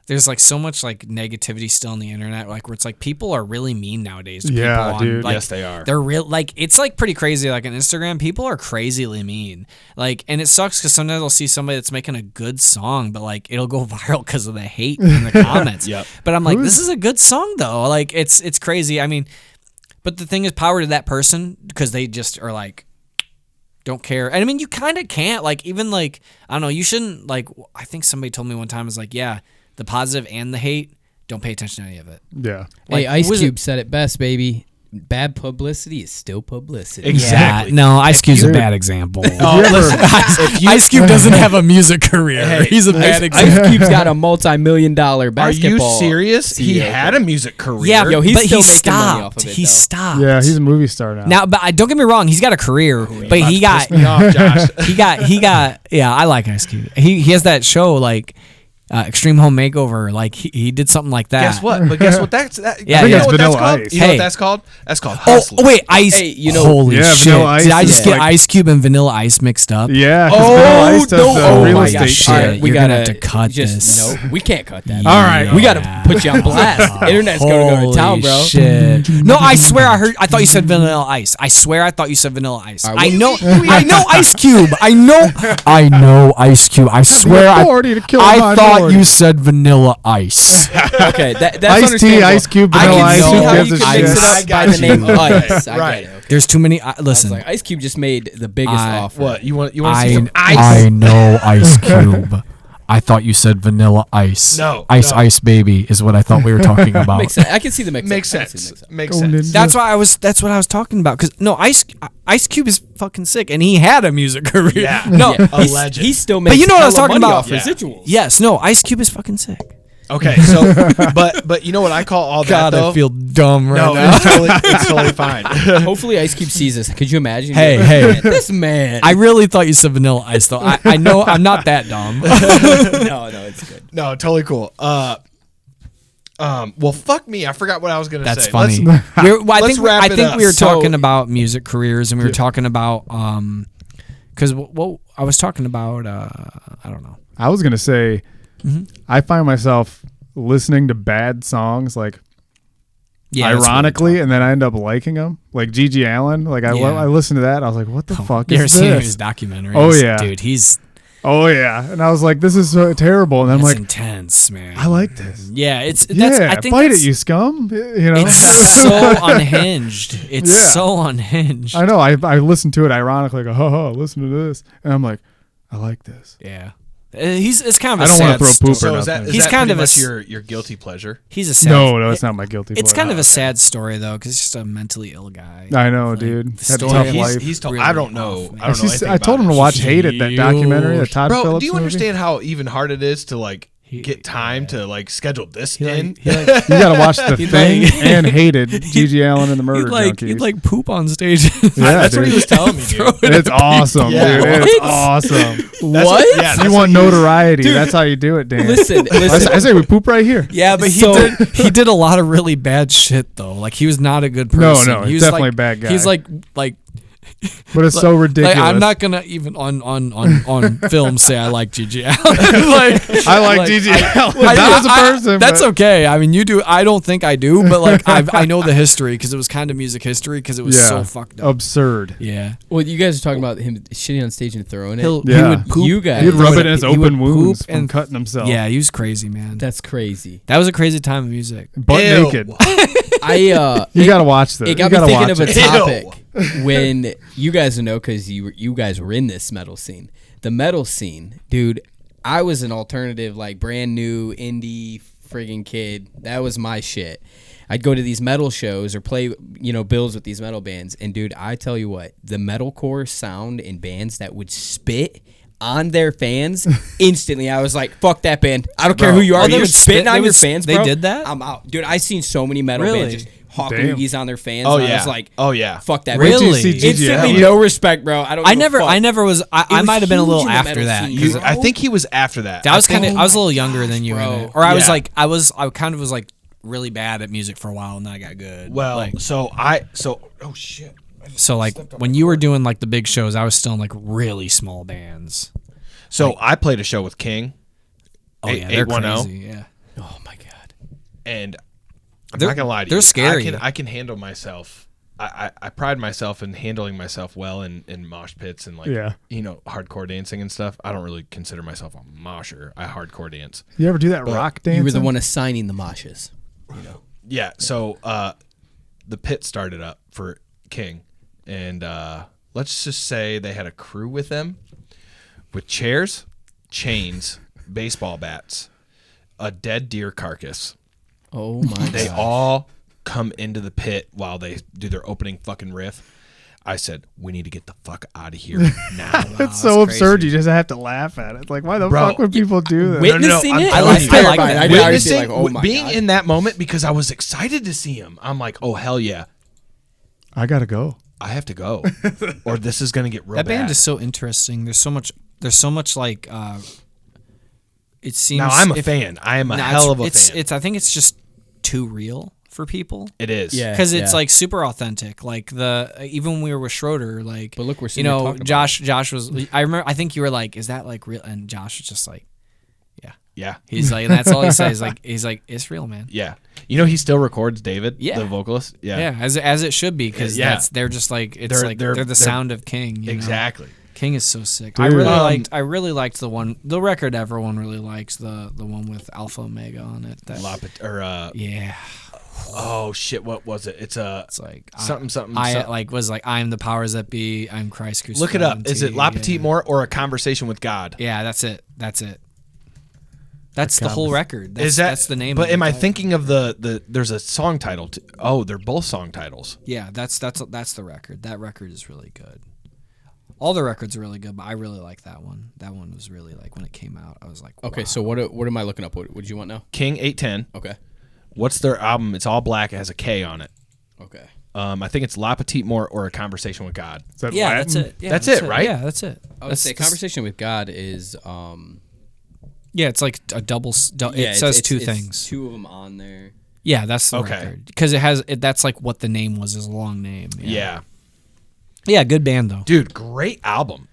Speaker 4: there's like so much like negativity still on the internet, like where it's like people are really mean nowadays to
Speaker 3: Yeah,
Speaker 4: people on,
Speaker 3: dude.
Speaker 4: like,
Speaker 2: Yes, they are.
Speaker 4: they're real, like it's like pretty crazy. Like on Instagram, people are crazily mean, like, and it sucks because sometimes I'll see somebody that's making a good song, but like it'll go viral because of the hate in the comments.
Speaker 2: Yep.
Speaker 4: But I'm like, this is a good song though. Like it's crazy. I mean, but the thing is, power to that person because they just are like, don't care. And I mean, you kind of can't, like, even like, I don't know, you shouldn't, like, I think somebody told me one time, is like, yeah, the positive and the hate, don't pay attention to any of it.
Speaker 3: Yeah.
Speaker 4: Like,
Speaker 5: Hey, Ice
Speaker 4: was
Speaker 5: Cube said it best, baby. Bad publicity is still publicity.
Speaker 2: Exactly.
Speaker 4: Yeah, no, Ice Cube's a
Speaker 3: you-
Speaker 4: bad example.
Speaker 2: Oh, listen,
Speaker 4: Ice Cube doesn't have a music career. He's a bad example.
Speaker 5: Ice Cube's got a multi-million-dollar
Speaker 2: are you
Speaker 5: basketball.
Speaker 2: serious? He
Speaker 5: CEO.
Speaker 2: had a music career.
Speaker 4: Yeah,
Speaker 5: Yo, he's
Speaker 4: but
Speaker 5: still
Speaker 4: he
Speaker 5: making money
Speaker 4: stopped.
Speaker 5: off of it,
Speaker 4: He
Speaker 5: though.
Speaker 4: stopped.
Speaker 3: Yeah, he's a movie star now.
Speaker 4: Now, but don't get me wrong, he's got a career, but he got
Speaker 2: Piss me off, Josh.
Speaker 4: he got yeah, I like Ice Cube. He has that show like Extreme Home Makeover, like he did something like that.
Speaker 2: Guess what? But guess what? That's that.
Speaker 4: Yeah,
Speaker 2: you
Speaker 4: yeah.
Speaker 2: know what that's
Speaker 3: Vanilla
Speaker 2: called?
Speaker 3: Ice.
Speaker 2: You know
Speaker 4: Hey.
Speaker 2: what that's called? That's called
Speaker 4: Oh
Speaker 2: hustling.
Speaker 4: wait, Ice.
Speaker 5: Hey, you know-
Speaker 4: holy
Speaker 3: Yeah,
Speaker 4: shit!
Speaker 3: Vanilla Ice
Speaker 4: Did I
Speaker 3: is
Speaker 4: just get
Speaker 3: like-
Speaker 4: Ice Cube and Vanilla Ice mixed up?
Speaker 3: Yeah. 'cause
Speaker 2: Oh,
Speaker 3: Vanilla Ice does
Speaker 2: no.
Speaker 3: the
Speaker 2: Oh
Speaker 3: real
Speaker 2: my
Speaker 3: estate
Speaker 4: gosh,
Speaker 3: shit.
Speaker 4: shit.
Speaker 5: All
Speaker 4: You're
Speaker 5: we
Speaker 4: gonna
Speaker 5: gotta
Speaker 4: have to cut
Speaker 5: just,
Speaker 4: this.
Speaker 5: No, we can't cut that.
Speaker 3: All right.
Speaker 5: We gotta put you on blast. Internet's gonna go to town, bro.
Speaker 4: Shit. No, I swear I thought you said Vanilla Ice. I swear I thought you said Vanilla Ice.
Speaker 5: All right,
Speaker 4: I know Ice Cube. I know Ice Cube. I swear
Speaker 3: authority to kill a
Speaker 4: I thought
Speaker 3: minority.
Speaker 4: you said Vanilla Ice.
Speaker 5: Okay, that's
Speaker 3: Ice-T,
Speaker 5: understandable.
Speaker 3: Ice Cube,
Speaker 5: I
Speaker 3: Vanilla
Speaker 5: can
Speaker 3: Ice,
Speaker 5: see
Speaker 3: who
Speaker 5: how
Speaker 3: gives
Speaker 5: you
Speaker 3: a
Speaker 5: can
Speaker 3: shit?
Speaker 5: mix it
Speaker 2: I
Speaker 5: up by
Speaker 2: got
Speaker 5: the name
Speaker 2: you.
Speaker 5: Ice. I
Speaker 2: Right.
Speaker 5: get it. Okay.
Speaker 4: There's too many.
Speaker 5: I was
Speaker 4: Listen,
Speaker 5: like, Ice Cube just made the biggest offer.
Speaker 2: What you want? You want to see
Speaker 4: I
Speaker 2: some ice?
Speaker 4: know Ice Cube. I thought you said Vanilla Ice.
Speaker 2: No,
Speaker 4: Ice
Speaker 2: no.
Speaker 4: Ice Baby is what I thought we were talking about.
Speaker 5: Makes sense. I can see the mix.
Speaker 2: Makes
Speaker 5: I can see the
Speaker 2: sense.
Speaker 5: mix-up.
Speaker 2: Makes
Speaker 3: Go
Speaker 2: sense.
Speaker 3: Ninja.
Speaker 4: That's what I was talking about. Cause no, Ice Cube is fucking sick, and he had a music career.
Speaker 2: Yeah.
Speaker 4: No.
Speaker 5: Yeah,
Speaker 2: A
Speaker 5: he's,
Speaker 2: legend.
Speaker 5: He still makes
Speaker 4: you know what I was
Speaker 5: hella
Speaker 4: talking
Speaker 5: money
Speaker 4: about?
Speaker 5: off
Speaker 2: Yeah.
Speaker 5: residuals.
Speaker 4: Yes. No. Ice Cube is fucking sick.
Speaker 2: Okay, so but you know what I call all
Speaker 4: God,
Speaker 2: that though?
Speaker 4: I feel dumb right
Speaker 2: no,
Speaker 4: now.
Speaker 2: it's totally fine.
Speaker 5: Hopefully, Ice Cube sees this. Could you imagine?
Speaker 4: Hey,
Speaker 5: You're like,
Speaker 4: hey.
Speaker 5: "Man, this man.
Speaker 4: I really thought you said Vanilla Ice, though. I know I'm not that dumb.
Speaker 5: no, it's good.
Speaker 2: No, totally cool. Well, fuck me. I forgot what I was gonna
Speaker 4: That's
Speaker 2: say.
Speaker 4: funny.
Speaker 2: Let's wrap
Speaker 4: I
Speaker 2: it
Speaker 4: think
Speaker 2: up.
Speaker 4: we were
Speaker 2: So-
Speaker 4: talking about music careers, and we were talking about because what I was talking about, I don't know.
Speaker 3: I was gonna say, I find myself listening to bad songs like
Speaker 4: Yeah, that's what we're
Speaker 3: ironically,
Speaker 4: talking-
Speaker 3: and then I end up liking them. Like G.G. Allen, like
Speaker 4: Yeah.
Speaker 3: I listened to that. I was like, what the fuck
Speaker 4: You ever
Speaker 3: is
Speaker 4: seen
Speaker 3: this?
Speaker 4: his documentary?
Speaker 3: Oh, yeah.
Speaker 4: dude, he's
Speaker 3: Oh yeah, and I was like, this is so terrible, and I'm
Speaker 4: That's
Speaker 3: like,
Speaker 4: intense, man.
Speaker 3: I like this.
Speaker 4: Yeah, it's
Speaker 3: Yeah,
Speaker 4: that's, I think
Speaker 3: bite
Speaker 4: that's,
Speaker 3: it, you scum. You know,
Speaker 4: It's so unhinged. It's
Speaker 3: Yeah.
Speaker 4: so unhinged.
Speaker 3: I know. I listened to it ironically, like, ha, listen to this, and I'm like, I like this.
Speaker 4: Yeah. It's kind of
Speaker 3: I
Speaker 4: a
Speaker 3: don't want
Speaker 4: sad
Speaker 3: to throw
Speaker 4: story.
Speaker 3: poop
Speaker 2: So
Speaker 3: or
Speaker 2: is that,
Speaker 3: nothing.
Speaker 2: is
Speaker 4: He's
Speaker 2: that
Speaker 4: kind
Speaker 2: pretty
Speaker 4: of a
Speaker 2: much
Speaker 4: s-
Speaker 2: your guilty pleasure?
Speaker 4: He's a sad.
Speaker 3: No, it's not my guilty pleasure.
Speaker 4: It's kind of a sad story though, because he's just a mentally ill guy.
Speaker 3: I know,
Speaker 4: Like,
Speaker 3: dude.
Speaker 4: the
Speaker 3: Had a
Speaker 4: story
Speaker 3: tough
Speaker 4: is
Speaker 3: life.
Speaker 2: He's told.
Speaker 4: really
Speaker 2: I don't know.
Speaker 4: off, man.
Speaker 2: I don't know anything
Speaker 3: I told him
Speaker 2: about
Speaker 3: to
Speaker 2: it.
Speaker 3: watch Hate It, that documentary, the Todd
Speaker 2: Bro,
Speaker 3: Phillips
Speaker 2: do you
Speaker 3: movie.
Speaker 2: understand how even hard it is to like get time to like schedule this in?
Speaker 3: You got to watch The
Speaker 4: He'd
Speaker 3: Thing
Speaker 4: like-
Speaker 3: and Hated, Gigi Allen and the Murder
Speaker 4: He'd
Speaker 3: Junkies.
Speaker 4: like poop on stage.
Speaker 3: Yeah,
Speaker 2: That's what he
Speaker 3: dude.
Speaker 2: was telling me, dude.
Speaker 3: It's awesome,
Speaker 2: Yeah.
Speaker 3: dude. It's
Speaker 5: What?
Speaker 3: awesome.
Speaker 5: What?
Speaker 2: Yeah,
Speaker 3: You
Speaker 2: that's
Speaker 3: want
Speaker 2: what he was-
Speaker 3: notoriety. That's how you do it, Dan.
Speaker 5: Listen,
Speaker 3: I say we poop right here.
Speaker 4: Yeah, but he did a lot of really bad shit though. Like he was not a good
Speaker 3: No,
Speaker 4: person.
Speaker 3: no,
Speaker 4: he
Speaker 3: he's
Speaker 4: was
Speaker 3: definitely
Speaker 4: like,
Speaker 3: a bad guy.
Speaker 4: He's like
Speaker 3: But it's so ridiculous.
Speaker 4: Like, I'm not gonna even on film say I like Gigi Allen. Like
Speaker 3: I like Gigi Allen. Not as a person.
Speaker 4: That's
Speaker 3: but
Speaker 4: okay. I mean, you do. I don't think I do, but like I know the history because it was kind of music history because it was so fucked up.
Speaker 3: Absurd.
Speaker 4: Yeah,
Speaker 5: well, you guys are talking about him shitting on stage and throwing it.
Speaker 4: he
Speaker 3: Yeah.
Speaker 4: would poop.
Speaker 5: You guys-
Speaker 3: He'd rub
Speaker 4: would-
Speaker 3: it in his
Speaker 4: he would
Speaker 3: open wounds
Speaker 4: poop
Speaker 3: from cutting himself.
Speaker 4: Yeah, he was crazy, man.
Speaker 5: That's crazy.
Speaker 4: That was a crazy time of music.
Speaker 3: Butt
Speaker 2: Ew.
Speaker 3: naked.
Speaker 5: You
Speaker 3: You got to watch this.
Speaker 5: It got
Speaker 3: you
Speaker 5: me
Speaker 3: gotta
Speaker 5: thinking of
Speaker 3: watch
Speaker 5: a
Speaker 3: it.
Speaker 5: topic when you guys know because you guys were in this metal scene. The metal scene, dude. I was an alternative, like brand new indie friggin' kid. That was my shit. I'd go to these metal shows or play, bills with these metal bands. And dude, I tell you what, the metalcore sound in bands that would spit on their fans instantly. I was like, fuck that band. I don't care who you are.
Speaker 4: Oh, they
Speaker 5: You're
Speaker 4: would
Speaker 5: spitting
Speaker 4: spit-
Speaker 5: on
Speaker 4: they
Speaker 5: your
Speaker 4: would-
Speaker 5: fans,
Speaker 4: they
Speaker 5: bro.
Speaker 4: did that?
Speaker 5: I'm out. Dude, I seen so many metal
Speaker 4: Really?
Speaker 5: bands just hawk
Speaker 3: Damn.
Speaker 5: loogies on their fans.
Speaker 2: Oh
Speaker 5: and I
Speaker 2: yeah.
Speaker 5: was like,
Speaker 2: Oh yeah.
Speaker 5: fuck that.
Speaker 4: Really?
Speaker 3: Wait till you see Gigi
Speaker 5: Instantly,
Speaker 3: Allen.
Speaker 5: no respect, bro. I don't.
Speaker 4: I
Speaker 5: give a
Speaker 4: never
Speaker 5: fuck.
Speaker 4: was. I
Speaker 5: was
Speaker 4: might have been a
Speaker 5: huge
Speaker 4: little
Speaker 5: in the
Speaker 4: after
Speaker 5: metal
Speaker 4: that.
Speaker 5: scene,
Speaker 4: 'cause
Speaker 5: bro.
Speaker 2: I think he was after that.
Speaker 4: That was
Speaker 2: I think-
Speaker 4: kind of. I was a little younger than you,
Speaker 5: bro.
Speaker 4: in it. Or I was
Speaker 2: Yeah.
Speaker 4: like, I kind of was like really bad at music for a while, and then I got good.
Speaker 2: Well,
Speaker 4: like,
Speaker 2: oh shit.
Speaker 4: so like when you were doing like the big shows, I was still in like really small bands.
Speaker 2: So I played a show with King.
Speaker 4: Oh yeah, they're
Speaker 2: 810.
Speaker 4: crazy. Yeah,
Speaker 5: Oh my god.
Speaker 2: And I'm
Speaker 4: They're-
Speaker 2: not gonna lie to you.
Speaker 4: they're scary.
Speaker 2: I can handle myself. I pride myself in handling myself well in mosh pits and like
Speaker 3: Yeah.
Speaker 2: hardcore dancing and stuff. I don't really consider myself a mosher. I hardcore dance.
Speaker 3: You ever do that rock dance?
Speaker 5: You were the one assigning the moshes.
Speaker 2: Yeah. So the pit started up for King, and let's just say they had a crew with them with chairs, chains, baseball bats, a dead deer carcass.
Speaker 5: Oh my
Speaker 2: They
Speaker 5: god.
Speaker 2: all come into the pit while they do their opening fucking riff. I said, we need to get the fuck out of here now.
Speaker 3: It's so
Speaker 4: that's
Speaker 3: absurd.
Speaker 4: crazy.
Speaker 3: You just have to laugh at it. Like, why the
Speaker 2: Bro,
Speaker 3: fuck would people do that?
Speaker 5: Witnessing
Speaker 2: I'm
Speaker 5: it,
Speaker 2: telling
Speaker 5: I was
Speaker 2: you.
Speaker 4: I like
Speaker 5: terrified.
Speaker 4: that.
Speaker 5: I did
Speaker 2: Witnessing,
Speaker 5: like, oh my
Speaker 2: being
Speaker 5: god.
Speaker 2: in that moment because I was excited to see him. I'm like, oh hell yeah,
Speaker 3: I gotta go.
Speaker 2: I have to go, or this is gonna get real
Speaker 4: that band
Speaker 2: bad.
Speaker 4: is so interesting. There's so much like. It seems.
Speaker 2: Now I'm a fan. I am a hell of a fan.
Speaker 4: It's. I think it's just too real for people.
Speaker 2: It is.
Speaker 5: Yeah.
Speaker 4: Because it's like super authentic. Like even when we were with Schroeder, like
Speaker 5: But look, we're sitting here talking about
Speaker 4: Josh was. I remember. I think you were like, "Is that like real?" And Josh was just like,
Speaker 2: Yeah.
Speaker 4: he's like, and that's all he says. He's like, it's real, man.
Speaker 2: Yeah. He still records David,
Speaker 4: Yeah.
Speaker 2: the vocalist. Yeah.
Speaker 4: Yeah, as it should be, because
Speaker 2: Yeah.
Speaker 4: they're just like
Speaker 2: They're-
Speaker 4: they're the
Speaker 2: they're-
Speaker 4: sound of King. You know?
Speaker 2: Exactly.
Speaker 4: King is so sick.
Speaker 3: Dude.
Speaker 4: I really liked the record everyone really likes, the one with Alpha Omega on it. Yeah,
Speaker 2: Oh shit! What was it? It's
Speaker 4: like
Speaker 2: something.
Speaker 4: I am the powers that be. I'm Christ crucified.
Speaker 2: Look it up.
Speaker 4: on
Speaker 2: Is it
Speaker 4: TV.
Speaker 2: La Petite Mort or A Conversation with God?
Speaker 4: Yeah, that's it. That's the whole record. That's the name.
Speaker 2: But
Speaker 4: of the
Speaker 2: am I
Speaker 4: title.
Speaker 2: thinking of the? There's a song title. Oh, they're both song titles.
Speaker 4: Yeah, that's the record. That record is really good. All the records are really good, but I really like that one. That one was really like when it came out, I was like,
Speaker 5: Okay,
Speaker 4: wow.
Speaker 5: so what am I looking up? What do you want now?
Speaker 2: King 810.
Speaker 5: Okay.
Speaker 2: What's their album? It's all black. It has a K on it.
Speaker 5: Okay.
Speaker 2: I think it's La Petite Mort or A Conversation with God.
Speaker 3: Is that
Speaker 4: Yeah,
Speaker 3: Latin?
Speaker 4: that's it. Yeah,
Speaker 2: That's it, right?
Speaker 4: Yeah, that's it.
Speaker 5: I would say Conversation with God is
Speaker 4: Yeah, it's like a double.
Speaker 5: yeah,
Speaker 4: It says
Speaker 5: it's-
Speaker 4: two
Speaker 5: it's
Speaker 4: things.
Speaker 5: two of them on there.
Speaker 4: Yeah, that's the
Speaker 2: Okay.
Speaker 4: record because it has. That's like what the name was. Is a long name.
Speaker 2: Yeah.
Speaker 4: Yeah, good band though.
Speaker 2: Dude, great album.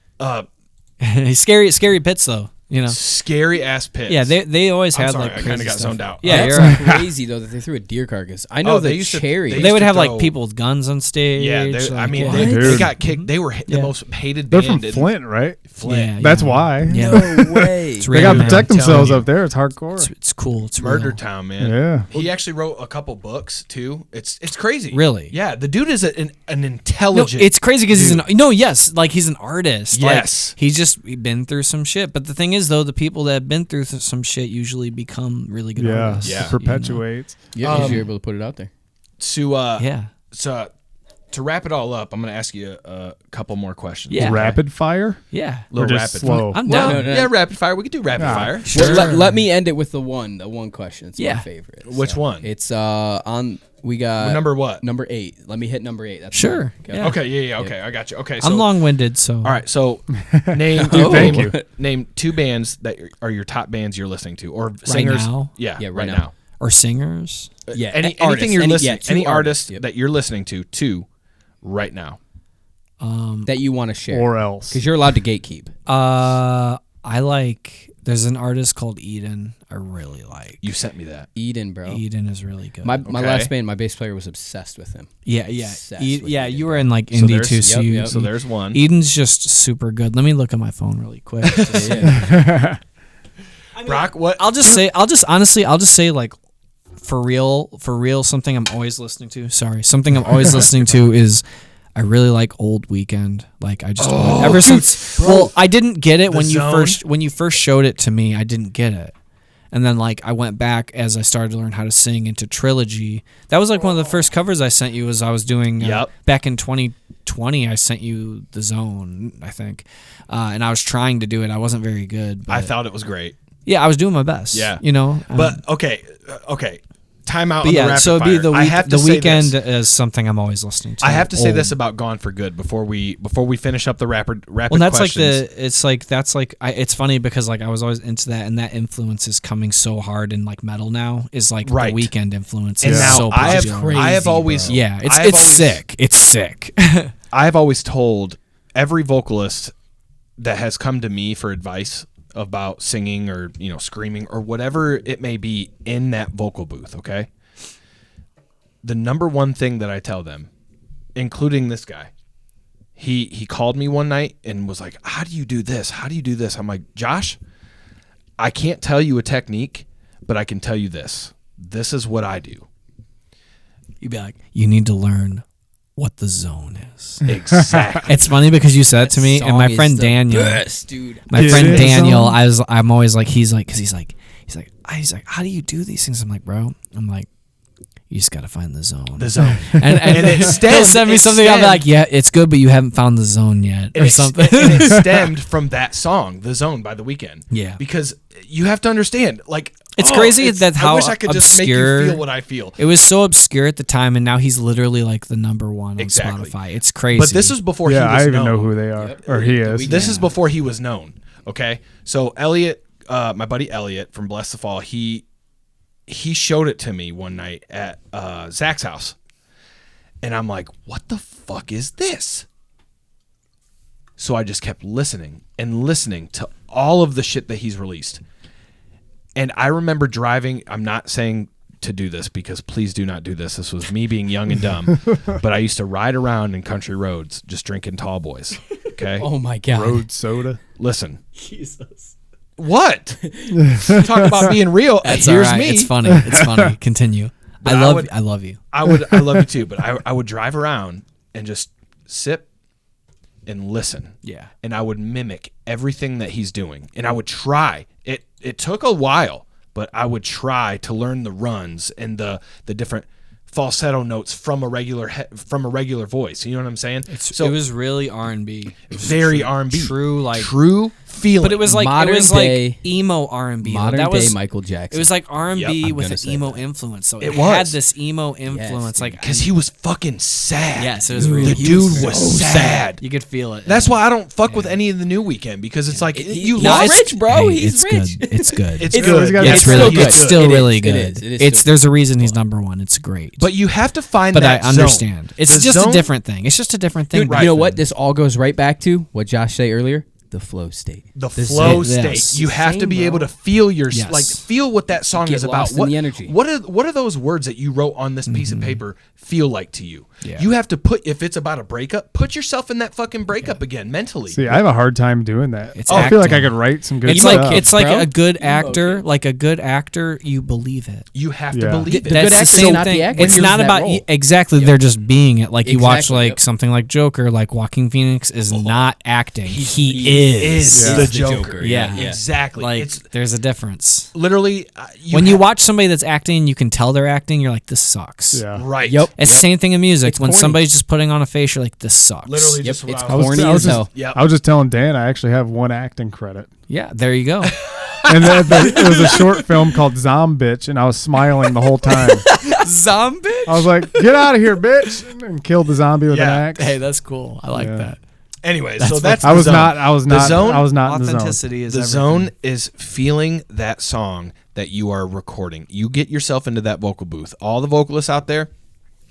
Speaker 4: Scary Pits though. You know,
Speaker 2: scary ass pits.
Speaker 4: yeah, they always
Speaker 2: I'm
Speaker 4: had
Speaker 2: sorry,
Speaker 4: like
Speaker 2: I
Speaker 4: crazy
Speaker 2: kind of got
Speaker 4: stuff.
Speaker 2: zoned out.
Speaker 4: Yeah,
Speaker 5: That's
Speaker 4: you're
Speaker 5: crazy though that they threw a deer carcass. I know
Speaker 2: they
Speaker 5: the
Speaker 2: used to-
Speaker 5: cherry.
Speaker 2: they
Speaker 4: they would
Speaker 2: to
Speaker 4: have like
Speaker 2: throw-
Speaker 4: people with guns on stage.
Speaker 2: Yeah,
Speaker 4: like,
Speaker 2: I mean,
Speaker 4: yeah.
Speaker 2: they
Speaker 3: Dude.
Speaker 2: got kicked. They were the
Speaker 4: Yeah.
Speaker 2: most hated
Speaker 3: They're
Speaker 2: band
Speaker 3: from
Speaker 2: in
Speaker 3: Flint, right?
Speaker 2: Flint.
Speaker 4: Yeah,
Speaker 3: That's
Speaker 4: yeah.
Speaker 3: why.
Speaker 4: Yeah.
Speaker 5: No way.
Speaker 4: It's
Speaker 3: They
Speaker 4: real,
Speaker 3: got to
Speaker 4: man.
Speaker 3: protect
Speaker 2: I'm telling
Speaker 3: themselves
Speaker 2: you.
Speaker 3: up there. It's hardcore.
Speaker 4: It's cool. It's
Speaker 2: Murder
Speaker 4: real.
Speaker 2: Town, man.
Speaker 3: Yeah.
Speaker 2: He actually wrote a couple books too. It's crazy.
Speaker 4: Really?
Speaker 2: Yeah, the dude is an
Speaker 4: No,
Speaker 2: intelligent.
Speaker 4: it's crazy because he's yes, like he's an artist.
Speaker 2: Yes.
Speaker 4: Like, he's just been through some shit. But the thing is, though, the people that have been through some shit usually become really good
Speaker 3: Yeah.
Speaker 4: artists.
Speaker 2: Yeah.
Speaker 3: It perpetuates.
Speaker 5: Yeah, 'cause you're able to put it out there.
Speaker 2: to
Speaker 4: Yeah.
Speaker 2: to wrap it all up. I'm going to ask you a couple more questions.
Speaker 4: Yeah.
Speaker 3: Rapid fire
Speaker 4: Yeah.
Speaker 2: Little
Speaker 3: or just
Speaker 2: rapid
Speaker 3: slow?
Speaker 4: I'm
Speaker 5: No,
Speaker 4: down.
Speaker 5: no, no.
Speaker 2: Yeah, rapid fire. We could do rapid
Speaker 3: Yeah.
Speaker 2: fire.
Speaker 4: Sure.
Speaker 5: Well, let me end it with the one question. It's my
Speaker 4: Yeah.
Speaker 5: favorite.
Speaker 2: Which one?
Speaker 5: It's on. We got
Speaker 2: Number what?
Speaker 5: Number 8. Let me hit number 8. That's
Speaker 4: Sure.
Speaker 5: fine.
Speaker 4: Yeah.
Speaker 2: Okay, yeah, okay, I got you. Okay, so
Speaker 4: I'm long-winded, so
Speaker 2: all right, so name
Speaker 3: Dude, thank
Speaker 2: name-
Speaker 3: you.
Speaker 2: Name 2 bands that are your top bands you're listening to, or singers.
Speaker 4: now?
Speaker 2: Yeah,
Speaker 5: Yeah,
Speaker 2: right
Speaker 5: right
Speaker 2: now.
Speaker 5: now.
Speaker 4: or singers.
Speaker 5: Yeah.
Speaker 2: Anything
Speaker 5: artists.
Speaker 2: you're
Speaker 5: Any-
Speaker 2: listening,
Speaker 5: yeah, two
Speaker 2: any
Speaker 5: artists,
Speaker 2: artist
Speaker 5: yep,
Speaker 2: that you're listening to right now.
Speaker 5: that you want to share,
Speaker 3: Or else.
Speaker 5: because you're allowed to gatekeep.
Speaker 4: I like. There's an artist called Eden. I really like.
Speaker 2: You sent me that.
Speaker 5: Eden, bro.
Speaker 4: Eden is really good.
Speaker 5: My
Speaker 2: Okay.
Speaker 5: last band, my bass player was obsessed with him.
Speaker 4: yeah.
Speaker 5: Obsessed with
Speaker 4: Yeah.
Speaker 5: Eden,
Speaker 4: You
Speaker 5: bro.
Speaker 4: were in like
Speaker 2: So
Speaker 4: indie
Speaker 2: there's-
Speaker 4: too, so
Speaker 5: yep,
Speaker 4: you.
Speaker 5: yep.
Speaker 2: So there's one.
Speaker 4: Eden's just super good. Let me look at my phone really quick.
Speaker 5: Yeah.
Speaker 2: Brock, what?
Speaker 4: I'll just say like for real something I'm always listening to. Sorry. Something I'm always listening to is I really like Old Weekend. Like I just ever since well, I didn't get it
Speaker 2: The
Speaker 4: when you first showed it to me. I didn't get it. And then like I went back as I started to learn how to sing into Trilogy. That was like one of the first covers I sent you. Was I was doing
Speaker 2: Yep.
Speaker 4: back in 2020. I sent you The Zone, I think, and I was trying to do it. I wasn't very good. But
Speaker 2: I thought it was great.
Speaker 4: yeah, I was doing my best.
Speaker 2: Yeah.
Speaker 4: you know.
Speaker 2: But okay. Time out
Speaker 4: but
Speaker 2: on the
Speaker 4: yeah,
Speaker 2: rapid
Speaker 4: so it'd be
Speaker 2: fire. I have to
Speaker 4: the
Speaker 2: say
Speaker 4: weekend
Speaker 2: this.
Speaker 4: is something I'm always listening to.
Speaker 2: I have to say this
Speaker 4: Old.
Speaker 2: about Gone for Good before we finish up the rapid
Speaker 4: Well, that's
Speaker 2: questions.
Speaker 4: it's funny because like I was always into that, and that influence is coming so hard in like metal now. Is like
Speaker 2: Right.
Speaker 4: the Weekend influence
Speaker 2: And
Speaker 4: is
Speaker 2: now
Speaker 4: so
Speaker 2: I
Speaker 4: popular.
Speaker 2: have always
Speaker 4: yeah,
Speaker 2: I have
Speaker 4: it's
Speaker 2: always-
Speaker 4: sick. It's sick.
Speaker 2: I've always told every vocalist that has come to me for advice about singing or screaming or whatever it may be in that vocal booth, okay? The number one thing that I tell them, including this guy, he called me one night and was like, "How do you do this? How do you do this?" I'm like, "Josh, I can't tell you a technique, but I can tell you this. This is what I do."
Speaker 4: You'd be like, you need to learn what the zone is.
Speaker 2: Exactly.
Speaker 4: It's funny because you said it to me, and my friend Daniel,
Speaker 5: dude.
Speaker 4: my
Speaker 3: Is
Speaker 4: friend
Speaker 3: it
Speaker 4: Daniel,
Speaker 3: zone?
Speaker 4: I'm always like, he's like, how do you do these things? I'm like, bro, you just gotta find the zone.
Speaker 2: The zone.
Speaker 4: and
Speaker 2: it stemmed-
Speaker 4: he'll send me
Speaker 2: it
Speaker 4: something. I'll be
Speaker 2: stemmed-
Speaker 4: like, yeah, it's good, but you haven't found the zone yet, or
Speaker 2: And
Speaker 4: something.
Speaker 2: and it stemmed from that song, "The Zone" by The Weeknd.
Speaker 4: Yeah.
Speaker 2: because you have to understand, like,
Speaker 4: It's crazy that
Speaker 2: I
Speaker 4: how
Speaker 2: wish I could just make you
Speaker 4: obscure-
Speaker 2: feel what I feel.
Speaker 4: It was so obscure at the time, and now he's literally like the number one on
Speaker 2: Exactly.
Speaker 4: Spotify. It's crazy.
Speaker 2: But this is before
Speaker 3: Yeah,
Speaker 2: he was
Speaker 3: I even
Speaker 2: known.
Speaker 3: know who they are.
Speaker 5: Yep.
Speaker 3: Or he
Speaker 5: The
Speaker 3: is.
Speaker 5: Weeknd.
Speaker 2: This is before he was known. Okay, so Elliot, my buddy Elliot from Bless the Fall, he showed it to me one night at Zach's house, and I'm like, "What the fuck is this?" So I just kept listening and listening to all of the shit that he's released. And I remember driving, I'm not saying to do this because please do not do this. This was me being young and dumb. But I used to ride around in country roads just drinking tall boys. Okay?
Speaker 5: Oh my god.
Speaker 3: Road soda.
Speaker 2: Listen.
Speaker 4: Jesus.
Speaker 2: What? Talk about being real.
Speaker 4: That's
Speaker 2: Here's
Speaker 4: all right.
Speaker 2: me.
Speaker 4: It's funny. It's funny. Continue.
Speaker 2: But
Speaker 4: I
Speaker 2: I
Speaker 4: love.
Speaker 2: would-
Speaker 4: I love you.
Speaker 2: I love you too, but I would drive around and just sip and listen.
Speaker 4: Yeah.
Speaker 2: And I would mimic everything that he's doing. And I would try. It took a while, but I would try to learn the runs and the different falsetto notes from a regular voice. You know what I'm saying?
Speaker 4: It was really R&B.
Speaker 2: very R&B.
Speaker 4: True, like
Speaker 2: true feeling.
Speaker 4: But it was like
Speaker 5: Modern
Speaker 4: day,
Speaker 5: day-
Speaker 4: emo R&B. though.
Speaker 5: Modern
Speaker 4: that
Speaker 5: day
Speaker 4: was
Speaker 5: Michael Jackson.
Speaker 4: It was like R&B
Speaker 2: Yep, I'm
Speaker 4: with
Speaker 5: gonna
Speaker 4: an
Speaker 5: say
Speaker 4: emo
Speaker 5: that.
Speaker 4: influence. So
Speaker 2: It
Speaker 4: had
Speaker 2: was.
Speaker 4: this emo influence, like
Speaker 2: because he was fucking sad.
Speaker 4: Yes, it was really.
Speaker 2: The dude was sad.
Speaker 4: You could feel it.
Speaker 2: That's why I don't fuck with any of the new Weekend because it's like you
Speaker 5: he's
Speaker 2: lost.
Speaker 5: rich, bro.
Speaker 4: Hey,
Speaker 5: He's
Speaker 4: it's
Speaker 5: rich.
Speaker 4: good. It's good.
Speaker 2: It's
Speaker 3: It's
Speaker 2: good.
Speaker 3: always gotta
Speaker 2: Yeah,
Speaker 3: be
Speaker 4: it's
Speaker 3: still
Speaker 4: really.
Speaker 3: good.
Speaker 4: It's still
Speaker 5: It
Speaker 4: really
Speaker 5: is,
Speaker 4: good.
Speaker 5: it is
Speaker 4: It's
Speaker 5: still
Speaker 4: there's a reason he's number one. It's great.
Speaker 2: But you have to find
Speaker 4: But
Speaker 2: that
Speaker 4: I understand.
Speaker 2: zone.
Speaker 4: It's
Speaker 2: The
Speaker 4: just
Speaker 2: zone-
Speaker 4: a different thing. It's just a different thing.
Speaker 5: Dude,
Speaker 2: Right.
Speaker 5: you know what? This all goes right back to what Josh said earlier. the flow state.
Speaker 2: The flow
Speaker 4: same-
Speaker 2: state.
Speaker 4: yes.
Speaker 2: You have to
Speaker 5: Same,
Speaker 2: be
Speaker 5: bro.
Speaker 2: able to feel your
Speaker 4: Yes.
Speaker 2: like feel what that song
Speaker 5: Get
Speaker 2: is about.
Speaker 5: lost in
Speaker 2: What
Speaker 5: the energy.
Speaker 2: What are those words that you wrote on this piece of paper feel like to you?
Speaker 4: Yeah.
Speaker 2: You have to put, if it's about a breakup, put yourself in that fucking breakup again mentally.
Speaker 3: See, I have a hard time doing that.
Speaker 4: It's
Speaker 3: I feel like I
Speaker 4: acting.
Speaker 3: could write some good
Speaker 4: It's
Speaker 3: stuff.
Speaker 4: like it's like
Speaker 5: bro.
Speaker 4: a good actor. Like a good actor, you believe it.
Speaker 2: You have to
Speaker 3: Yeah.
Speaker 2: believe it.
Speaker 5: The good
Speaker 4: That's the
Speaker 5: actor's
Speaker 4: same
Speaker 5: not the
Speaker 4: thing.
Speaker 5: actor.
Speaker 4: It's
Speaker 5: When
Speaker 4: not
Speaker 5: you're
Speaker 4: about
Speaker 5: that role.
Speaker 4: exactly. They're just being it. Like you watch
Speaker 5: Exactly,
Speaker 4: like
Speaker 5: yep.
Speaker 4: something like Joker. Like Joaquin Phoenix is not acting. He is.
Speaker 2: is
Speaker 3: Yeah.
Speaker 2: the
Speaker 3: The
Speaker 2: Joker.
Speaker 4: Yeah.
Speaker 2: Exactly.
Speaker 4: Like
Speaker 2: It's
Speaker 4: there's a difference.
Speaker 2: literally
Speaker 4: When you watch somebody that's acting, you can tell they're acting. You're like, this sucks.
Speaker 3: yeah.
Speaker 2: right.
Speaker 5: Yep.
Speaker 4: It's the same thing in music.
Speaker 5: It's
Speaker 4: When
Speaker 5: corny.
Speaker 4: somebody's just putting on a face, you're like, this sucks.
Speaker 2: Literally
Speaker 5: Yep,
Speaker 2: just what
Speaker 5: it's
Speaker 2: I was
Speaker 5: corny
Speaker 3: I was
Speaker 5: as hell.
Speaker 2: Yep.
Speaker 3: I was just telling Dan I actually have one acting credit.
Speaker 4: Yeah, there you go.
Speaker 3: And it was a short film called Zombitch, and I was smiling the whole time.
Speaker 4: Zombie.
Speaker 3: I was like, "Get out of here, bitch!" and killed the zombie with
Speaker 2: Yeah.
Speaker 3: an axe.
Speaker 4: Hey, that's cool. I like
Speaker 3: Yeah.
Speaker 4: that.
Speaker 2: Anyway,
Speaker 4: That's
Speaker 2: so
Speaker 4: what-
Speaker 2: that's
Speaker 3: I
Speaker 2: the
Speaker 3: was
Speaker 2: zone.
Speaker 3: not. I was
Speaker 2: The
Speaker 3: not.
Speaker 2: zone-
Speaker 3: I was not in the zone.
Speaker 6: Authenticity is
Speaker 2: The
Speaker 6: everything.
Speaker 2: zone is feeling that song that you are recording. You get yourself into that vocal booth. All the vocalists out there,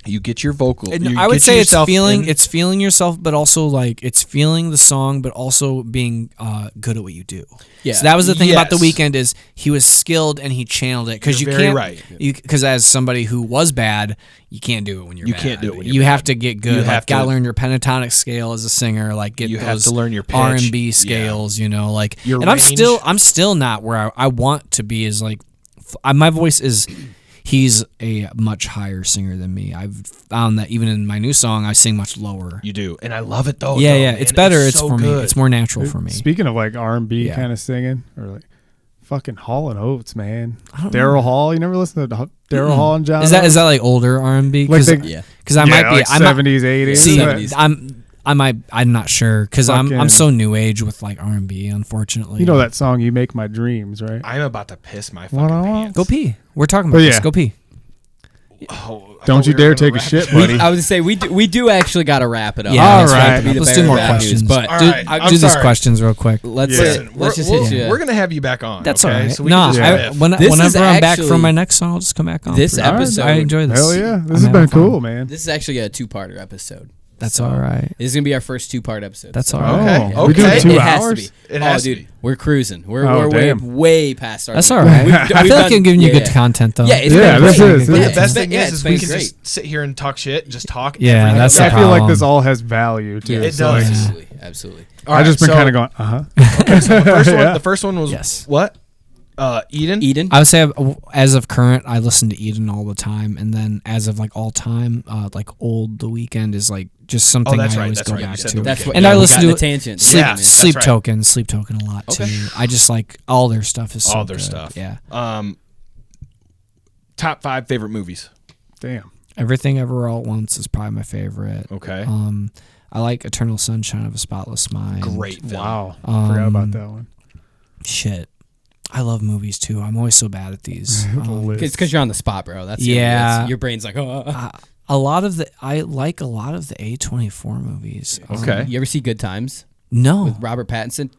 Speaker 2: you get your vocal.
Speaker 4: And
Speaker 2: you
Speaker 4: I would
Speaker 2: get
Speaker 4: say it's
Speaker 2: yourself
Speaker 4: feeling
Speaker 2: in-
Speaker 4: it's feeling yourself, but also like it's feeling the song, but also being good at what you do.
Speaker 5: Yeah.
Speaker 4: So that was the thing about the
Speaker 2: Yes.
Speaker 4: weekend is he was skilled and he channeled it because you
Speaker 2: You're very
Speaker 4: can't.
Speaker 2: right.
Speaker 4: Because as somebody who was bad, you can't do it when you're
Speaker 2: You
Speaker 4: bad.
Speaker 2: can't do it when
Speaker 4: you
Speaker 2: you're
Speaker 4: have
Speaker 2: bad.
Speaker 4: to get good.
Speaker 2: You
Speaker 4: Like,
Speaker 2: have
Speaker 4: gotta
Speaker 2: to-
Speaker 4: learn your pentatonic scale as a singer. Like get
Speaker 2: You
Speaker 4: those
Speaker 2: have to learn your pitch.
Speaker 4: R&B
Speaker 2: Yeah.
Speaker 4: scales. You know, like
Speaker 2: Your
Speaker 4: and I'm
Speaker 2: range.
Speaker 4: still not where I want to be. Is like my voice is. He's a much higher singer than me. I've found that even in my new song, I sing much lower.
Speaker 2: You do, and I love it though.
Speaker 4: Yeah,
Speaker 2: though,
Speaker 4: yeah,
Speaker 2: man.
Speaker 4: it's better. It's
Speaker 2: so
Speaker 4: for me.
Speaker 2: good.
Speaker 4: It's more natural for me.
Speaker 3: Speaking of like R&B
Speaker 4: Yeah.
Speaker 3: kind of singing, or like fucking Hall and Oates, man.
Speaker 4: I don't
Speaker 3: Daryl Hall. You never listened to Daryl
Speaker 4: Mm-mm.
Speaker 3: Hall and John?
Speaker 4: Is that like older R&B?
Speaker 3: Like
Speaker 4: Because
Speaker 3: they-
Speaker 5: Yeah.
Speaker 4: I might be.
Speaker 3: like
Speaker 4: I might
Speaker 3: 70s, 80s.
Speaker 4: see.
Speaker 3: but-
Speaker 5: 70s.
Speaker 4: I'm not sure because I'm
Speaker 3: Fucking-
Speaker 4: so new age with like R&B. Unfortunately,
Speaker 3: You know that song "You Make My Dreams," right?
Speaker 2: I'm about to piss my
Speaker 3: What
Speaker 2: fucking
Speaker 3: I want?
Speaker 2: pants.
Speaker 4: Go pee. We're talking about
Speaker 3: But
Speaker 4: this.
Speaker 3: yeah.
Speaker 4: Go pee.
Speaker 2: Oh, I
Speaker 3: Don't
Speaker 2: thought
Speaker 3: you
Speaker 2: we were
Speaker 3: dare
Speaker 2: gonna
Speaker 3: take a
Speaker 2: wrap
Speaker 3: shit,
Speaker 2: it.
Speaker 3: buddy.
Speaker 5: I was to say we do actually got to wrap it up.
Speaker 4: Yeah,
Speaker 3: All
Speaker 4: let's
Speaker 3: right.
Speaker 4: wrap it up.
Speaker 5: Be the
Speaker 4: Let's
Speaker 5: bearer
Speaker 4: do more
Speaker 5: of bad news,
Speaker 4: questions.
Speaker 5: but
Speaker 2: All
Speaker 4: do,
Speaker 2: right,
Speaker 4: I'll
Speaker 2: I'm
Speaker 4: do these
Speaker 2: sorry.
Speaker 4: questions real quick.
Speaker 5: let's
Speaker 3: Yeah.
Speaker 2: Listen,
Speaker 5: let's just
Speaker 2: we're,
Speaker 5: hit you.
Speaker 2: we're gonna have you back on.
Speaker 4: That's
Speaker 2: okay?
Speaker 4: all right.
Speaker 2: So we
Speaker 4: No,
Speaker 2: can just riff.
Speaker 5: This is
Speaker 4: whenever I'm back
Speaker 5: actually-
Speaker 4: from my next song, I'll just come back on.
Speaker 5: This
Speaker 4: for it.
Speaker 5: episode-
Speaker 4: I enjoy this.
Speaker 3: Hell yeah,
Speaker 4: I'm
Speaker 3: this has
Speaker 4: having
Speaker 3: been
Speaker 4: fun.
Speaker 3: cool, man.
Speaker 5: This is actually a 2-part episode.
Speaker 4: That's
Speaker 5: So,
Speaker 4: all right.
Speaker 5: This is gonna be our first 2-part episode.
Speaker 4: That's
Speaker 5: so-
Speaker 4: all right.
Speaker 3: Oh, we
Speaker 2: Okay.
Speaker 3: doing 2
Speaker 5: It has to
Speaker 3: hours?
Speaker 5: be.
Speaker 2: It
Speaker 5: Oh,
Speaker 2: has to
Speaker 5: dude,
Speaker 2: be.
Speaker 5: we're cruising. We're
Speaker 3: Oh,
Speaker 5: way
Speaker 3: damn.
Speaker 5: way past our.
Speaker 4: That's
Speaker 5: limit.
Speaker 4: all right.
Speaker 5: We've
Speaker 4: I feel like I'm giving you good
Speaker 5: yeah.
Speaker 4: content though.
Speaker 5: Yeah, it's
Speaker 3: Yeah,
Speaker 5: been
Speaker 3: this
Speaker 5: great.
Speaker 3: is-
Speaker 2: But
Speaker 3: Yeah,
Speaker 2: the
Speaker 5: it's
Speaker 2: best
Speaker 5: been-
Speaker 2: thing
Speaker 5: yeah,
Speaker 2: is
Speaker 5: it's
Speaker 2: we
Speaker 5: been
Speaker 2: can
Speaker 5: great.
Speaker 2: just sit here and talk shit, just talk.
Speaker 4: Yeah,
Speaker 2: every
Speaker 4: that's
Speaker 2: other
Speaker 3: I
Speaker 4: the
Speaker 2: day.
Speaker 3: feel like
Speaker 4: problem.
Speaker 3: this all has value too.
Speaker 5: Yeah,
Speaker 3: so,
Speaker 4: does.
Speaker 3: like,
Speaker 5: Absolutely, absolutely.
Speaker 2: All
Speaker 3: I've just been
Speaker 2: so-
Speaker 3: kind of going,
Speaker 2: Okay, so
Speaker 3: Yeah.
Speaker 2: the first one was
Speaker 4: Yes.
Speaker 2: what? Eden.
Speaker 5: Eden.
Speaker 4: I would say as of current, I listen to Eden all the time, and then as of like all time, like old The Weekend is like just something
Speaker 2: that's
Speaker 4: I
Speaker 2: right,
Speaker 4: always
Speaker 2: that's
Speaker 4: go
Speaker 2: right. You
Speaker 4: back
Speaker 2: said
Speaker 4: to.
Speaker 2: The
Speaker 5: That's
Speaker 2: Weeknd.
Speaker 5: what.
Speaker 4: And
Speaker 5: yeah,
Speaker 4: I
Speaker 5: we
Speaker 4: listen
Speaker 5: got
Speaker 4: to
Speaker 5: the
Speaker 4: it-
Speaker 5: tangent.
Speaker 4: Sleep,
Speaker 2: Yeah, man,
Speaker 4: Sleep
Speaker 2: that's right.
Speaker 4: Token, Sleep Token a lot
Speaker 5: Okay.
Speaker 4: too. I just like all their stuff is so
Speaker 2: All their
Speaker 4: good.
Speaker 2: stuff.
Speaker 4: Yeah,
Speaker 2: Top 5 favorite movies.
Speaker 3: damn.
Speaker 4: Everything Ever All at Once is probably my favorite.
Speaker 2: Okay.
Speaker 4: I like Eternal Sunshine of a Spotless Mind.
Speaker 2: Great film.
Speaker 3: Wow, forgot about that one.
Speaker 4: Shit, I love movies too. I'm always so bad at these.
Speaker 3: The list.
Speaker 5: It's because you're on the spot, bro. That's
Speaker 4: Yeah.
Speaker 5: Your brain's like, oh.
Speaker 4: I like a lot of the A24 movies.
Speaker 2: Okay.
Speaker 5: You ever see Good Times
Speaker 4: No,
Speaker 5: with Robert Pattinson?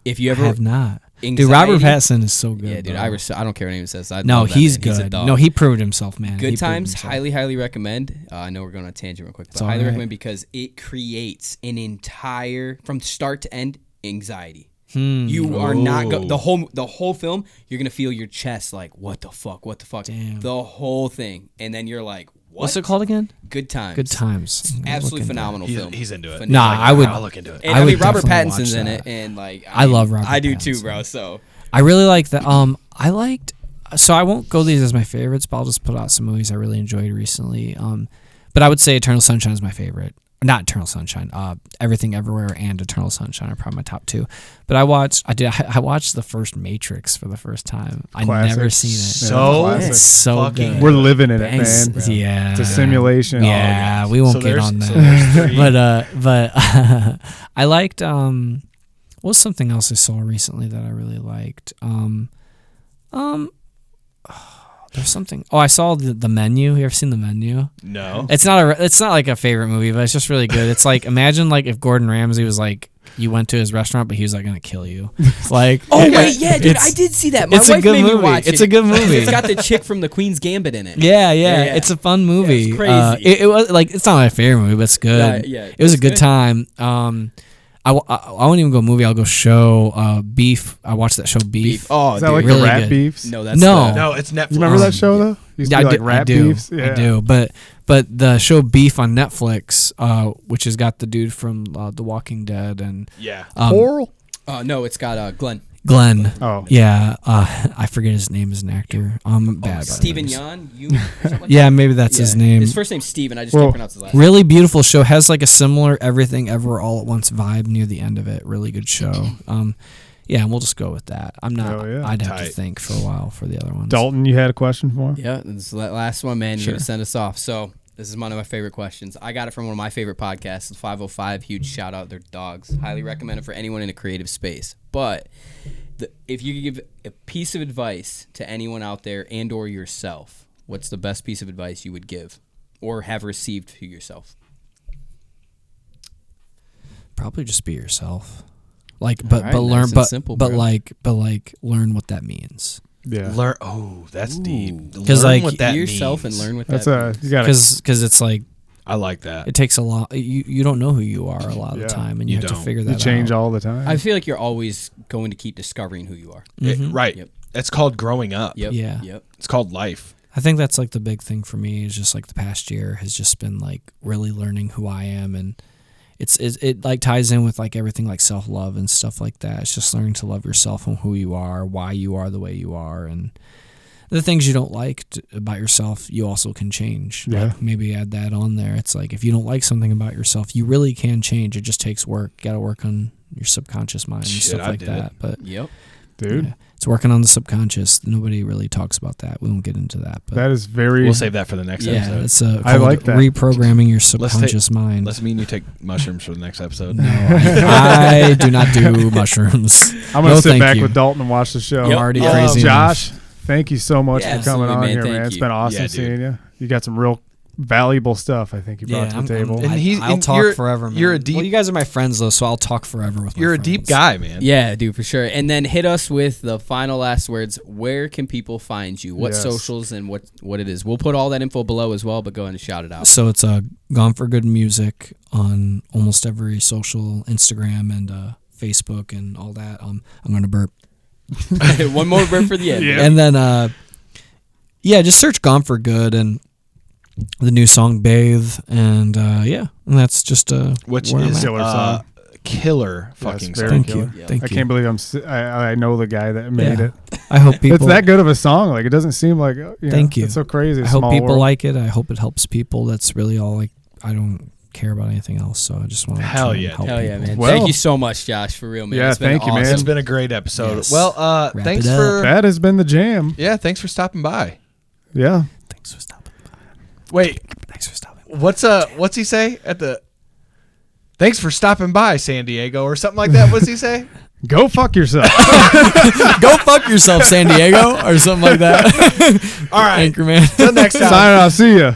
Speaker 5: If you
Speaker 4: I
Speaker 5: ever
Speaker 4: have not. Dude,
Speaker 5: anxiety-
Speaker 4: Robert Pattinson is so good.
Speaker 5: Yeah, dude.
Speaker 4: bro.
Speaker 5: I don't care what anyone says. I
Speaker 4: No,
Speaker 5: love that
Speaker 4: he's
Speaker 5: man. He's a
Speaker 4: good.
Speaker 5: dog.
Speaker 4: No, he proved himself, man. He
Speaker 5: Good
Speaker 4: proved
Speaker 5: Times,
Speaker 4: himself.
Speaker 5: highly recommend. I know we're going on a tangent real quick, but
Speaker 4: It's all
Speaker 5: highly
Speaker 4: right.
Speaker 5: recommend because it creates an entire, from start to end, anxiety.
Speaker 4: Hmm.
Speaker 5: You are not
Speaker 2: Ooh.
Speaker 5: the whole film. You're gonna feel your chest like, what the fuck,
Speaker 4: Damn.
Speaker 5: the whole thing, and then you're like, what?
Speaker 4: What's it called again?
Speaker 5: Good Times.
Speaker 4: Good Times. I'm gonna
Speaker 5: Absolutely
Speaker 4: look into
Speaker 5: phenomenal
Speaker 2: He's-
Speaker 5: film.
Speaker 2: he's into it.
Speaker 5: Phenomenal.
Speaker 4: Nah, I would-
Speaker 2: I'll look into it.
Speaker 5: And
Speaker 4: I
Speaker 5: I,
Speaker 4: would
Speaker 5: mean, Robert
Speaker 4: definitely
Speaker 5: Pattinson's
Speaker 4: watch
Speaker 5: in
Speaker 4: that.
Speaker 5: it, and like
Speaker 4: I love Robert
Speaker 5: I do too,
Speaker 4: Pattinson.
Speaker 5: bro. So
Speaker 4: I really like that. I liked. So I won't go these as my favorites, but I'll just put out some movies I really enjoyed recently. But I would say Eternal Sunshine is my favorite. Not Eternal Sunshine. Everything Everywhere and Eternal Sunshine are probably my top 2. But I watched the first Matrix for the first time. I'd
Speaker 3: Classic.
Speaker 4: never seen it.
Speaker 2: So
Speaker 3: Classic.
Speaker 4: It's so
Speaker 2: fucking
Speaker 4: good.
Speaker 3: We're living in it,
Speaker 4: Thanks.
Speaker 3: man.
Speaker 4: Yeah,
Speaker 3: It's a simulation.
Speaker 4: Yeah, we won't
Speaker 2: So
Speaker 4: get
Speaker 2: there's-
Speaker 4: on
Speaker 2: so
Speaker 4: that.
Speaker 2: there's 3.
Speaker 4: but I liked what was something else I saw recently that I really liked. There's something. Oh, I saw the Menu. You ever seen The Menu?
Speaker 2: No.
Speaker 4: It's not like a favorite movie, but it's just really good. It's like imagine like if Gordon Ramsay was like you went to his restaurant, but he was like gonna kill you. Like
Speaker 5: wait, yeah, dude,
Speaker 4: it's-
Speaker 5: I did see that. My
Speaker 4: it's a
Speaker 5: wife
Speaker 4: good
Speaker 5: made me
Speaker 4: movie.
Speaker 5: watch
Speaker 4: It's
Speaker 5: it.
Speaker 4: a good movie.
Speaker 5: It's got the chick from the Queen's Gambit in it.
Speaker 4: Yeah,
Speaker 5: Yeah.
Speaker 4: it's a fun movie.
Speaker 5: Yeah, it's crazy.
Speaker 4: It was like it's not my favorite movie, but it's good.
Speaker 5: Yeah,
Speaker 4: it was a
Speaker 5: it's
Speaker 4: good
Speaker 5: good.
Speaker 4: time. I won't even go movie. I'll go show. Beef. I watched that show Beef.
Speaker 2: Oh,
Speaker 3: Is that
Speaker 2: dude.
Speaker 3: like
Speaker 4: really
Speaker 3: the rat
Speaker 4: good.
Speaker 3: beefs?
Speaker 5: No, that's
Speaker 4: No.
Speaker 5: the-
Speaker 2: No, it's Netflix.
Speaker 3: You remember that show though? Used to
Speaker 4: Yeah,
Speaker 3: be
Speaker 4: I
Speaker 3: like
Speaker 4: do.
Speaker 3: rat
Speaker 4: I do.
Speaker 3: beefs. Yeah.
Speaker 4: I do. But the show Beef on Netflix, which has got the dude from The Walking Dead and
Speaker 2: Yeah.
Speaker 3: Coral?
Speaker 5: no, it's got Glenn.
Speaker 4: Glenn.
Speaker 3: Oh.
Speaker 4: Yeah. I forget his name as an actor. I'm bad. about
Speaker 5: Steven
Speaker 4: names.
Speaker 5: Yeun. Or something like
Speaker 4: Yeah,
Speaker 5: that?
Speaker 4: maybe that's his
Speaker 5: Yeah.
Speaker 4: name.
Speaker 5: His first name's Steven. I just
Speaker 3: Well,
Speaker 5: can't pronounce his last.
Speaker 4: Really beautiful show. Has like a similar Everything Ever All at Once vibe near the end of it. Really good show. Yeah, and we'll just go with that. I'm not.
Speaker 3: Hell yeah.
Speaker 4: I'd have to
Speaker 2: Tight.
Speaker 4: think for a while for the other ones.
Speaker 3: Dalton, you had a question for him?
Speaker 5: Yeah, this is the last one, man. You're
Speaker 4: Sure.
Speaker 5: gonna send us off. So this is one of my favorite questions. I got it from one of my favorite podcasts, the 505. Huge shout out, they're dogs. Highly recommend it for anyone in a creative space. But if you could give a piece of advice to anyone out there and/or yourself, what's the best piece of advice you would give or have received to yourself?
Speaker 4: Probably just be yourself. Like, but
Speaker 5: All right,
Speaker 4: but learn,
Speaker 5: nice and
Speaker 4: but
Speaker 5: simple,
Speaker 4: but
Speaker 5: bro.
Speaker 4: like learn what that means.
Speaker 3: Yeah.
Speaker 2: Learn. Oh, that's deep.
Speaker 4: 'Cause,
Speaker 2: Learn
Speaker 4: like,
Speaker 2: what that
Speaker 5: Be yourself
Speaker 2: means.
Speaker 5: and learn what
Speaker 3: That's
Speaker 5: that means.
Speaker 3: you got to.
Speaker 4: Because it's like
Speaker 2: I like that.
Speaker 4: it takes a lot. You don't know who you are a lot of
Speaker 3: Yeah.
Speaker 4: the time, and you
Speaker 2: You
Speaker 4: have
Speaker 2: don't.
Speaker 4: to figure
Speaker 3: You
Speaker 4: that
Speaker 3: change
Speaker 4: out.
Speaker 3: all the time.
Speaker 5: I feel like you're always going to keep discovering who you are.
Speaker 2: Right.
Speaker 5: Yep.
Speaker 2: It's called growing up.
Speaker 5: Yep.
Speaker 4: Yeah.
Speaker 5: Yep.
Speaker 2: It's called life.
Speaker 4: I think that's like the big thing for me is just like the past year has just been like really learning who I am, and it like ties in with like everything like self-love and stuff like that. It's just learning to love yourself and who you are, why you are the way you are, and the things you don't like about yourself, you also can change.
Speaker 3: Yeah.
Speaker 4: Like maybe add that on there. It's like if you don't like something about yourself, you really can change. It just takes work. You got to work on your subconscious mind and
Speaker 2: Shit,
Speaker 4: stuff
Speaker 2: I
Speaker 4: like
Speaker 2: did
Speaker 4: that. But
Speaker 5: Yep.
Speaker 3: Dude,
Speaker 4: yeah, it's working on the subconscious. Nobody really talks about that. We won't get into that. But
Speaker 3: that is very.
Speaker 2: We'll save that for the next
Speaker 4: yeah,
Speaker 2: episode.
Speaker 4: it's
Speaker 3: I like that.
Speaker 4: reprogramming your
Speaker 2: Let's
Speaker 4: subconscious mind.
Speaker 2: Let's me and you take mushrooms for the next episode.
Speaker 4: No, I do not do mushrooms.
Speaker 3: I'm going to
Speaker 4: No,
Speaker 3: sit
Speaker 4: thank
Speaker 3: back
Speaker 4: you.
Speaker 3: with Dalton and watch the show.
Speaker 5: Yep.
Speaker 4: Already
Speaker 5: Yeah.
Speaker 4: crazy.
Speaker 3: Josh, thank you so much
Speaker 5: Yeah,
Speaker 3: for coming
Speaker 5: absolutely,
Speaker 3: on
Speaker 5: man.
Speaker 3: here,
Speaker 5: Thank
Speaker 3: man. It's
Speaker 5: you.
Speaker 3: been awesome
Speaker 2: Yeah, dude.
Speaker 3: seeing you. You got some real valuable stuff I think you brought to the table.
Speaker 2: And he's-
Speaker 4: I'll
Speaker 2: and
Speaker 4: talk
Speaker 2: you're-
Speaker 4: forever, man.
Speaker 2: you're a deep-
Speaker 4: Well, you guys are my friends though, so I'll talk forever with.
Speaker 2: You're
Speaker 4: my
Speaker 2: a deep
Speaker 4: friends.
Speaker 2: guy, man.
Speaker 5: Yeah, dude, for sure. And then hit us with the final last words. Where can people find you? What
Speaker 3: Yes.
Speaker 5: socials and what it is? We'll put all that info below as well, but go ahead and shout it out.
Speaker 4: So it's Gone for Good Music on almost every social, Instagram and Facebook and all that. I'm gonna burp.
Speaker 5: One more burp for the end.
Speaker 3: Yeah.
Speaker 4: And then just search Gone for Good and the new song Bathe, and and that's just
Speaker 2: Which
Speaker 4: where I'm
Speaker 2: is
Speaker 4: at.
Speaker 3: Killer song.
Speaker 2: killer
Speaker 3: Yes,
Speaker 2: fucking
Speaker 3: very
Speaker 2: song.
Speaker 4: Thank
Speaker 3: killer.
Speaker 4: you.
Speaker 5: Yeah.
Speaker 4: Thank
Speaker 3: I
Speaker 4: you.
Speaker 3: can't believe I know the guy that made
Speaker 4: Yeah.
Speaker 3: it.
Speaker 4: I hope people.
Speaker 3: It's that good of a song. Like it doesn't seem like.
Speaker 4: Thank you.
Speaker 3: It's so crazy.
Speaker 4: I hope
Speaker 3: small
Speaker 4: people
Speaker 3: world.
Speaker 4: like it. I hope it helps people. That's really all. Like I don't care about anything else, so I just want to
Speaker 2: Hell yeah.
Speaker 5: Hell yeah, man.
Speaker 3: Well-
Speaker 5: Thank you so much, Josh, for real, man.
Speaker 3: Yeah,
Speaker 5: It's been
Speaker 3: thank you, man.
Speaker 5: awesome.
Speaker 2: It's been a great episode.
Speaker 4: Yes.
Speaker 2: Well,
Speaker 4: Wrap
Speaker 2: thanks
Speaker 4: it up.
Speaker 2: for
Speaker 3: That has been the jam.
Speaker 2: thanks for stopping by.
Speaker 3: Yeah.
Speaker 4: Thanks for stopping.
Speaker 2: Wait,
Speaker 4: Thanks for stopping.
Speaker 2: what's he say at the? Thanks for stopping by, San Diego, or something like that. What's he say?
Speaker 3: Go fuck yourself.
Speaker 4: Go fuck yourself, San Diego, or something like that.
Speaker 2: All right.
Speaker 4: Anchorman.
Speaker 2: Till next time.
Speaker 3: Signing off. See ya.